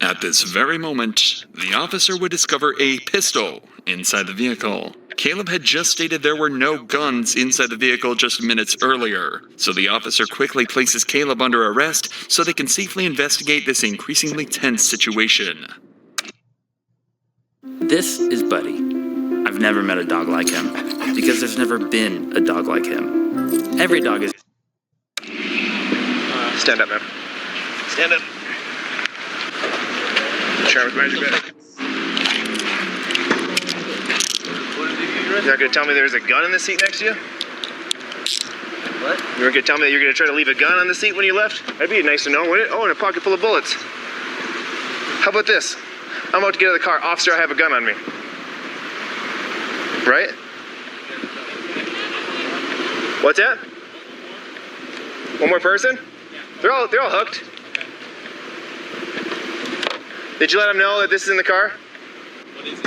At this very moment, the officer would discover a pistol inside the vehicle. Caleb had just stated there were no guns inside the vehicle just minutes earlier, so the officer quickly places Caleb under arrest so they can safely investigate this increasingly tense situation. This is Buddy. I've never met a dog like him, because there's never been a dog like him. Every dog is... Stand up, man. Stand up. Travis Magic Bag. You're not going to tell me there's a gun in the seat next to you? What? You weren't going to tell me that you're going to try to leave a gun on the seat when you left? That'd be nice to know, wouldn't it? Oh, and a pocket full of bullets. How about this? I'm about to get out of the car. Officer, I have a gun on me. Right? What's that? One more person? They're all hooked. Did you let them know that this is in the car? What is it?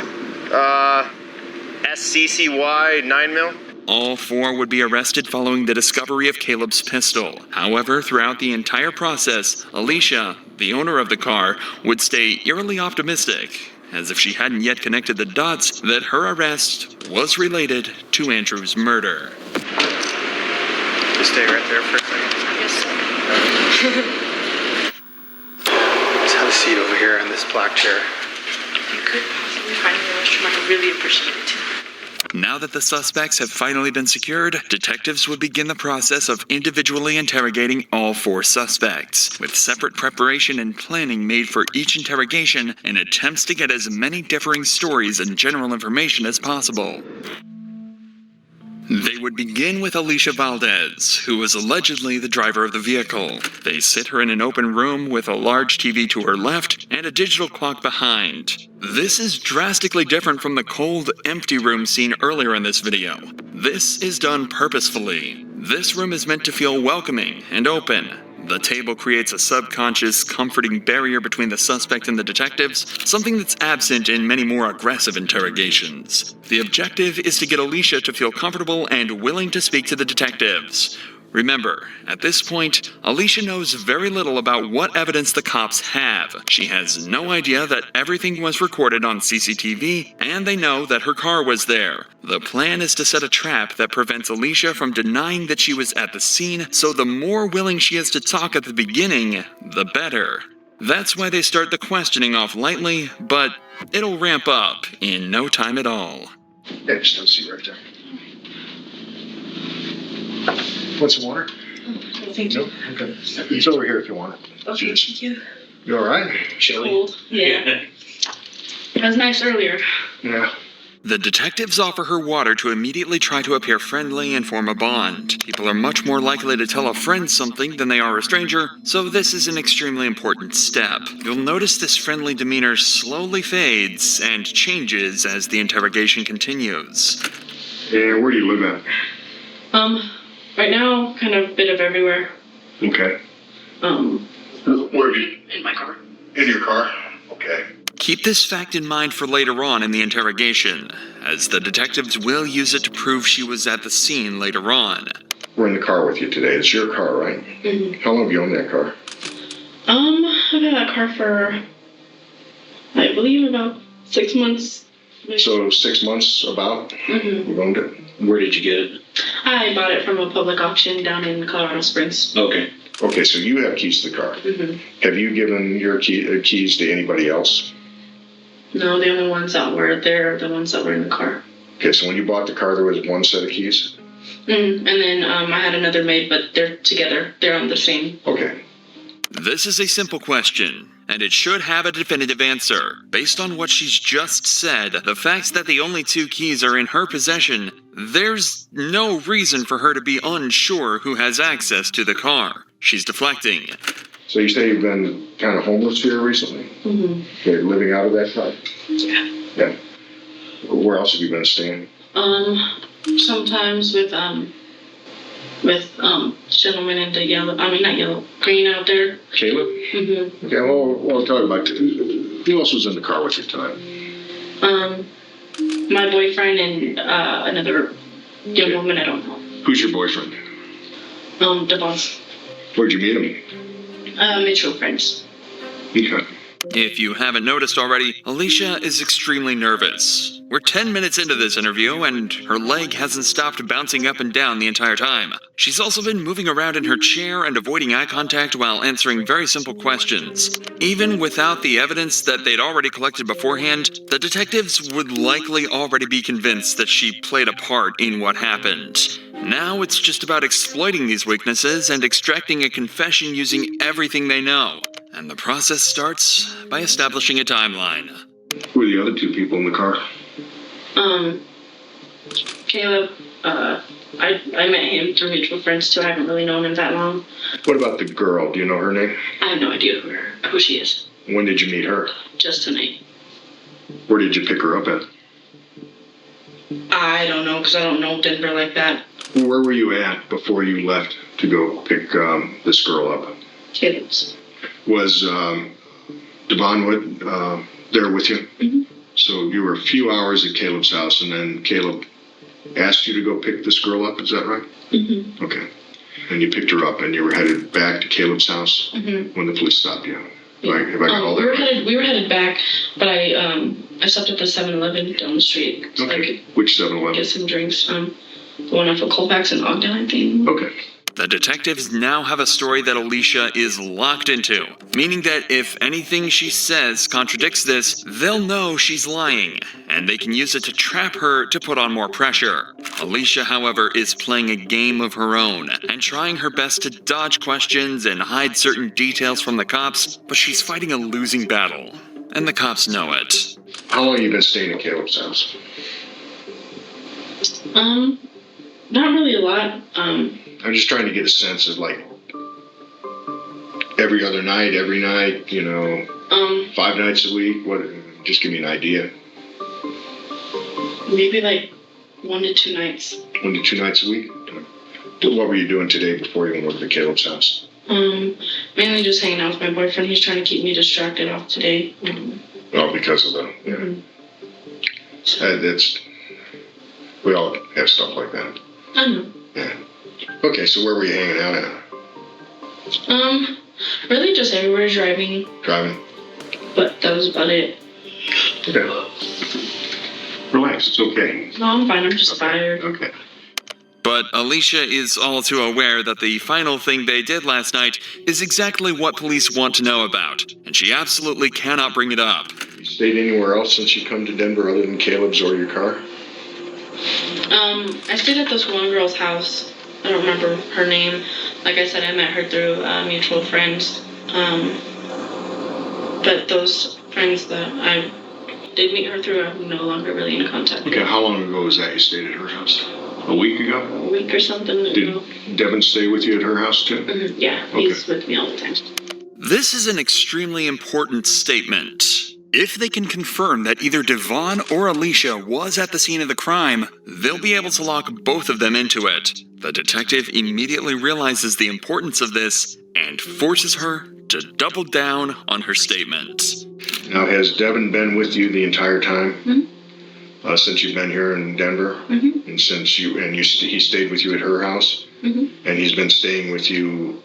SCCY 9mm. All four would be arrested following the discovery of Caleb's pistol. However, throughout the entire process, Alicia, the owner of the car, would stay eerily optimistic, as if she hadn't yet connected the dots that her arrest was related to Andrew's murder. Just stay right there for a second. Yes. Just have a seat over here in this black chair. If you could possibly find me a restroom, I'd really appreciate it. Now that the suspects have finally been secured, detectives would begin the process of individually interrogating all four suspects, with separate preparation and planning made for each interrogation in attempts to get as many differing stories and general information as possible. They would begin with Alicia Valdez, who was allegedly the driver of the vehicle. They sit her in an open room with a large TV to her left and a digital clock behind. This is drastically different from the cold, empty room seen earlier in this video. This is done purposefully. This room is meant to feel welcoming and open. The table creates a subconscious, comforting barrier between the suspect and the detectives, something that's absent in many more aggressive interrogations. The objective is to get Alicia to feel comfortable and willing to speak to the detectives. Remember, at this point, Alicia knows very little about what evidence the cops have. She has no idea that everything was recorded on CCTV, and they know that her car was there. The plan is to set a trap that prevents Alicia from denying that she was at the scene, so the more willing she is to talk at the beginning, the better. That's why they start the questioning off lightly, but it'll ramp up in no time at all. Yeah, just have a seat right there. Want some water? Thank you. No? Okay. It's over here if you want it. Okay, thank you. You all right? Chilly? Cold. Yeah. It was nice earlier. Yeah. The detectives offer her water to immediately try to appear friendly and form a bond. People are much more likely to tell a friend something than they are a stranger, so this is an extremely important step. You'll notice this friendly demeanor slowly fades and changes as the interrogation continues. And where do you live at? Right now, kind of a bit of everywhere. Okay. Where do you? In my car. In your car? Okay. Keep this fact in mind for later on in the interrogation, as the detectives will use it to prove she was at the scene later on. We're in the car with you today. It's your car, right? Mm-hmm. How long have you owned that car? I've had that car for, I believe, about 6 months. So 6 months about? Mm-hmm. You owned it? Where did you get it? I bought it from a public auction down in Colorado Springs. Okay. Okay, so you have keys to the car. Mm-hmm. Have you given your keys to anybody else? No, the only ones that were there are the ones that were in the car. Okay, so when you bought the car, there was one set of keys? And then I had another maid, but they're together. They're on the same. Okay. This is a simple question. and it should have a definitive answer. Based on what she's just said, the fact that the only 2 keys are in her possession, there's no reason for her to be unsure who has access to the car. She's deflecting. So you say you've been kind of homeless here recently? Mm-hmm. Okay, living out of that car? Yeah. Yeah. Where else have you been staying? Sometimes with gentlemen in the green out there. Caleb? Mm-hmm. Okay, well, talk about who else was in the car with you tonight? My boyfriend and another young woman I don't know. Who's your boyfriend? Devon's. Where'd you meet him? Mutual friends. Okay. If you haven't noticed already, Alicia is extremely nervous. We're 10 minutes into this interview, and her leg hasn't stopped bouncing up and down the entire time. She's also been moving around in her chair and avoiding eye contact while answering very simple questions. Even without the evidence that they'd already collected beforehand, the detectives would likely already be convinced that she played a part in what happened. Now it's just about exploiting these weaknesses and extracting a confession using everything they know. And the process starts by establishing a timeline. Who are the other 2 people in the car? Caleb, I met him through mutual friends too. I haven't really known him that long. What about the girl? Do you know her name? I have no idea who she is. When did you meet her? Just tonight. Where did you pick her up at? I don't know, because I don't know Denver like that. Where were you at before you left to go pick this girl up? Caleb's. Was Devon Wood there with you? Mm-hmm. So you were a few hours at Caleb's house, and then Caleb asked you to go pick this girl up, is that right? Mm-hmm. Okay. And you picked her up, and you were headed back to Caleb's house when the police stopped you. Right? Have I got all that right? We were headed back, but I stopped at the 7-Eleven down the street. So Okay. Which 7-Eleven? Get some drinks. The one off of Colfax and Ogden, I think. Okay. The detectives now have a story that Alicia is locked into, meaning that if anything she says contradicts this, they'll know she's lying, and they can use it to trap her to put on more pressure. Alicia, however, is playing a game of her own, and trying her best to dodge questions and hide certain details from the cops, but she's fighting a losing battle, and the cops know it. How long have you been staying at Caleb's house? Not really a lot. I'm just trying to get a sense of, like, every other night, every night, 5 nights a week. What? Just give me an idea. Maybe like 1 to 2 nights. 1 to 2 nights a week? What were you doing today before you went to Caleb's house? Mainly just hanging out with my boyfriend. He's trying to keep me distracted off today. Oh, because of that. Yeah. That's. We all have stuff like that. I know. Yeah. Okay, so where were you hanging out at? Really just everywhere driving. Driving? But that was about it. Okay. Relax, it's okay. No, I'm fine. I'm just tired. Okay. But Alicia is all too aware that the final thing they did last night is exactly what police want to know about, and she absolutely cannot bring it up. You stayed anywhere else since you come to Denver other than Caleb's or your car? I stayed at this one girl's house. I don't remember her name. Like I said, I met her through mutual friends. But those friends that I did meet her through, I'm no longer really in contact with. Okay, how long ago was that you stayed at her house? A week ago? A week or something ago. Did Devin stay with you at her house too? Mm-hmm. Yeah, he's with me all the time. This is an extremely important statement. If they can confirm that either Devon or Alicia was at the scene of the crime, they'll be able to lock both of them into it. The detective immediately realizes the importance of this and forces her to double down on her statement. Now, has Devin been with you the entire time? Mm-hmm. Since you've been here in Denver? Mm-hmm. And since he stayed with you at her house? Mm-hmm. And he's been staying with you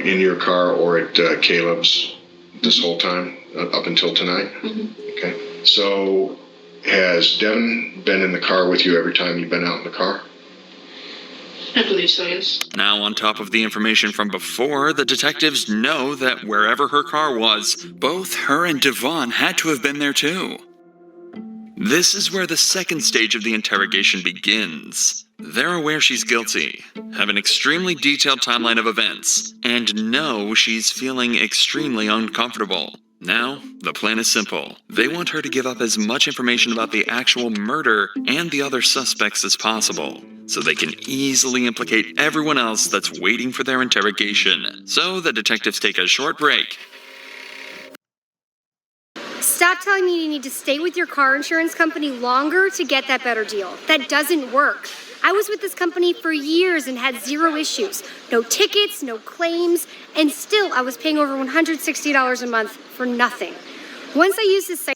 in your car or at Caleb's this whole time, up until tonight? Mm-hmm. Okay. So, has Devin been in the car with you every time you've been out in the car? I believe so, yes. Now, on top of the information from before, the detectives know that wherever her car was, both her and Devon had to have been there too. This is where the second stage of the interrogation begins. They're aware she's guilty, have an extremely detailed timeline of events, and know she's feeling extremely uncomfortable. Now, the plan is simple. They want her to give up as much information about the actual murder and the other suspects as possible, so they can easily implicate everyone else that's waiting for their interrogation. So the detectives take a short break. Stop telling me you need to stay with your car insurance company longer to get that better deal. That doesn't work. I was with this company for years and had zero issues. No tickets, no claims, and still I was paying over $160 a month for nothing. Once I used this site...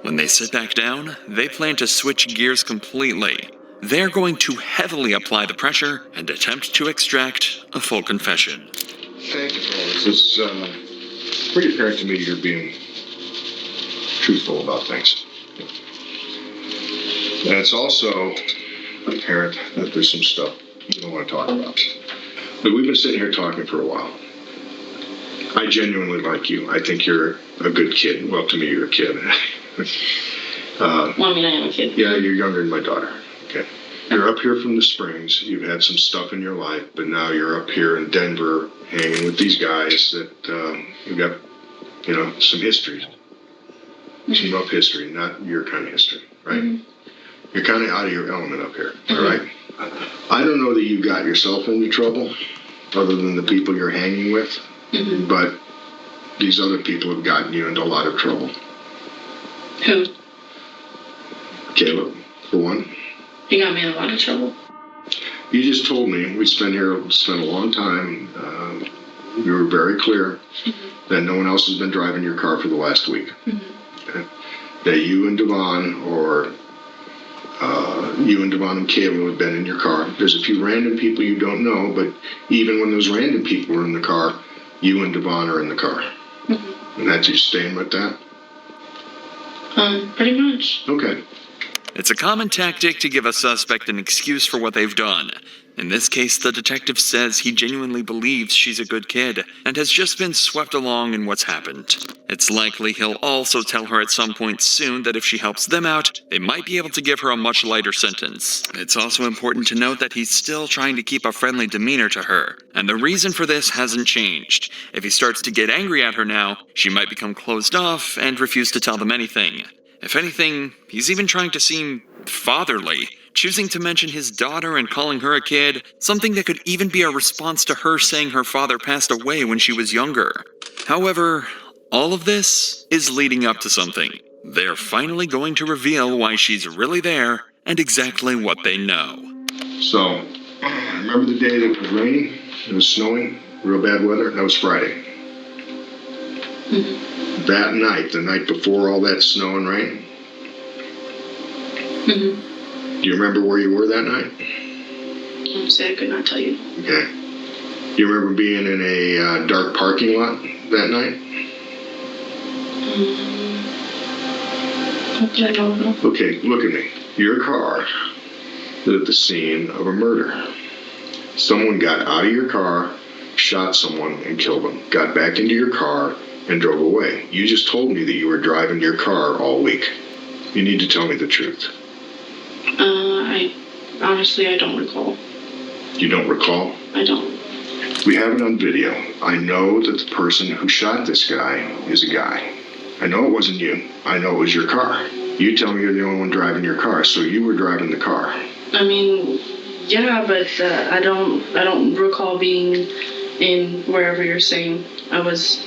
When they sit back down, they plan to switch gears completely. They're going to heavily apply the pressure and attempt to extract a full confession. Thank you for all this. It's pretty apparent to me you're being truthful about things. And it's also apparent that there's some stuff you don't want to talk about. But we've been sitting here talking for a while. I genuinely like you. I think you're a good kid. Well, to me, you're a kid. Well, I mean, I am a kid. Yeah, you're younger than my daughter. Okay. You're up here from the Springs. You've had some stuff in your life, but now you're up here in Denver hanging with these guys that you've got, some history. Some rough history, not your kind of history, right? Mm-hmm. You're kind of out of your element up here, all right? I don't know that you got yourself into trouble, other than the people you're hanging with, but these other people have gotten you into a lot of trouble. Who? Caleb, for one. He got me in a lot of trouble. You just told me, we spent a long time, you were very clear that no one else has been driving your car for the last week. Okay? That you and Devon, or you and Devon and Caleb have been in your car. There's a few random people you don't know, but even when those random people are in the car, you and Devon are in the car. And that's you staying with that? Pretty much. Okay. It's a common tactic to give a suspect an excuse for what they've done. In this case, the detective says he genuinely believes she's a good kid and has just been swept along in what's happened. It's likely he'll also tell her at some point soon that if she helps them out, they might be able to give her a much lighter sentence. It's also important to note that he's still trying to keep a friendly demeanor to her, and the reason for this hasn't changed. If he starts to get angry at her now, she might become closed off and refuse to tell them anything. If anything, he's even trying to seem fatherly, choosing to mention his daughter and calling her a kid, something that could even be a response to her saying her father passed away when she was younger. However, all of this is leading up to something. They're finally going to reveal why she's really there and exactly what they know. So, remember the day that it was raining? It was snowing? Real bad weather? That was Friday. That night, the night before all that snow and rain? Do you remember where you were that night? Honestly, I could not tell you. Okay. Do you remember being in a dark parking lot that night? I don't know. Okay, look at me. Your car is at the scene of a murder. Someone got out of your car, shot someone, and killed them. Got back into your car and drove away. You just told me that you were driving your car all week. You need to tell me the truth. Honestly, I don't recall. You don't recall? I don't. We have it on video. I know that the person who shot this guy is a guy. I know it wasn't you. I know it was your car. You tell me you're the only one driving your car, so you were driving the car. I mean, yeah, but I don't recall being in wherever you're saying I was.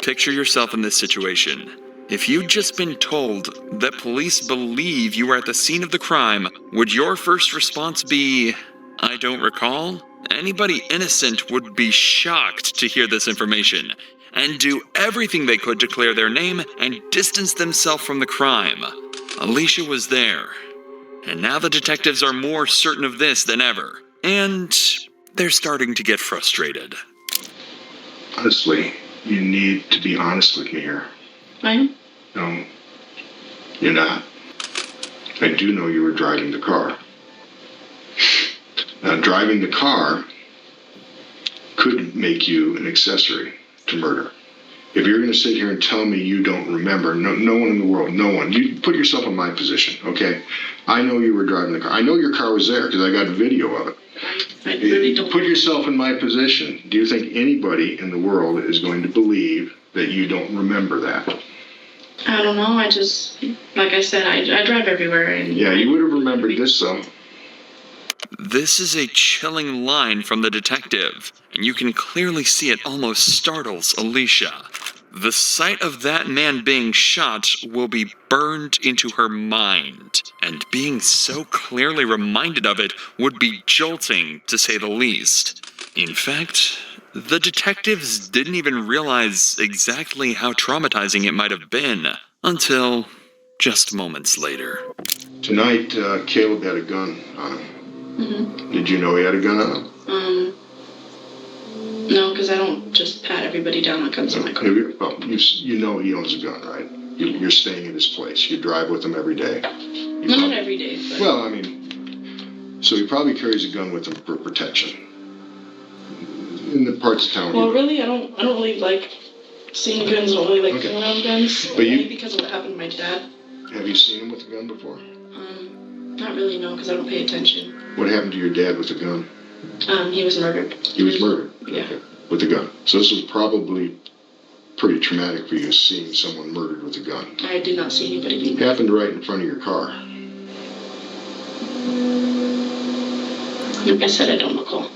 Picture yourself in this situation. If you'd just been told that police believe you were at the scene of the crime, would your first response be, I don't recall? Anybody innocent would be shocked to hear this information and do everything they could to clear their name and distance themselves from the crime. Alicia was there, and now the detectives are more certain of this than ever, and they're starting to get frustrated. Honestly, you need to be honest with me here. I am? No, you're not. I do know you were driving the car. Now, driving the car could make you an accessory to murder. If you're going to sit here and tell me you don't remember, no one in the world, no one. You put yourself in my position, okay? I know you were driving the car. I know your car was there because I got video of it. I really don't. Put yourself in my position. Do you think anybody in the world is going to believe that you don't remember that? I don't know. I just, like I said, I drive everywhere. And Yeah, you would have remembered this, though. This is a chilling line from the detective, and you can clearly see it almost startles Alicia. The sight of that man being shot will be burned into her mind, and being so clearly reminded of it would be jolting, to say the least. In fact, the detectives didn't even realize exactly how traumatizing it might have been until just moments later. Tonight, Caleb had a gun on him. Mm-hmm. Did you know he had a gun on him? No, because I don't just pat everybody down that comes in my car. Well, you know he owns a gun, right? You're staying at his place. You drive with him every day. Not every day, but... Well, I mean, so he probably carries a gun with him for protection. In the parts of town. Well, really, I don't really like seeing guns. I don't really like being around guns. But only because of what happened to my dad. Have you seen him with a gun before? Not really, no, because I don't pay attention. What happened to your dad with a gun? He was murdered. He was murdered? Yeah. Okay. With a gun. So this was probably pretty traumatic for you, seeing someone murdered with a gun. I did not see anybody being It happened right in front of your car. Like I said, I don't recall.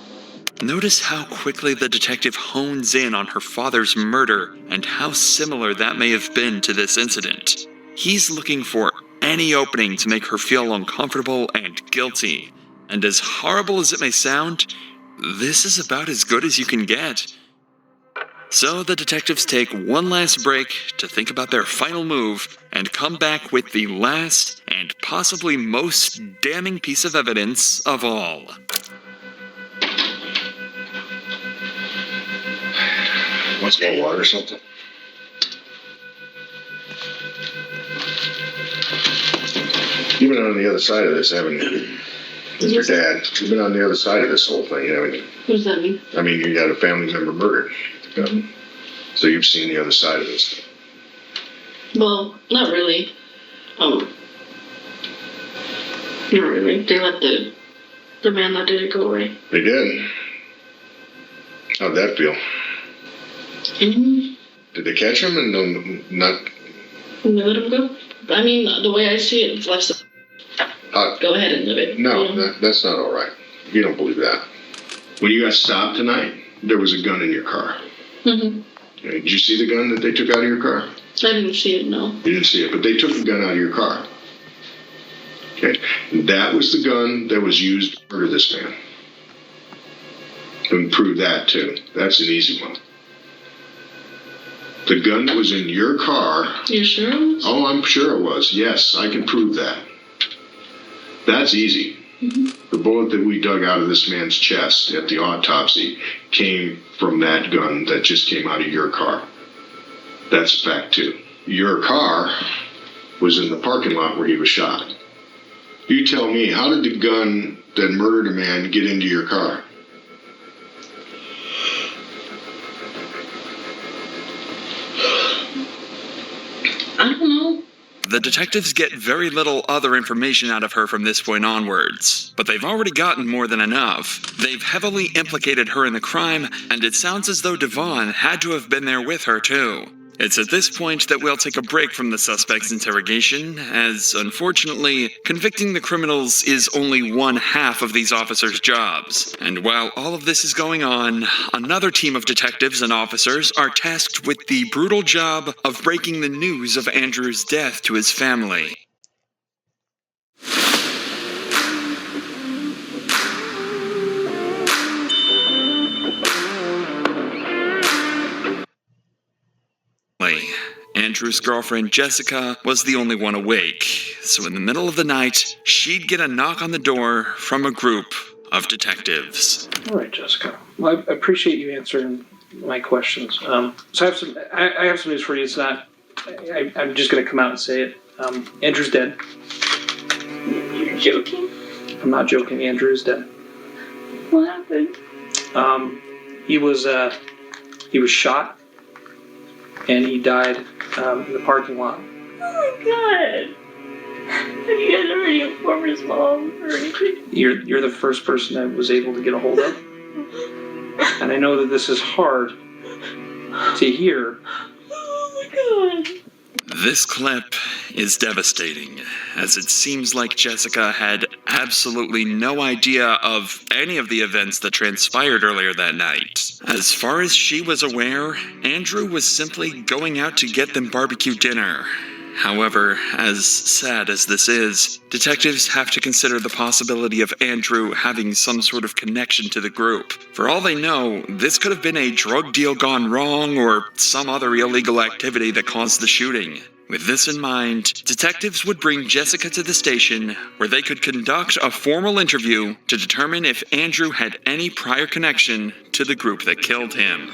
Notice how quickly the detective hones in on her father's murder and how similar that may have been to this incident. He's looking for any opening to make her feel uncomfortable and guilty. And as horrible as it may sound, this is about as good as you can get. So the detectives take one last break to think about their final move and come back with the last and possibly most damning piece of evidence of all. Want some more water or something? You've been on the other side of this, haven't you? With your dad. You've been on the other side of this whole thing, haven't you? What does that mean? I mean, you got a family member murdered. So you've seen the other side of this. Well, not really. Not really. They let the man that did it go away. They did. How'd that feel? Mm-hmm. Did they catch him and not? They let him go? I mean, the way I see it, it's left. Go ahead and live it. No, you know? that's not all right. You don't believe that. When you got stopped tonight, there was a gun in your car. Mm-hmm. Did you see the gun that they took out of your car? I didn't see it, no. You didn't see it, but they took the gun out of your car. Okay, that was the gun that was used to murder this man. You can prove that too. That's an easy one. The gun that was in your car. You sure it was? Oh, I'm sure it was. Yes, I can prove that. That's easy. Mm-hmm. The bullet that we dug out of this man's chest at the autopsy came from that gun that just came out of your car. That's a fact too. Your car was in the parking lot where he was shot. You tell me, how did the gun that murdered a man get into your car? I don't know. The detectives get very little other information out of her from this point onwards, but they've already gotten more than enough. They've heavily implicated her in the crime, and it sounds as though Devon had to have been there with her too. It's at this point that we'll take a break from the suspect's interrogation, as, unfortunately, convicting the criminals is only one half of these officers' jobs. And while all of this is going on, another team of detectives and officers are tasked with the brutal job of breaking the news of Andrew's death to his family. Andrew's girlfriend, Jessica, was the only one awake, so in the middle of the night, she'd get a knock on the door from a group of detectives. All right, Jessica. Well, I appreciate you answering my questions. So I have some news for you. It's not, I'm just going to come out and say it. Andrew's dead. You're joking? I'm not joking. Andrew is dead. What happened? He was shot, and he died in the parking lot. Oh my god. Have you guys already informed his mom or anything? You're the first person I was able to get a hold of. And I know that this is hard to hear. Oh my god. This clip is devastating, as it seems like Jessica had absolutely no idea of any of the events that transpired earlier that night. As far as she was aware, Andrew was simply going out to get them barbecue dinner. However, as sad as this is, detectives have to consider the possibility of Andrew having some sort of connection to the group. For all they know, this could have been a drug deal gone wrong or some other illegal activity that caused the shooting. With this in mind, detectives would bring Jessica to the station where they could conduct a formal interview to determine if Andrew had any prior connection to the group that killed him.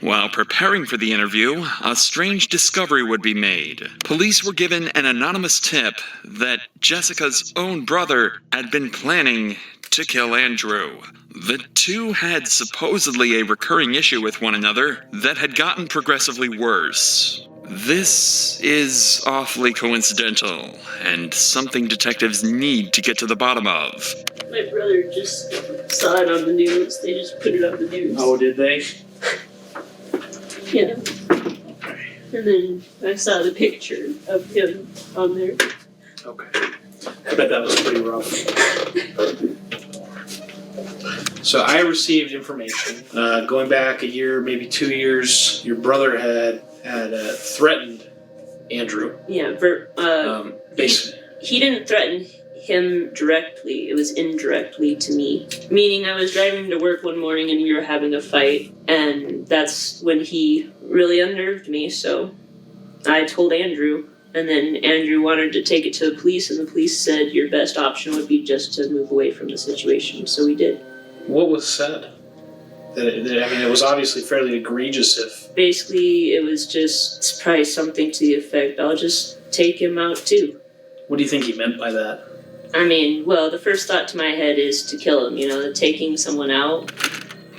While preparing for the interview, a strange discovery would be made. Police were given an anonymous tip that Jessica's own brother had been planning to kill Andrew. The two had supposedly a recurring issue with one another that had gotten progressively worse. This is awfully coincidental, and something detectives need to get to the bottom of. My brother just saw it on the news. They just put it on the news. Oh, did they? Yeah. And then I saw the picture of him on there. Okay. I bet that was pretty rough. So I received information going back a year, maybe 2 years. Your brother had threatened Andrew. Yeah, Basically. he didn't threaten him directly. It was indirectly to me. Meaning I was driving to work one morning and we were having a fight, and that's when he really unnerved me, so I told Andrew, and then Andrew wanted to take it to the police, and the police said your best option would be just to move away from the situation, so we did. What was said? It was obviously fairly egregious if... Basically, it was just probably something to the effect, I'll just take him out too. What do you think he meant by that? I mean, well, the first thought to my head is to kill him, taking someone out.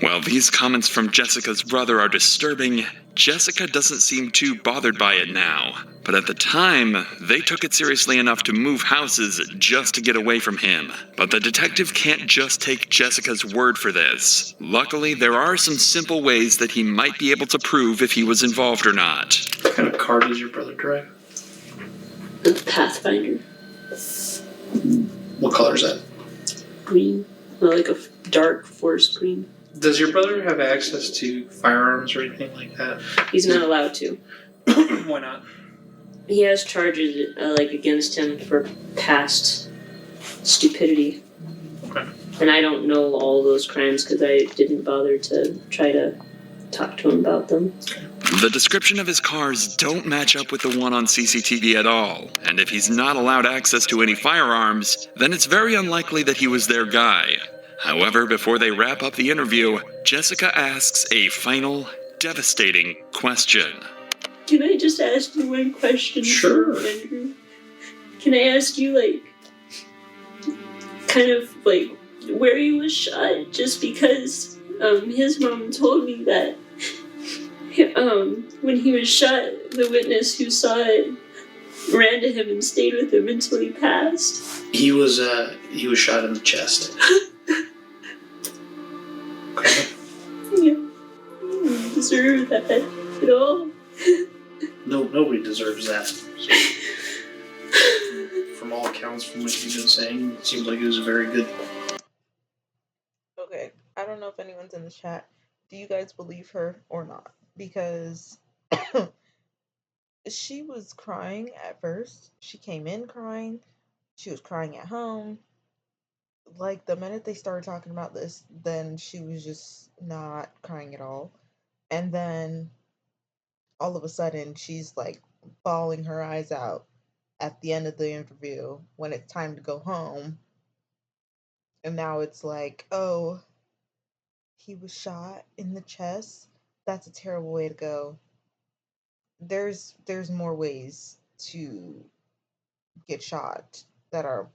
While these comments from Jessica's brother are disturbing, Jessica doesn't seem too bothered by it now. But at the time, they took it seriously enough to move houses just to get away from him. But the detective can't just take Jessica's word for this. Luckily, there are some simple ways that he might be able to prove if he was involved or not. What kind of car does your brother drive? The Pathfinder. What color is that? Green. Well, like a dark forest green. Does your brother have access to firearms or anything like that? He's not allowed to. Why not? He has charges against him for past stupidity. Okay. And I don't know all those crimes because I didn't bother to try to talk to him about them. The description of his cars don't match up with the one on CCTV at all, and if he's not allowed access to any firearms, then it's very unlikely that he was their guy. However, before they wrap up the interview, Jessica asks a final, devastating question. Can I just ask you one question? Sure. Andrew? Can I ask you, where he was shot? Just because his mom told me that when he was shot, the witness who saw it ran to him and stayed with him until he passed. He was shot in the chest. Okay. Yeah. You don't deserve that at all. No, nobody deserves that. So, from all accounts, from what you've been saying, it seems like it was a very good... Okay, I don't know if anyone's in the chat. Do you guys believe her or not? Because she was crying at first. She came in crying. She was crying at home. Like, the minute they started talking about this, then she was just not crying at all. And then all of a sudden, she's bawling her eyes out at the end of the interview when it's time to go home. And now it's like, oh, he was shot in the chest. That's a terrible way to go. There's more ways to get shot that are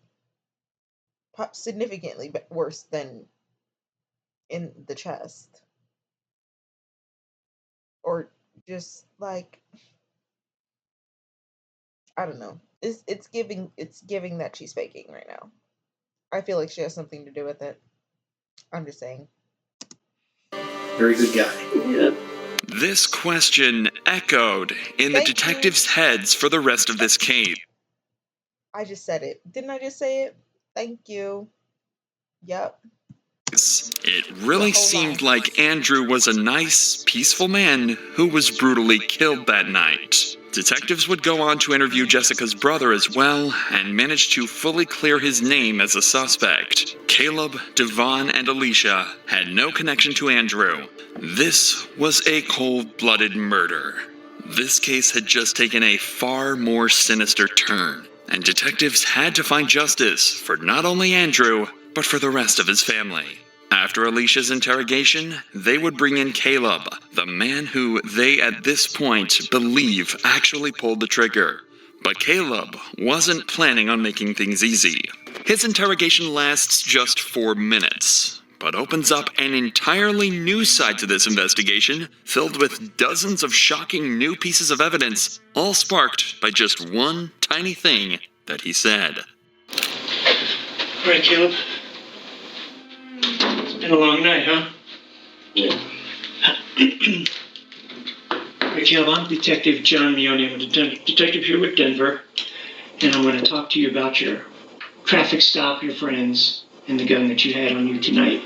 significantly worse than in the chest. Or just I don't know. It's giving that she's faking right now. I feel like she has something to do with it. I'm just saying. Very good guy. Yep. This question echoed in the detectives' heads for the rest of this case. I just said it. Didn't I just say it? Thank you. Yep. It really seemed like Andrew was a nice, peaceful man who was brutally killed that night. Detectives would go on to interview Jessica's brother as well, and managed to fully clear his name as a suspect. Caleb, Devon, and Alicia had no connection to Andrew. This was a cold-blooded murder. This case had just taken a far more sinister turn, and detectives had to find justice for not only Andrew, but for the rest of his family. After Alicia's interrogation, they would bring in Caleb, the man who they at this point believe actually pulled the trigger. But Caleb wasn't planning on making things easy. His interrogation lasts just 4 minutes, but opens up an entirely new side to this investigation, filled with dozens of shocking new pieces of evidence, all sparked by just one tiny thing that he said. All right, Caleb. It's been a long night, huh? Yeah. All right, Caleb, I'm Detective John Meone. I'm a detective here with Denver, and I'm going to talk to you about your traffic stop, your friends, and the gun that you had on you tonight.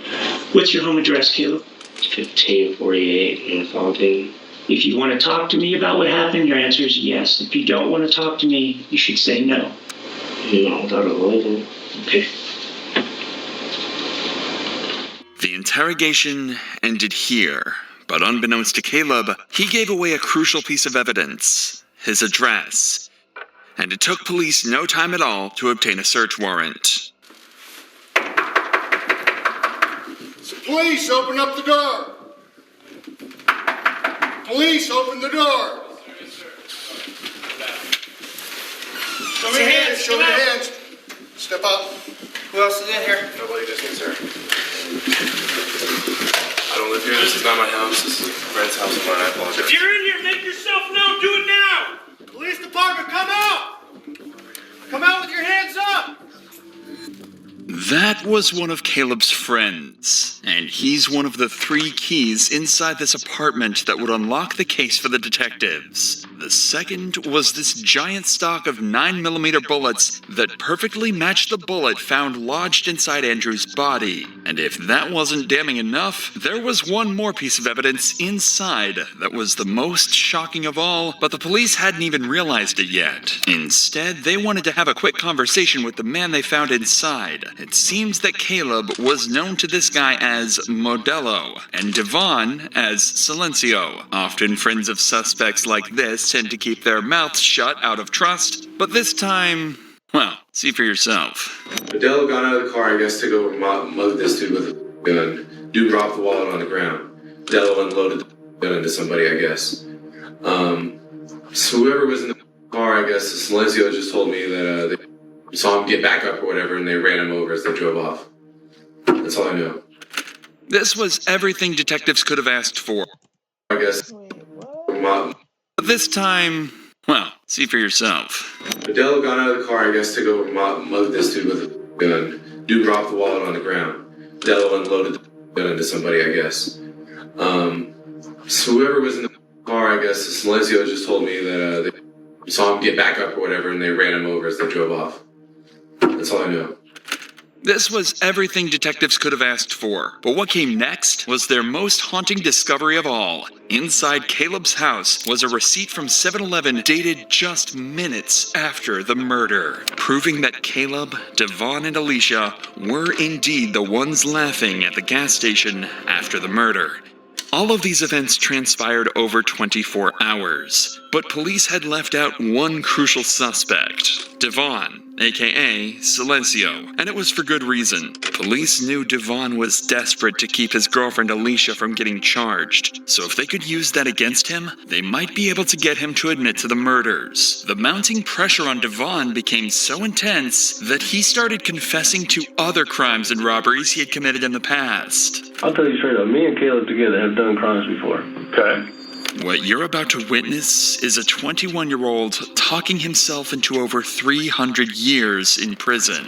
What's your home address, Caleb? 1548 in Fountain. If you want to talk to me about what happened, your answer is yes. If you don't want to talk to me, you should say no. No, that'll avoid it. Okay. The interrogation ended here, but unbeknownst to Caleb, he gave away a crucial piece of evidence, his address. And it took police no time at all to obtain a search warrant. Police, open up the door. Police, open the door. Show me your hands. Show me your hands. Step up. Who else is in here? Nobody just in, sir. I don't live here. This is not my house. This is Brent's house of mine. I apologize. If you're in here, make yourself known. Do it now. Police department, come out. Come out with your hands up. That was one of Caleb's friends, and he's one of the 3 keys inside this apartment that would unlock the case for the detectives. The second was this giant stock of 9mm bullets that perfectly matched the bullet found lodged inside Andrew's body. And if that wasn't damning enough, there was one more piece of evidence inside that was the most shocking of all, but the police hadn't even realized it yet. Instead, they wanted to have a quick conversation with the man they found inside. It seems that Caleb was known to this guy as Modelo, and Devon as Silencio. Often friends of suspects like this tend to keep their mouths shut out of trust, but this time, well, see for yourself. Modelo got out of the car, I guess, to go mug this dude with a gun. Dude dropped the wallet on the ground. Modelo unloaded the gun into somebody, I guess. So whoever was in the car, I guess, Silencio just told me that they saw him get back up or whatever, and they ran him over as they drove off. That's all I know. This was everything detectives could have asked for. I guess. But this time, well, see for yourself. Modelo got out of the car, I guess, to go mug this dude with a gun. Dude dropped the wallet on the ground. Modelo unloaded the gun into somebody, I guess. So whoever was in the car, I guess, Silencio just told me that they saw him get back up or whatever, and they ran him over as they drove off. That's all I know. This was everything detectives could have asked for, but what came next was their most haunting discovery of all. Inside Caleb's house was a receipt from 7-Eleven dated just minutes after the murder, proving that Caleb, Devon, and Alicia were indeed the ones laughing at the gas station after the murder. All of these events transpired over 24 hours, but police had left out one crucial suspect, Devon, aka Silencio, and it was for good reason. Police knew Devon was desperate to keep his girlfriend Alicia from getting charged, so if they could use that against him, they might be able to get him to admit to the murders. The mounting pressure on Devon became so intense that he started confessing to other crimes and robberies he had committed in the past. I'll tell you straight up, me and Caleb together have done crimes before. Okay. What you're about to witness is a 21-year-old talking himself into over 300 years in prison.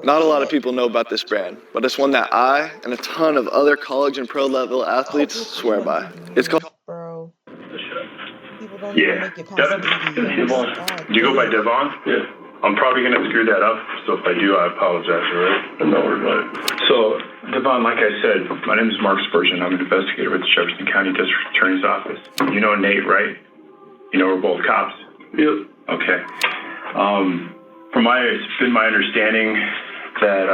Not a lot of people know about this brand, but it's one that I and a ton of other college and pro level athletes swear by. It's called. Bro. People don't Yeah, even make it past 80 years. Devon. God Do you go by damn. Devon? Yeah. I'm probably gonna screw that up, so if I do, I apologize, alright? No worries about it. So, Devon, like I said, my name is Mark Spurgeon. I'm an investigator with the Jefferson County District Attorney's Office. You know Nate, right? You know we're both cops? Yep. Okay. It's been my understanding that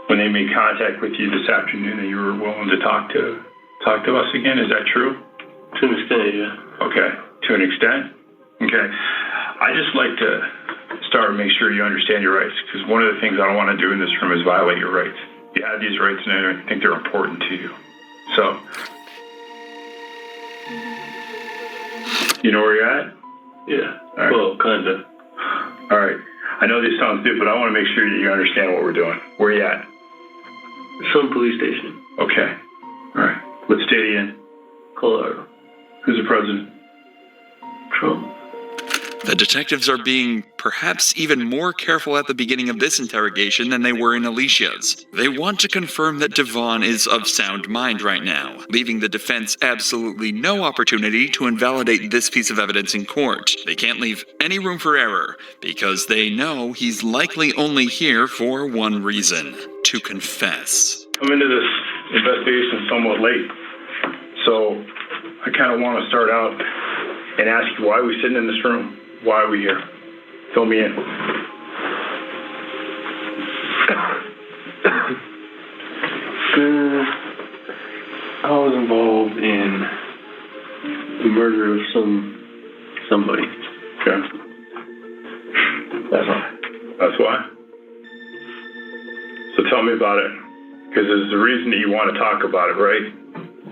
when they made contact with you this afternoon, that you were willing to talk to us again. Is that true? To an extent, yeah. Okay. To an extent? Okay. I just like to start and make sure you understand your rights, because one of the things I don't want to do in this room is violate your rights. You have these rights, and I think they're important to you. So, you know where you're at? Yeah. All right. Well, kind of. All right. I know this sounds stupid, but I want to make sure that you understand what we're doing. Where are you at? Some police station. Okay. All right. What state are you in? Colorado. Who's the president? Trump. The detectives are being perhaps even more careful at the beginning of this interrogation than they were in Alicia's. They want to confirm that Devon is of sound mind right now, leaving the defense absolutely no opportunity to invalidate this piece of evidence in court. They can't leave any room for error, because they know he's likely only here for one reason: to confess. I'm into this investigation somewhat late, so I kind of want to start out and ask you, why are we sitting in this room? Why are we here? Fill me in. I was involved in the murder of somebody. Okay. That's why? So tell me about it. Because there's a reason that you want to talk about it, right?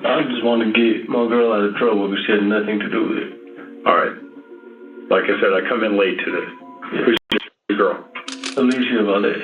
I just want to get my girl out of trouble because she had nothing to do with it. All right. Like I said, I come in late to this. Yeah. Who's your girl? Alicia Valdez.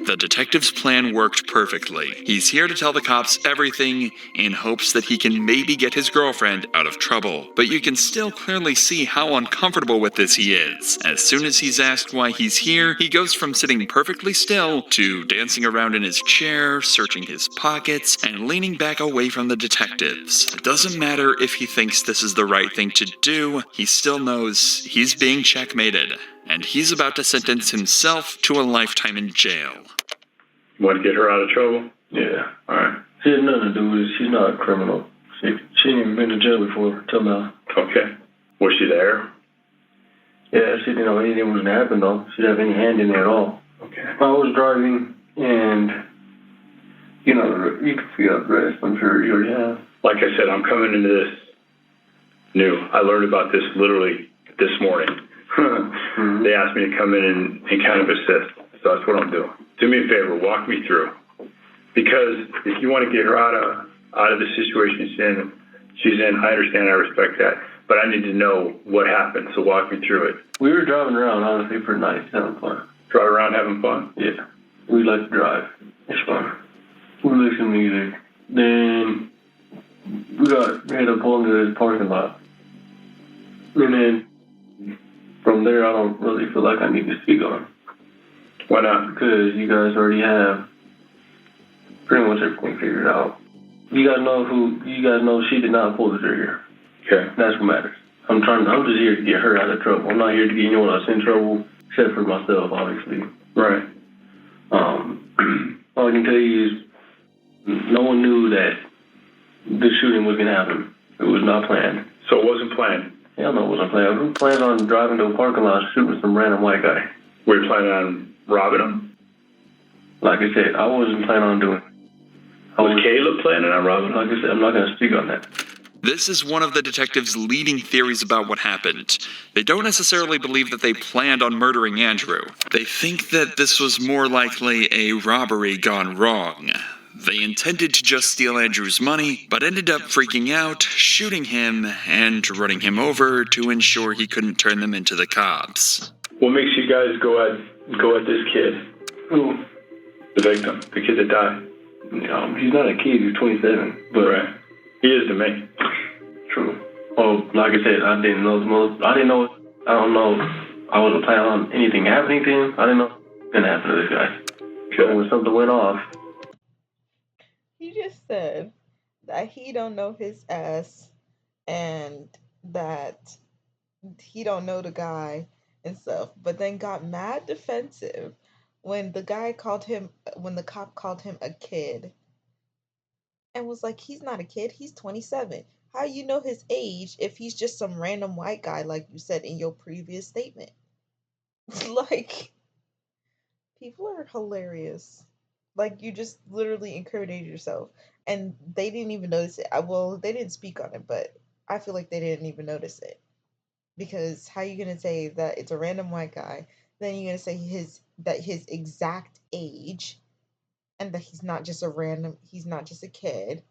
The detective's plan worked perfectly. He's here to tell the cops everything in hopes that he can maybe get his girlfriend out of trouble. But you can still clearly see how uncomfortable with this he is. As soon as he's asked why he's here, he goes from sitting perfectly still to dancing around in his chair, searching his pockets, and leaning back away from the detectives. It doesn't matter if he thinks this is the right thing to do, he still knows he's being checkmated, and he's about to sentence himself to a lifetime in jail. You want to get her out of trouble? Yeah. All right. She had nothing to do with it. She's not a criminal. She ain't even been to jail before till now. Okay. Was she there? Yeah, she didn't know anything was going to happen, though. She didn't have any hand in it at all. Okay. I was driving, and, you know, you can feel the rest. I'm sure you already have. Like I said, I'm coming into this new. I learned about this literally this morning. Mm-hmm. They asked me to come in and kind of assist. So that's what I'm doing. Do me a favor, walk me through. Because if you want to get her out of the situation she's in, I understand, I respect that. But I need to know what happened, so walk me through it. We were driving around, honestly, for nights, having fun. Drive around having fun? Yeah. We like to drive. It's fun. We listen to music. Then we had to pull into this parking lot. And then from there, I don't really feel like I need to speak on it. Why not? Because you guys already have pretty much everything figured out. You guys know she did not pull the trigger. Okay. That's what matters. I'm just here to get her out of trouble. I'm not here to get anyone else in trouble, except for myself, obviously. Right. All I can tell you is no one knew that the shooting was going to happen. It was not planned. So it wasn't planned? Hell no, it wasn't planned. Who plans on driving to a parking lot shooting some random white guy? Were you planning on robbing him? Like I said, I wasn't planning on doing it. Was Caleb planning on robbing him? Like I said, I'm not going to speak on that. This is one of the detectives' leading theories about what happened. They don't necessarily believe that they planned on murdering Andrew. They think that this was more likely a robbery gone wrong. They intended to just steal Andrew's money, but ended up freaking out, shooting him, and running him over to ensure he couldn't turn them into the cops. What makes you guys go at this kid? Who? The victim, the kid that died. He's not a kid. He's 27. But right. He is to me. True. Well, like I said, I didn't know. I don't know. I wasn't planning on anything happening to him. I didn't know what was gonna happen to this guy. So when something went off. He just said that he don't know his ass and that he don't know the guy and stuff, but then got mad defensive when the cop called him a kid and was like, he's not a kid, he's 27. How you know his age if he's just some random white guy, like you said in your previous statement? Like, people are hilarious. Like, you just literally incriminated yourself. And they didn't even notice it. Well, they didn't speak on it, but I feel like they didn't even notice it. Because how you gonna say that it's a random white guy, then you're gonna say his exact age, and that he's not just a kid,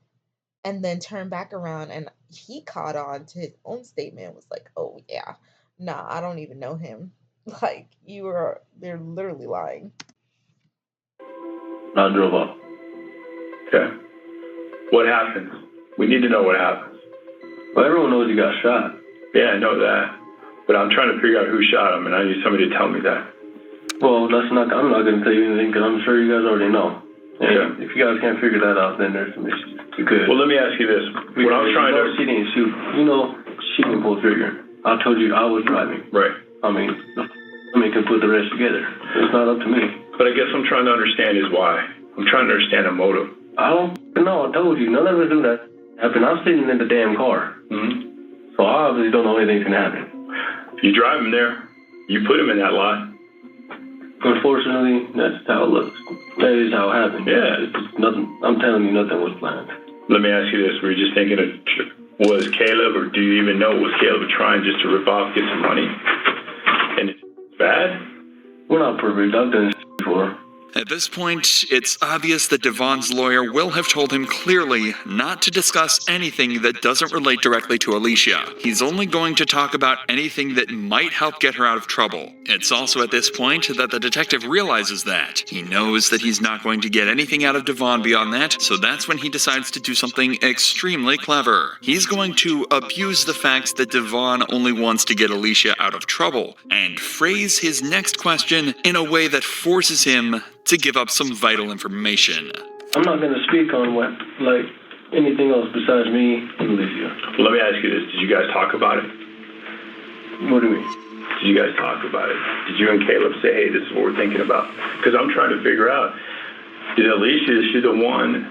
and then turn back around and he caught on to his own statement and was like, oh yeah, nah, I don't even know him. Like, they're literally lying. I drove up. Okay. What happens? We need to know what happens. Well, everyone knows you got shot. Yeah, I know that. But I'm trying to figure out who shot him, and I need somebody to tell me that. Well, I'm not going to tell you anything because I'm sure you guys already know. And yeah. If you guys can't figure that out, then there's some issues. Because well, let me ask you this. When I'm trying to... She didn't shoot. She didn't pull trigger. I told you I was driving. Right. I mean, can put the rest together. It's not up to me. But I guess I'm trying to understand is why. I'm trying to understand a motive. I don't know. I told you. None of us do that happen. I'm sitting in the damn car. Mm-hmm. So I obviously don't know anything's going to happen. You drive him there. You put him in that lot. Unfortunately, that's how it looks. That is how it happened. Yeah. It's nothing. I'm telling you, nothing was planned. Let me ask you this. Were you just thinking was Caleb, or do you even know was Caleb trying just to rip off, get some money? And it's bad? We're not perfect. I've done this before. At this point, it's obvious that Devon's lawyer will have told him clearly not to discuss anything that doesn't relate directly to Alicia. He's only going to talk about anything that might help get her out of trouble. It's also at this point that the detective realizes that. He knows that he's not going to get anything out of Devon beyond that, so that's when he decides to do something extremely clever. He's going to abuse the fact that Devon only wants to get Alicia out of trouble, and phrase his next question in a way that forces him to give up some vital information. I'm not going to speak on anything else besides me and Alicia. Let me ask you this. Did you guys talk about it? What do you mean? Did you guys talk about it? Did you and Caleb say, hey, this is what we're thinking about? Because I'm trying to figure out, is she the one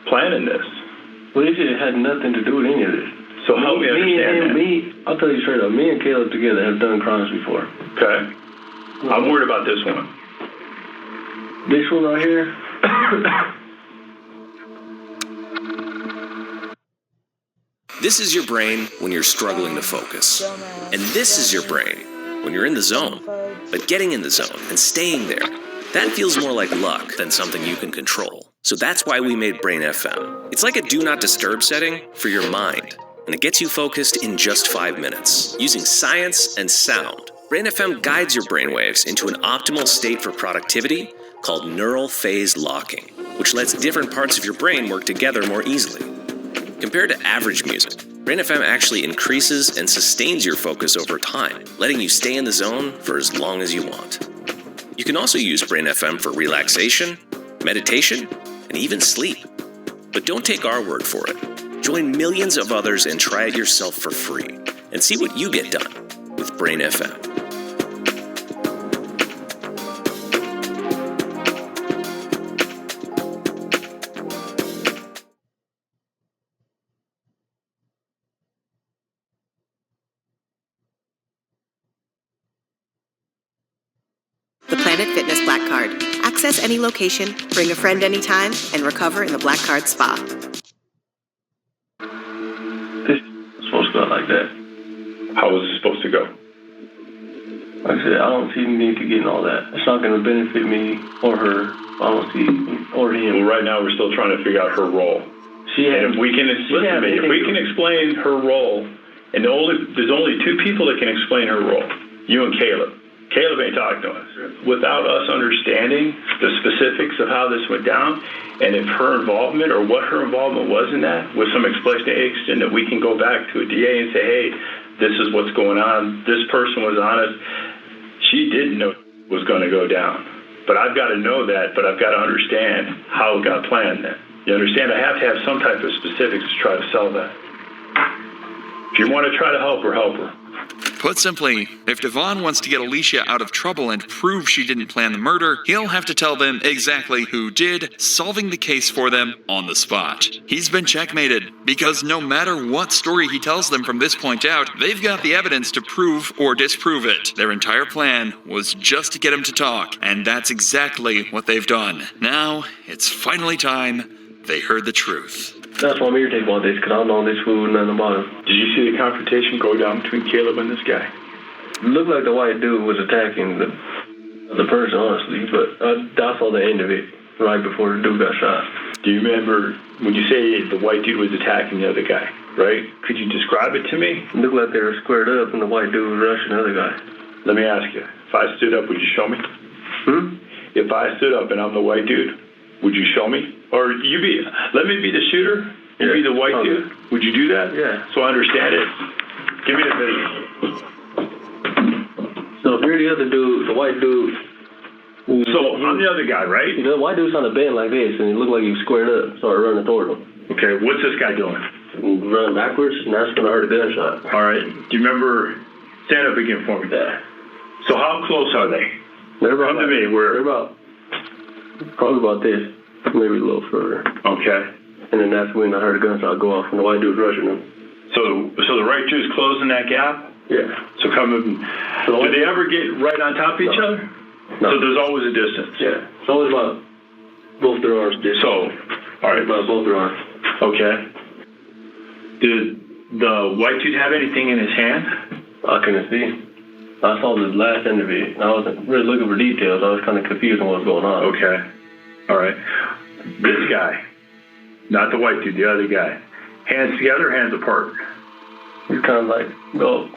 planning this? Alicia had nothing to do with any of this. So help me understand that. I'll tell you straight up, me and Caleb together have done crimes before. Okay. I'm worried about this one. This one right here. This is your brain when you're struggling to focus. And this is your brain when you're in the zone. But getting in the zone and staying there, that feels more like luck than something you can control. So that's why we made Brain FM. It's like a do not disturb setting for your mind. And it gets you focused in just 5 minutes. Using science and sound, Brain FM guides your brainwaves into an optimal state for productivity called neural phase locking, which lets different parts of your brain work together more easily. Compared to average music, Brain FM actually increases and sustains your focus over time, letting you stay in the zone for as long as you want. You can also use Brain FM for relaxation, meditation, and even sleep. But don't take our word for it. Join millions of others and try it yourself for free, and see what you get done with Brain FM. The Planet Fitness Black Card. Access any location, bring a friend anytime, and recover in the Black Card Spa. This is supposed to go like that. How was it supposed to go? Like I said, I don't see the need to get in all that. It's not going to benefit me or her. I don't see, or him. Well, right now we're still trying to figure out her role. And if we can explain her role, and there's only two people that can explain her role, you and Caleb. Caleb ain't talking to us. Without us understanding the specifics of how this went down, and if her involvement or what her involvement was in that, with some explanation that we can go back to a DA and say, hey, this is what's going on. This person was honest. She didn't know it was going to go down. But I've got to know that, but I've got to understand how it got planned then. You understand? I have to have some type of specifics to try to sell that. If you want to try to help her, help her. Put simply, if Devon wants to get Alicia out of trouble and prove she didn't plan the murder, he'll have to tell them exactly who did, solving the case for them on the spot. He's been checkmated, because no matter what story he tells them from this point out, they've got the evidence to prove or disprove it. Their entire plan was just to get him to talk, and that's exactly what they've done. Now, it's finally time they heard the truth. That's why I'm irritated about this, because I don't know this food, nothing about him. Did you see the confrontation go down between Caleb and this guy? It looked like the white dude was attacking the person, honestly, but I saw the end of it right before the dude got shot. Do you remember when you say the white dude was attacking the other guy, right? Could you describe it to me? It looked like they were squared up and the white dude was rushing the other guy. Let me ask you, if I stood up, would you show me? If I stood up and I'm the white dude, would you show me? Or let me be the shooter, you be the white dude. Would you do that? Yeah. So I understand it. Give me the video. So if you're the other dude, the white dude. So I'm the other guy, right? The white dude's on a bend like this, and he looked like he was squared up, started running toward him. Okay, what's this guy doing? Running backwards, and that's when I heard a gunshot. All right. Do you remember? Stand up again for me. Yeah. So how close are they? They're about. Come to me. They're about. Probably about this. Maybe a little further. Okay. And then that's when I heard a gunshot go off, and the white dude was rushing him. So the right dude's closing that gap? Yeah. So come in. Did they ever get right on top of each other? No. So there's always a distance? Yeah. It's always about both their arms distance. So, all right. About both their arms. Okay. Did the white dude have anything in his hand? I couldn't see. I saw the last end of it. I wasn't really looking for details. I was kind of confused on what was going on. Okay. All right. This guy, not the white dude, the other guy, hands together, hands apart. He's kind of like, well,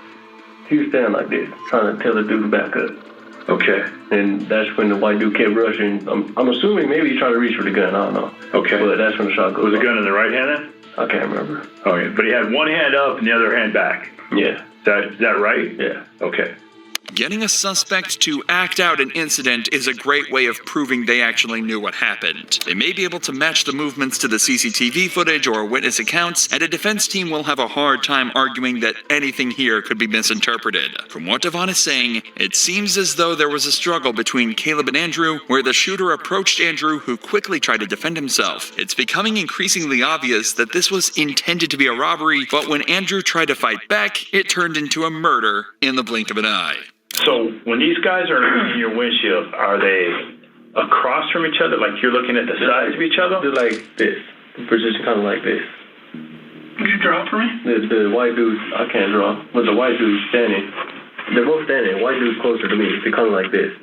he was standing like this, trying to tell the dude to back up. Okay. And that's when the white dude kept rushing. I'm assuming maybe he tried to reach for the gun. I don't know. Okay. But that's when the shot goes Was the off. gun in the right hand then? I can't remember. Okay. But he had one hand up and the other hand back. Yeah. Is that right? Yeah. Okay. Getting a suspect to act out an incident is a great way of proving they actually knew what happened. They may be able to match the movements to the CCTV footage or witness accounts, and a defense team will have a hard time arguing that anything here could be misinterpreted. From what Devon is saying, it seems as though there was a struggle between Caleb and Andrew, where the shooter approached Andrew, who quickly tried to defend himself. It's becoming increasingly obvious that this was intended to be a robbery, but when Andrew tried to fight back, it turned into a murder in the blink of an eye. So when these guys are in your windshield, are they across from each other? Like you're looking at the sides of each other? They're like this. Position kind of like this. Could you draw for me? The white dude, I can't draw, but the white dude's standing. They're both standing. White dude's closer to me. They're kind of like this.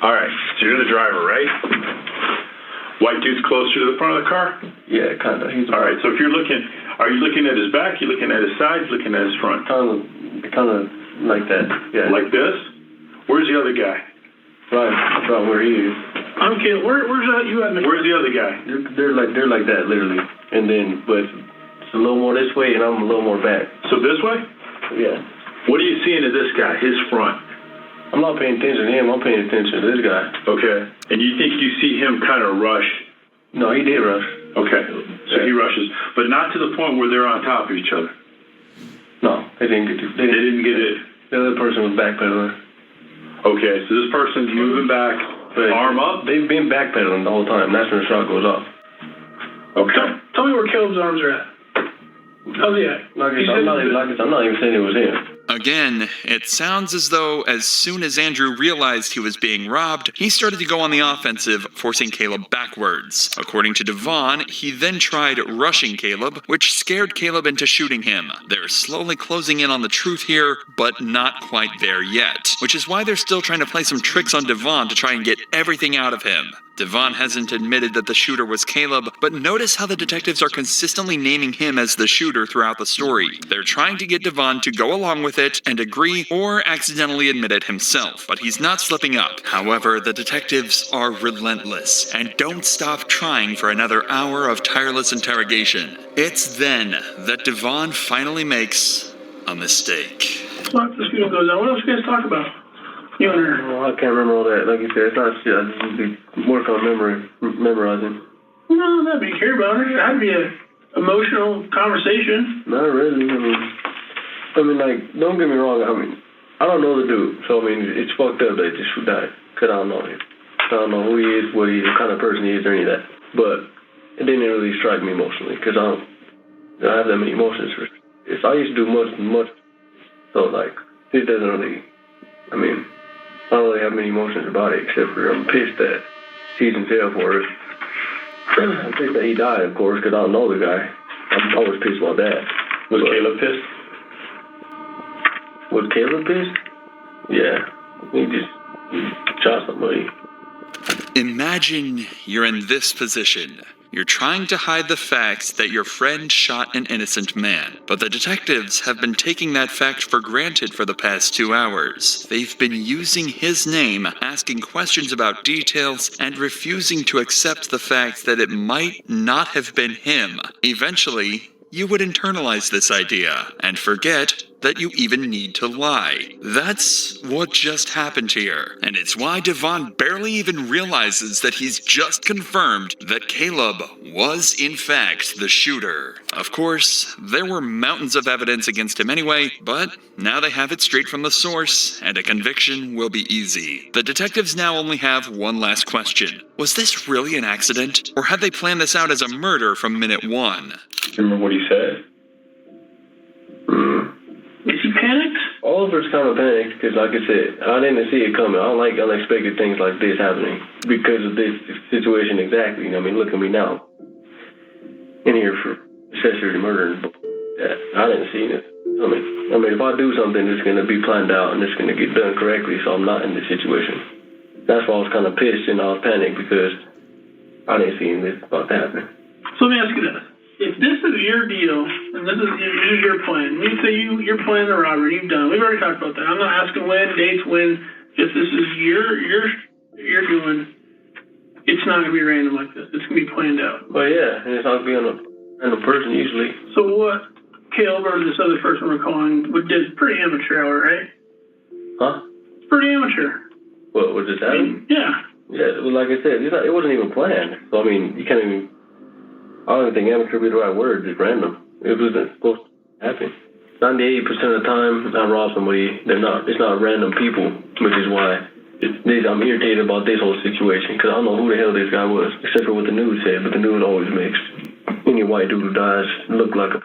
All right. So you're the driver, right? White dude's closer to the front of the car? Yeah, kind of. All right. So if you're looking, are you looking at his back? You looking at his sides? Looking at his front? Kind of like that. Yeah. Like this? Where's the other guy? Right where he is. I'm kidding. Where's you at? Where's the other guy? They're like that, literally. And then, but it's a little more this way, and I'm a little more back. So this way? Yeah. What are you seeing of this guy? His front? I'm not paying attention to him. I'm paying attention to this guy. Okay. And you think you see him kind of rush? No, he did rush. Okay. So he rushes, but not to the point where they're on top of each other. No, they didn't get it. They didn't get it. The other person was backpedaling. Okay, so this person's moving back, arm up? They've been backpedaling the whole time. That's when the shot goes off. Okay. Tell me where Caleb's arms are at. How's he at? I'm not even saying it was him. Again, it sounds as though as soon as Andrew realized he was being robbed, he started to go on the offensive, forcing Caleb backwards. According to Devon, he then tried rushing Caleb, which scared Caleb into shooting him. They're slowly closing in on the truth here, but not quite there yet, which is why they're still trying to play some tricks on Devon to try and get everything out of him. Devon hasn't admitted that the shooter was Caleb, but notice how the detectives are consistently naming him as the shooter throughout the story. They're trying to get Devon to go along with it and agree or accidentally admit it himself, but he's not slipping up. However, the detectives are relentless and don't stop trying for another hour of tireless interrogation. It's then that Devon finally makes a mistake. What this video goes on. What else you guys talk about? You and her. Well, I can't remember all that. Like you said, it's not shit. I just be work on memorizing. No, that'd be care about it. That'd be a emotional conversation. Not really. I mean, like, don't get me wrong. I mean, I don't know the dude, so I mean, it's fucked up that this should die. Cause I don't know him. I don't know who he is, what he is, what kind of person he is, or any of that. But it didn't really strike me emotionally, cause I don't have that many emotions. I used to do much. So like, it doesn't really. I mean, I don't really have many emotions about it, except for I'm pissed that he's in jail for it. I'm pissed that he died, of course, because I don't know the guy. I'm always pissed about that. Was Caleb pissed? Was Caleb pissed? Yeah. He shot somebody. Imagine you're in this position. You're trying to hide the fact that your friend shot an innocent man, but the detectives have been taking that fact for granted for the past 2 hours. They've been using his name, asking questions about details, and refusing to accept the fact that it might not have been him. Eventually, you would internalize this idea and forget that you even need to lie. That's what just happened here, and it's why Devon barely even realizes that he's just confirmed that Caleb was in fact the shooter. Of course, there were mountains of evidence against him anyway, but now they have it straight from the source, and a conviction will be easy. The detectives now only have one last question. Was this really an accident, or had they planned this out as a murder from minute one? Remember what he said? Is he panicked? Oliver's kind of panicked because, like I said, I didn't see it coming. I don't like unexpected things like this happening because of this situation exactly. I mean, look at me now. In here for accessory murder and that. I didn't see it. I mean, if I do something, it's going to be planned out and it's going to get done correctly, so I'm not in this situation. That's why I was kind of pissed and I was panicked because I didn't see this about to happen. So let me ask you this. If this is your deal, and this is your plan, we say you're planning the robbery, you've done it. We've already talked about that. I'm not asking when, dates, when. If this is you're doing, it's not going to be random like this. It's going to be planned out. But yeah, and it's not being a random person usually. So what Caleb or this other person we're calling did pretty amateur hour, right? Huh? It's pretty amateur. What, was this happening? Yeah. Yeah, well, like I said, it wasn't even planned. So, I mean, you can't even... I don't even think amateur would be the right word, just random. It wasn't supposed to happen. 98% of the time I rob somebody, it's not random people, which is why I'm irritated about this whole situation, because I don't know who the hell this guy was, except for what the news said, but the news always makes any white dude who dies look like a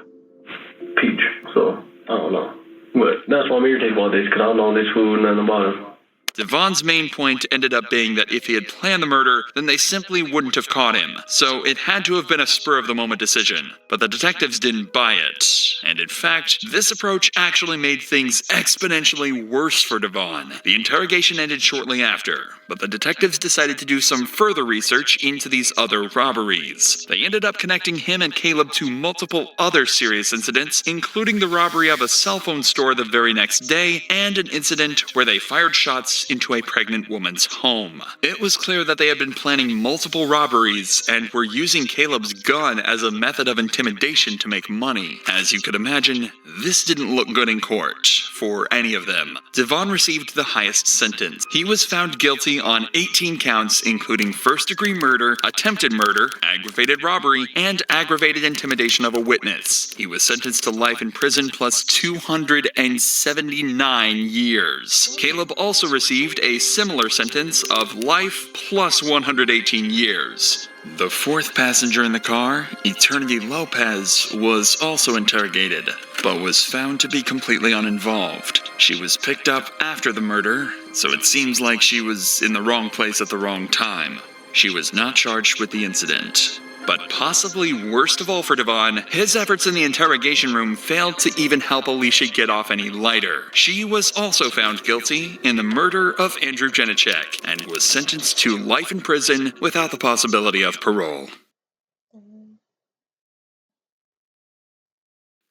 peach, so I don't know. But that's why I'm irritated about this, because I don't know this fool, nothing about him. Devon's main point ended up being that if he had planned the murder, then they simply wouldn't have caught him. So it had to have been a spur-of-the-moment decision. But the detectives didn't buy it. And in fact, this approach actually made things exponentially worse for Devon. The interrogation ended shortly after, but the detectives decided to do some further research into these other robberies. They ended up connecting him and Caleb to multiple other serious incidents, including the robbery of a cell phone store the very next day, and an incident where they fired shots into a pregnant woman's home. It was clear that they had been planning multiple robberies and were using Caleb's gun as a method of intimidation to make money. As you could imagine, this didn't look good in court for any of them. Devon received the highest sentence. He was found guilty on 18 counts, including first-degree murder, attempted murder, aggravated robbery, and aggravated intimidation of a witness. He was sentenced to life in prison plus 279 years. Caleb also received a similar sentence of life plus 118 years. The fourth passenger in the car, Eternity Lopez, was also interrogated, but was found to be completely uninvolved. She was picked up after the murder, so it seems like she was in the wrong place at the wrong time. She was not charged with the incident. But possibly worst of all for Devon, his efforts in the interrogation room failed to even help Alicia get off any lighter. She was also found guilty in the murder of Andrew Janicek and was sentenced to life in prison without the possibility of parole.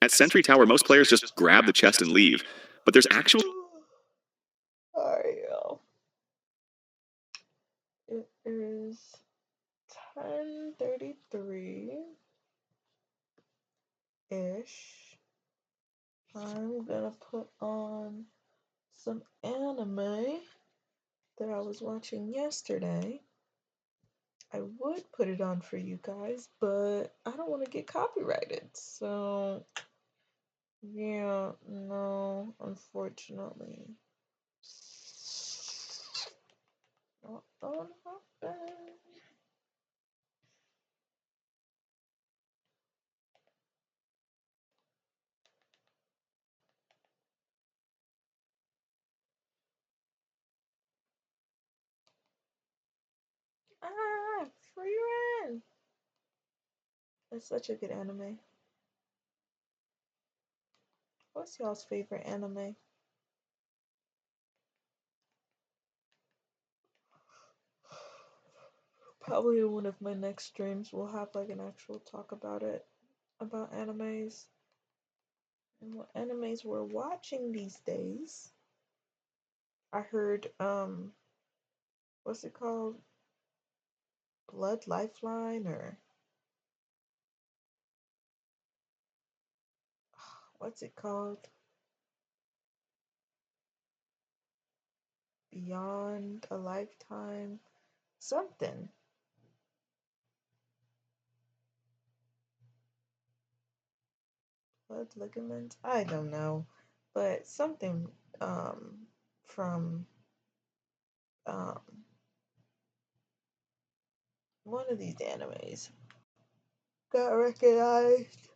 At Sentry Tower, most players just grab the chest and leave. But there's actually... Alright, y'all. It is 10:33-ish. I'm gonna put on some anime that I was watching yesterday. I would put it on for you guys, but I don't want to get copyrighted. So, yeah, no, unfortunately. Not gonna happen. Ah, free run! It's such a good anime. What's y'all's favorite anime? Probably in one of my next streams we'll have like an actual talk about it. About animes. And what animes we're watching these days. I heard what's it called? Blood Lifeline or what's it called? Beyond a Lifetime. Something. Blood ligaments? I don't know. But something from um one of these animes got recognized.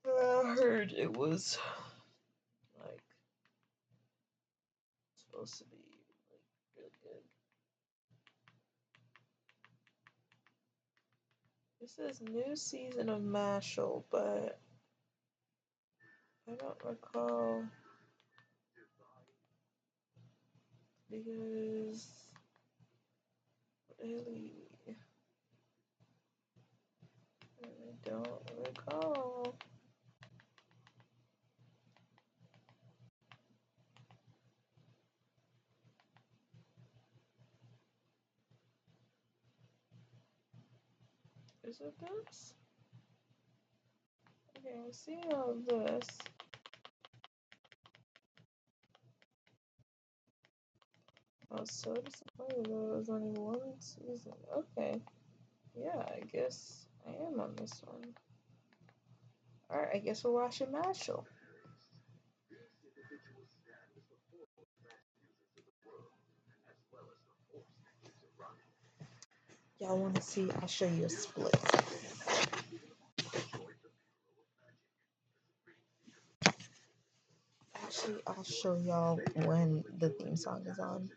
I heard it was like supposed to be like really good. This is new season of Mashal, but I don't recall because really I don't recall. Is it this? Okay, I see all this. I was so disappointed that it was only one season. Okay. Yeah, I guess I am on this one. Alright, I guess we're watching Mashal. Y'all want to see? I'll show you a split. Actually, I'll show y'all when the theme song is on.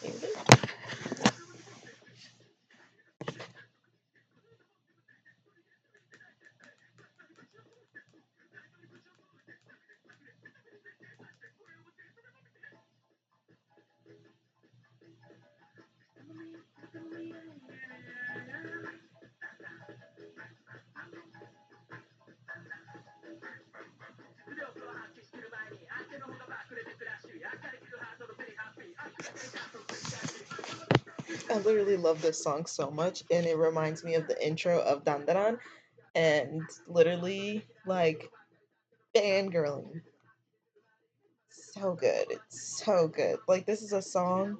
Here it is. I literally love this song so much, and it reminds me of the intro of Dandaran, and literally, like, fangirling. So good. It's so good. Like, this is a song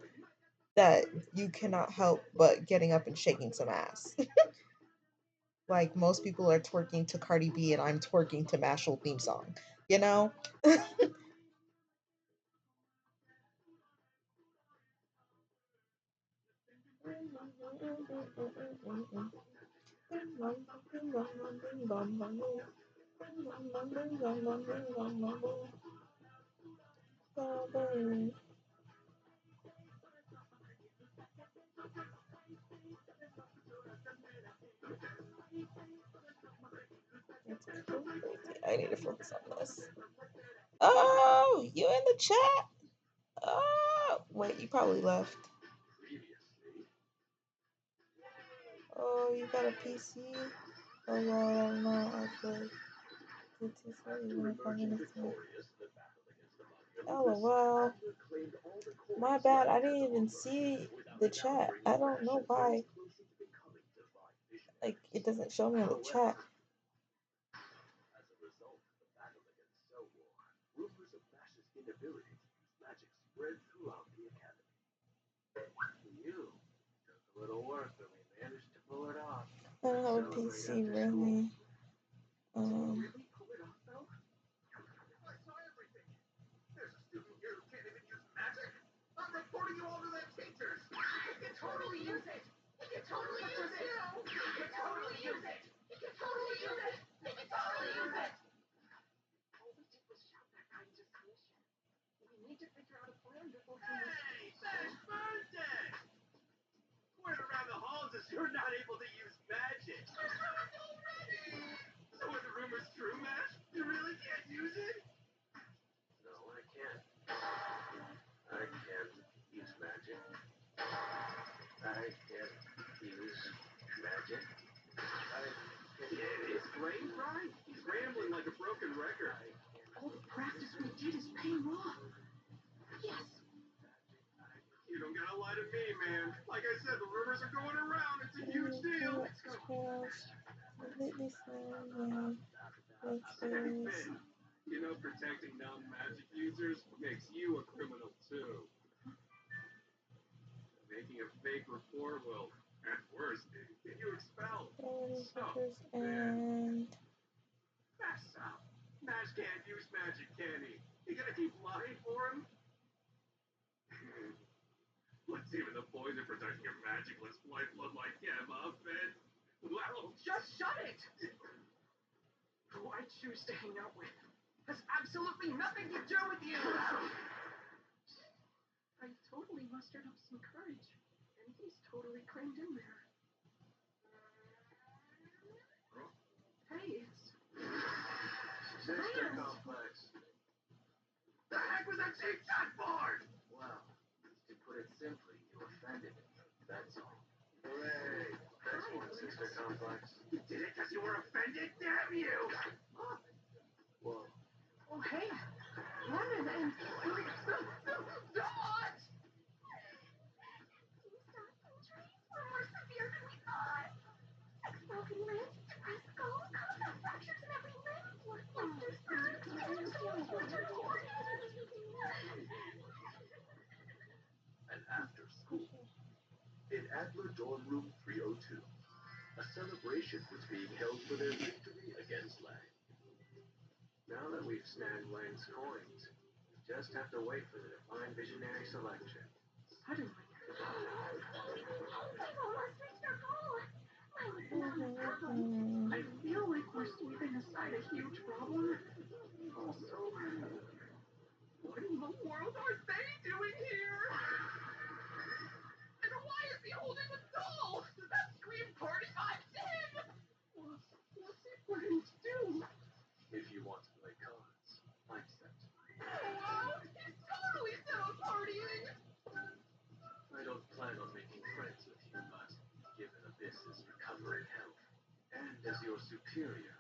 that you cannot help but getting up and shaking some ass. Like, most people are twerking to Cardi B, and I'm twerking to Mashal theme song. You know? I need to focus on this. Oh, you in the chat? Oh, wait, you probably left. Oh, you got a PC? Oh, well, I don't know. Actually, it's even if I'm gonna see. Oh, wow. My bad. I didn't even see the chat. I don't know why. Like, it doesn't show me on the chat. I don't have a PC, really. You're not able to use magic. So are the rumors true, Mash? You really can't use it? No, I can't. I can't use magic. I can't use magic. It's Blaine right. He's rambling like a broken record. All the practice we did is paying off. Yes. You don't gotta lie to me, man. Like I said, the rumors are going around. It's a huge deal. Let's go. Completely slow. You know, protecting non-magic users makes you a criminal too. Making a fake report will, at worst, get you expelled. And That's out. Mash can't use magic, can he? You gonna keep lying for him? Let's see if the boys are protecting your magicless lifeblood like him, huh, Finn? Well, just shut it! Who I choose to hang out with has absolutely nothing to do with you! I totally mustered up some courage, and he's totally crammed in there. Hey, it's... Sister Complex. The heck was that cheap shot for? Well, to put it simply, you offended me. That's all. Hooray! Next one, Sister Complex. You did it because you were offended? Damn you! Whoa. Oh, hey. Lemon and... Dot! More severe than we thought. 6 broken ribs, depressed skull, contact fractures in every limb, blisters, burns, splintered organs. And after school, in Adler Dorm Room 302, a celebration was being held for their victory against Lang. Now that we've snagged Lang's coins, we just have to wait for the divine visionary selection. Suddenly, We've almost reached our goal. Lang's not a problem. I feel like we're sweeping aside a huge problem. Also, what in the world are they doing here? And why is he holding a doll? Does that scream party vibes to him? What's he planning to do? If you want to play cards, I accept. Wow, he's totally set on partying. I don't plan on making friends with you, but given Abyss's recovering health, and as your superior,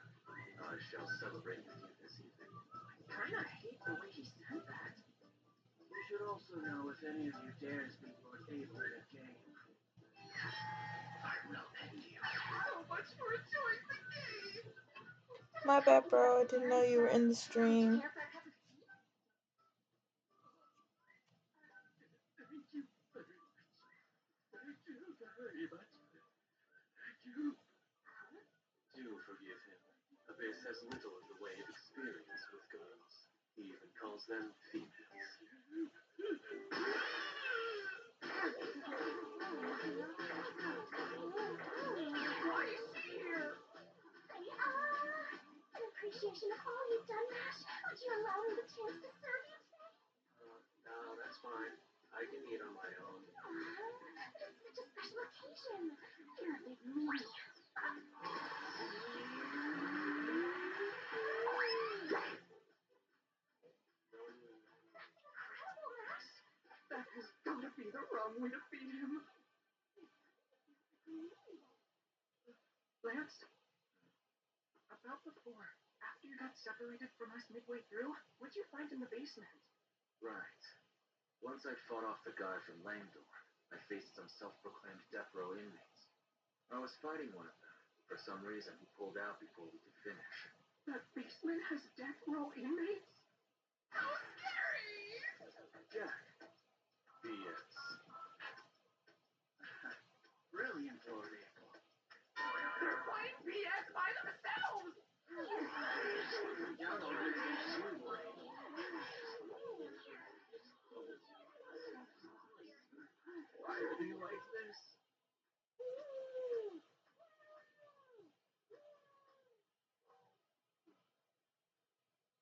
I shall celebrate with you this evening. I kinda hate the way he said that. You should also know if any of you dares be Lord Abel in a game. I will end you. So much for enjoying the game! my bad, bro. I didn't know you were in the stream. Thank you very much. Thank you. Do forgive him. Abyss has little in the way of experience with girls. He even calls them females. Why is she here? satisfaction of all you've done, Mash. Would you allow me the chance to serve you today? No, that's fine. I can eat on my own. But it's such a special occasion. You're a big meanie. Incredible, Mash. That has got to be the wrong way to feed him. Lance, about before, after you got separated from us midway through, what'd you find in the basement? Right. Once I'd fought off the guy from Langdor, I faced some self-proclaimed death row inmates. I was fighting one of them. For some reason, he pulled out before we could finish. That basement has death row inmates? How scary! Jack. B.S. Brilliant, Lord April. They're playing BS by themselves! Why are they like this?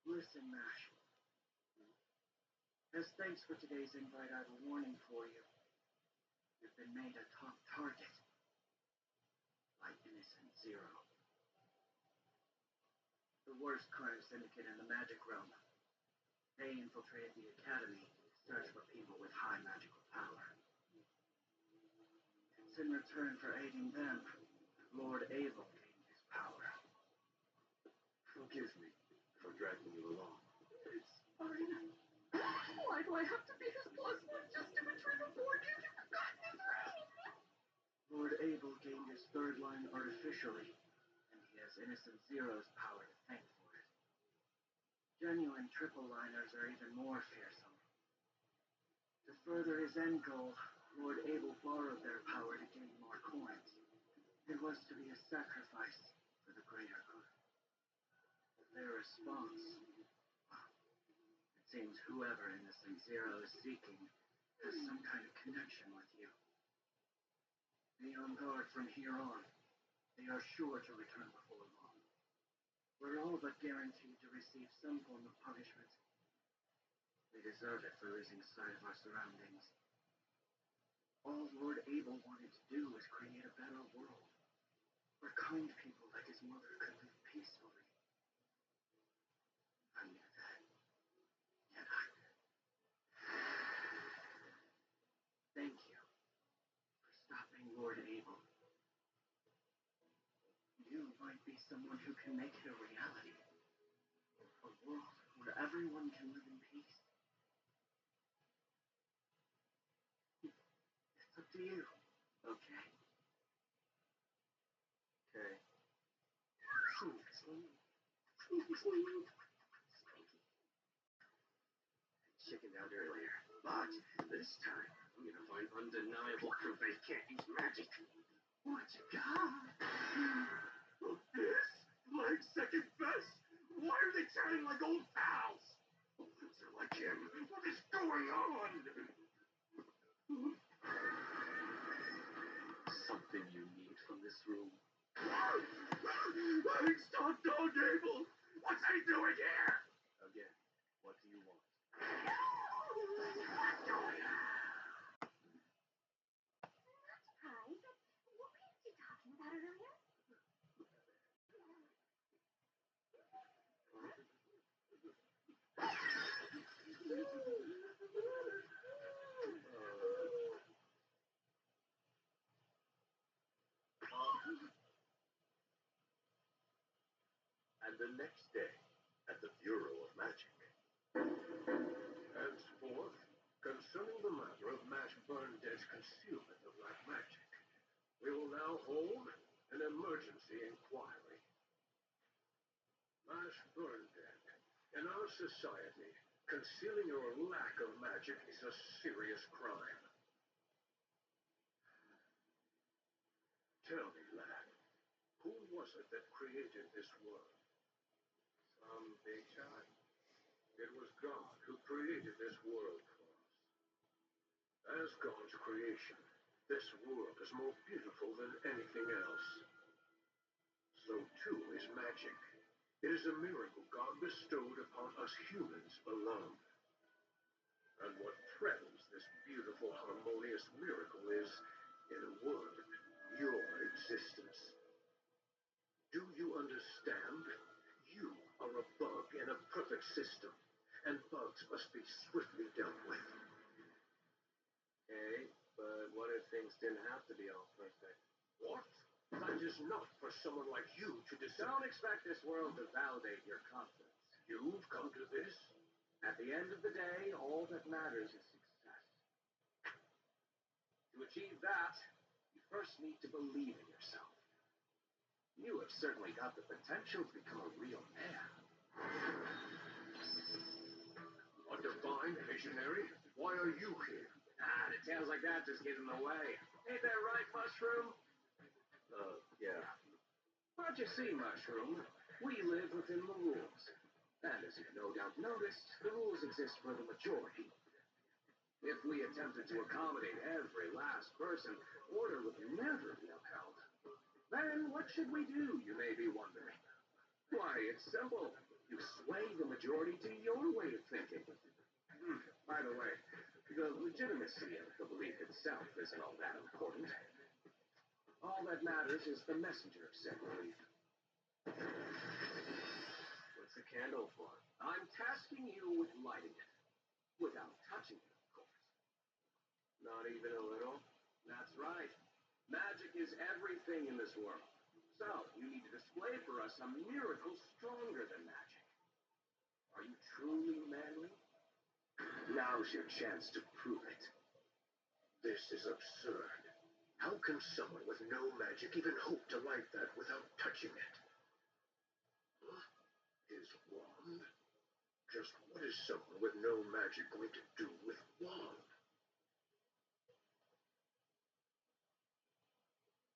Listen, Mash. As thanks for today's invite, I have a warning for you. You've been made a top target by Innocent Zero. The worst crime syndicate in the magic realm. They infiltrated the academy to search for people with high magical power. It's in return for aiding them, Lord Abel gained his power. Forgive me for dragging you along. It's fine. Why do I have to be his plus one just to betray the board game you've forgotten his realm? Lord Abel gained his third line artificially, and he has Innocent Zero's power to thank for it. Genuine triple liners are even more fearsome. To further his end goal, Lord Abel borrowed their power to gain more coins. It was to be a sacrifice for the greater good. Their response, it seems whoever Innocent Zero is seeking has some kind of connection with you. Be on guard from here on. They are sure to return before long. We're all but guaranteed to receive some form of punishment. We deserve it for losing sight of our surroundings. All Lord Abel wanted to do was create a better world, where kind people like his mother could live peacefully. I knew that. Yet thank you for stopping Lord Abel. You might be someone who can make it a reality. A world where everyone can live in peace. It's up to you, okay? Okay. Chickened out earlier, but this time I'm gonna find undeniable proof they can't use magic. What you got? This? Like second best? Why are they chatting like old pals? They're like him. What is going on? Something you need from this room. Stop Dog Abel! What's he doing here? Again, what do you want? Hi, but what were you two talking about earlier? And the next day, at the Bureau of Magic. Henceforth, concerning the matter of Mash Burndead's concealment of black magic, we will now hold an emergency inquiry. Mash Burndead, in our society, concealing your lack of magic is a serious crime. Tell me, lad, who was it that created this world? Some big shot. It was God who created this world for us. As God's creation, this world is more beautiful than anything else. So too is magic. It is a miracle God bestowed upon us humans alone. And what threatens this beautiful, harmonious miracle is, in a word, your existence. Do you understand? You are a bug in a perfect system, and bugs must be swiftly dealt with. Okay, but what if things didn't have to be all perfect? What? That is not for someone like you to decide. Don't expect this world to validate your confidence. You've come to this? At the end of the day, all that matters is success. To achieve that, you first need to believe in yourself. You have certainly got the potential to become a real man. A divine visionary? Why are you here? Details like that just get in the way. Ain't that right, Mushroom? Yeah. But you see, Mushroom, we live within the rules. And as you've no doubt noticed, the rules exist for the majority. If we attempted to accommodate every last person, order would never be upheld. Then what should we do, you may be wondering? Why, it's simple. You sway the majority to your way of thinking. By the way, the legitimacy of the belief itself isn't all that important. All that matters is the messenger of said belief. What's the candle for? I'm tasking you with lighting it. Without touching it, of course. Not even a little? That's right. Magic is everything in this world. So, you need to display for us a miracle stronger than magic. Are you truly manly? Now's your chance to prove it. This is absurd. How can someone with no magic even hope to light that without touching it? Huh? His wand? Just what is someone with no magic going to do with wand?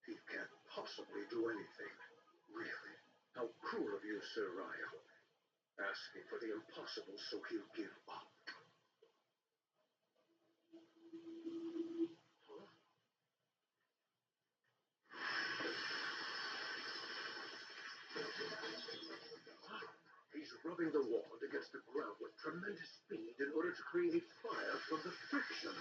He can't possibly do anything. Really? How cruel of you, Sir Ryo. Asking for the impossible so he'll give up. He's rubbing the wand against the ground with tremendous speed in order to create fire from the friction.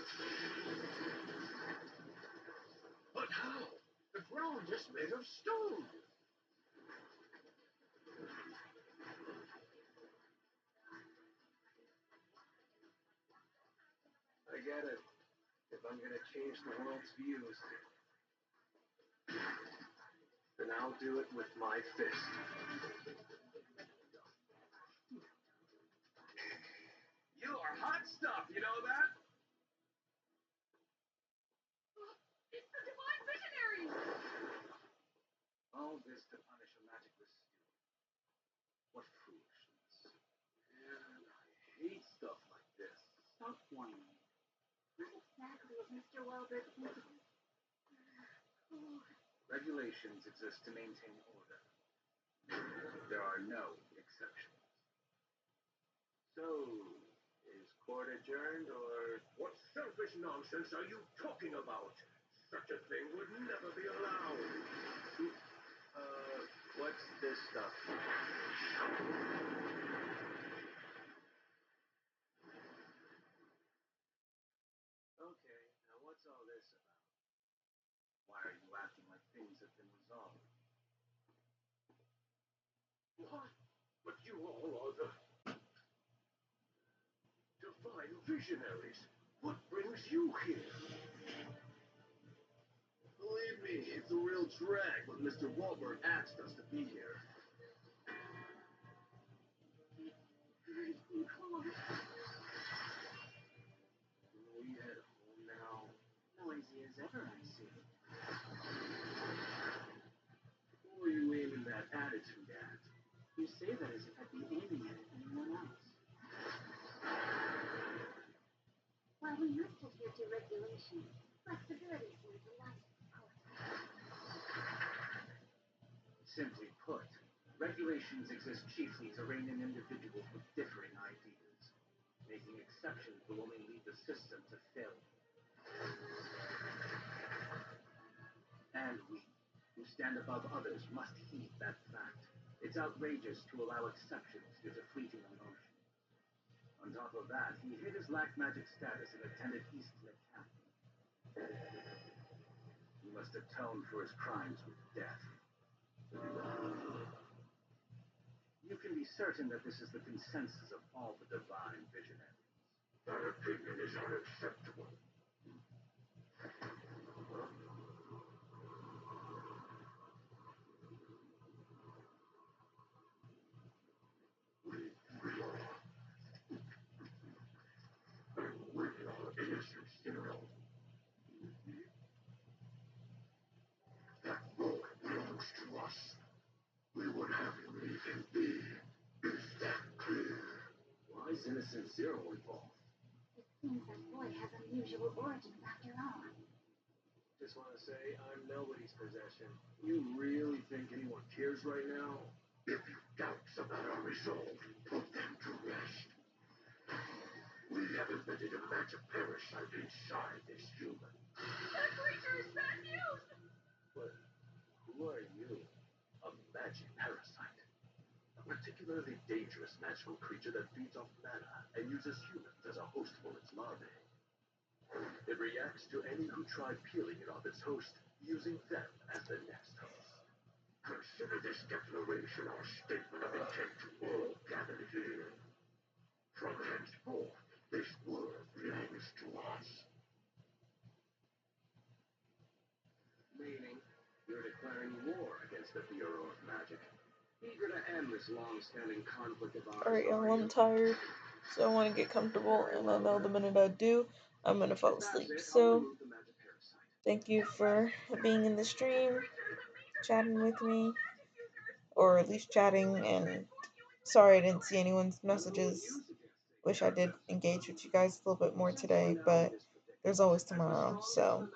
But how? The ground is made of stone. I get it. If I'm gonna change the world's views, then I'll do it with my fist. You are hot stuff, you know that? It's the divine visionary! All this to punish a magicless student. What foolishness. Man, I hate stuff like this. Stop whining. What exactly is Mr. Welber thinking? Regulations exist to maintain order. There are no exceptions. So, is court adjourned, or... What selfish nonsense are you talking about? Such a thing would never be allowed. What's this stuff? Okay, now what's all this about? Why are you acting like things have been resolved? What? But you all are the divine visionaries. What brings you here? Believe me, it's a real drag when Mr. Wahlberg asked us to be here. We head home now. Noisy as ever, I see. Who are you aiming that attitude at? You say that as if I'd be aiming at anyone else. Well, we must adhere to regulations. Flexibility seems a license, of course. Simply put, regulations exist chiefly to rein in individuals with differing ideas. Making exceptions will only lead the system to failure. And we, who stand above others, must heed that fact. It's It's outrageous to allow exceptions due to fleeting emotion. On top of that, he hid his lack magic status and attended Eastlit camp. He must atone for his crimes with death. You can be certain that this is the consensus of all the divine visionaries. That opinion is unacceptable. We are innocent, Zero. That book belongs to us. We would have you leave him be. Is that clear? Why is Innocent Zero involved? It seems that boy has unusual origins after all. Just want to say, I'm nobody's possession. You really think anyone cares right now? If you doubts about our resolve, put them to rest. We have embedded a magic parasite inside this human. That creature is bad news! But who are you? A magic parasite. A particularly dangerous magical creature that feeds off mana and uses humans as a host for its larvae. It reacts to any who try peeling it off its host, using them as the next host. Consider this declaration our statement of intent to all gathered here. From henceforth, this world belongs to us. Meaning, you're declaring war against the Bureau of Magic. Eager to end this long-standing conflict of ours. Alright, y'all, I'm tired, so I want to get comfortable, and I know the minute I do, I'm going to fall asleep. So, thank you for being in the stream, chatting with me, or at least chatting, and sorry I didn't see anyone's messages. Wish I did engage with you guys a little bit more today, but there's always tomorrow, so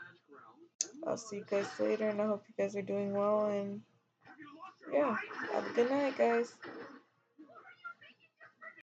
I'll see you guys later, and I hope you guys are doing well, and yeah, have a good night, guys.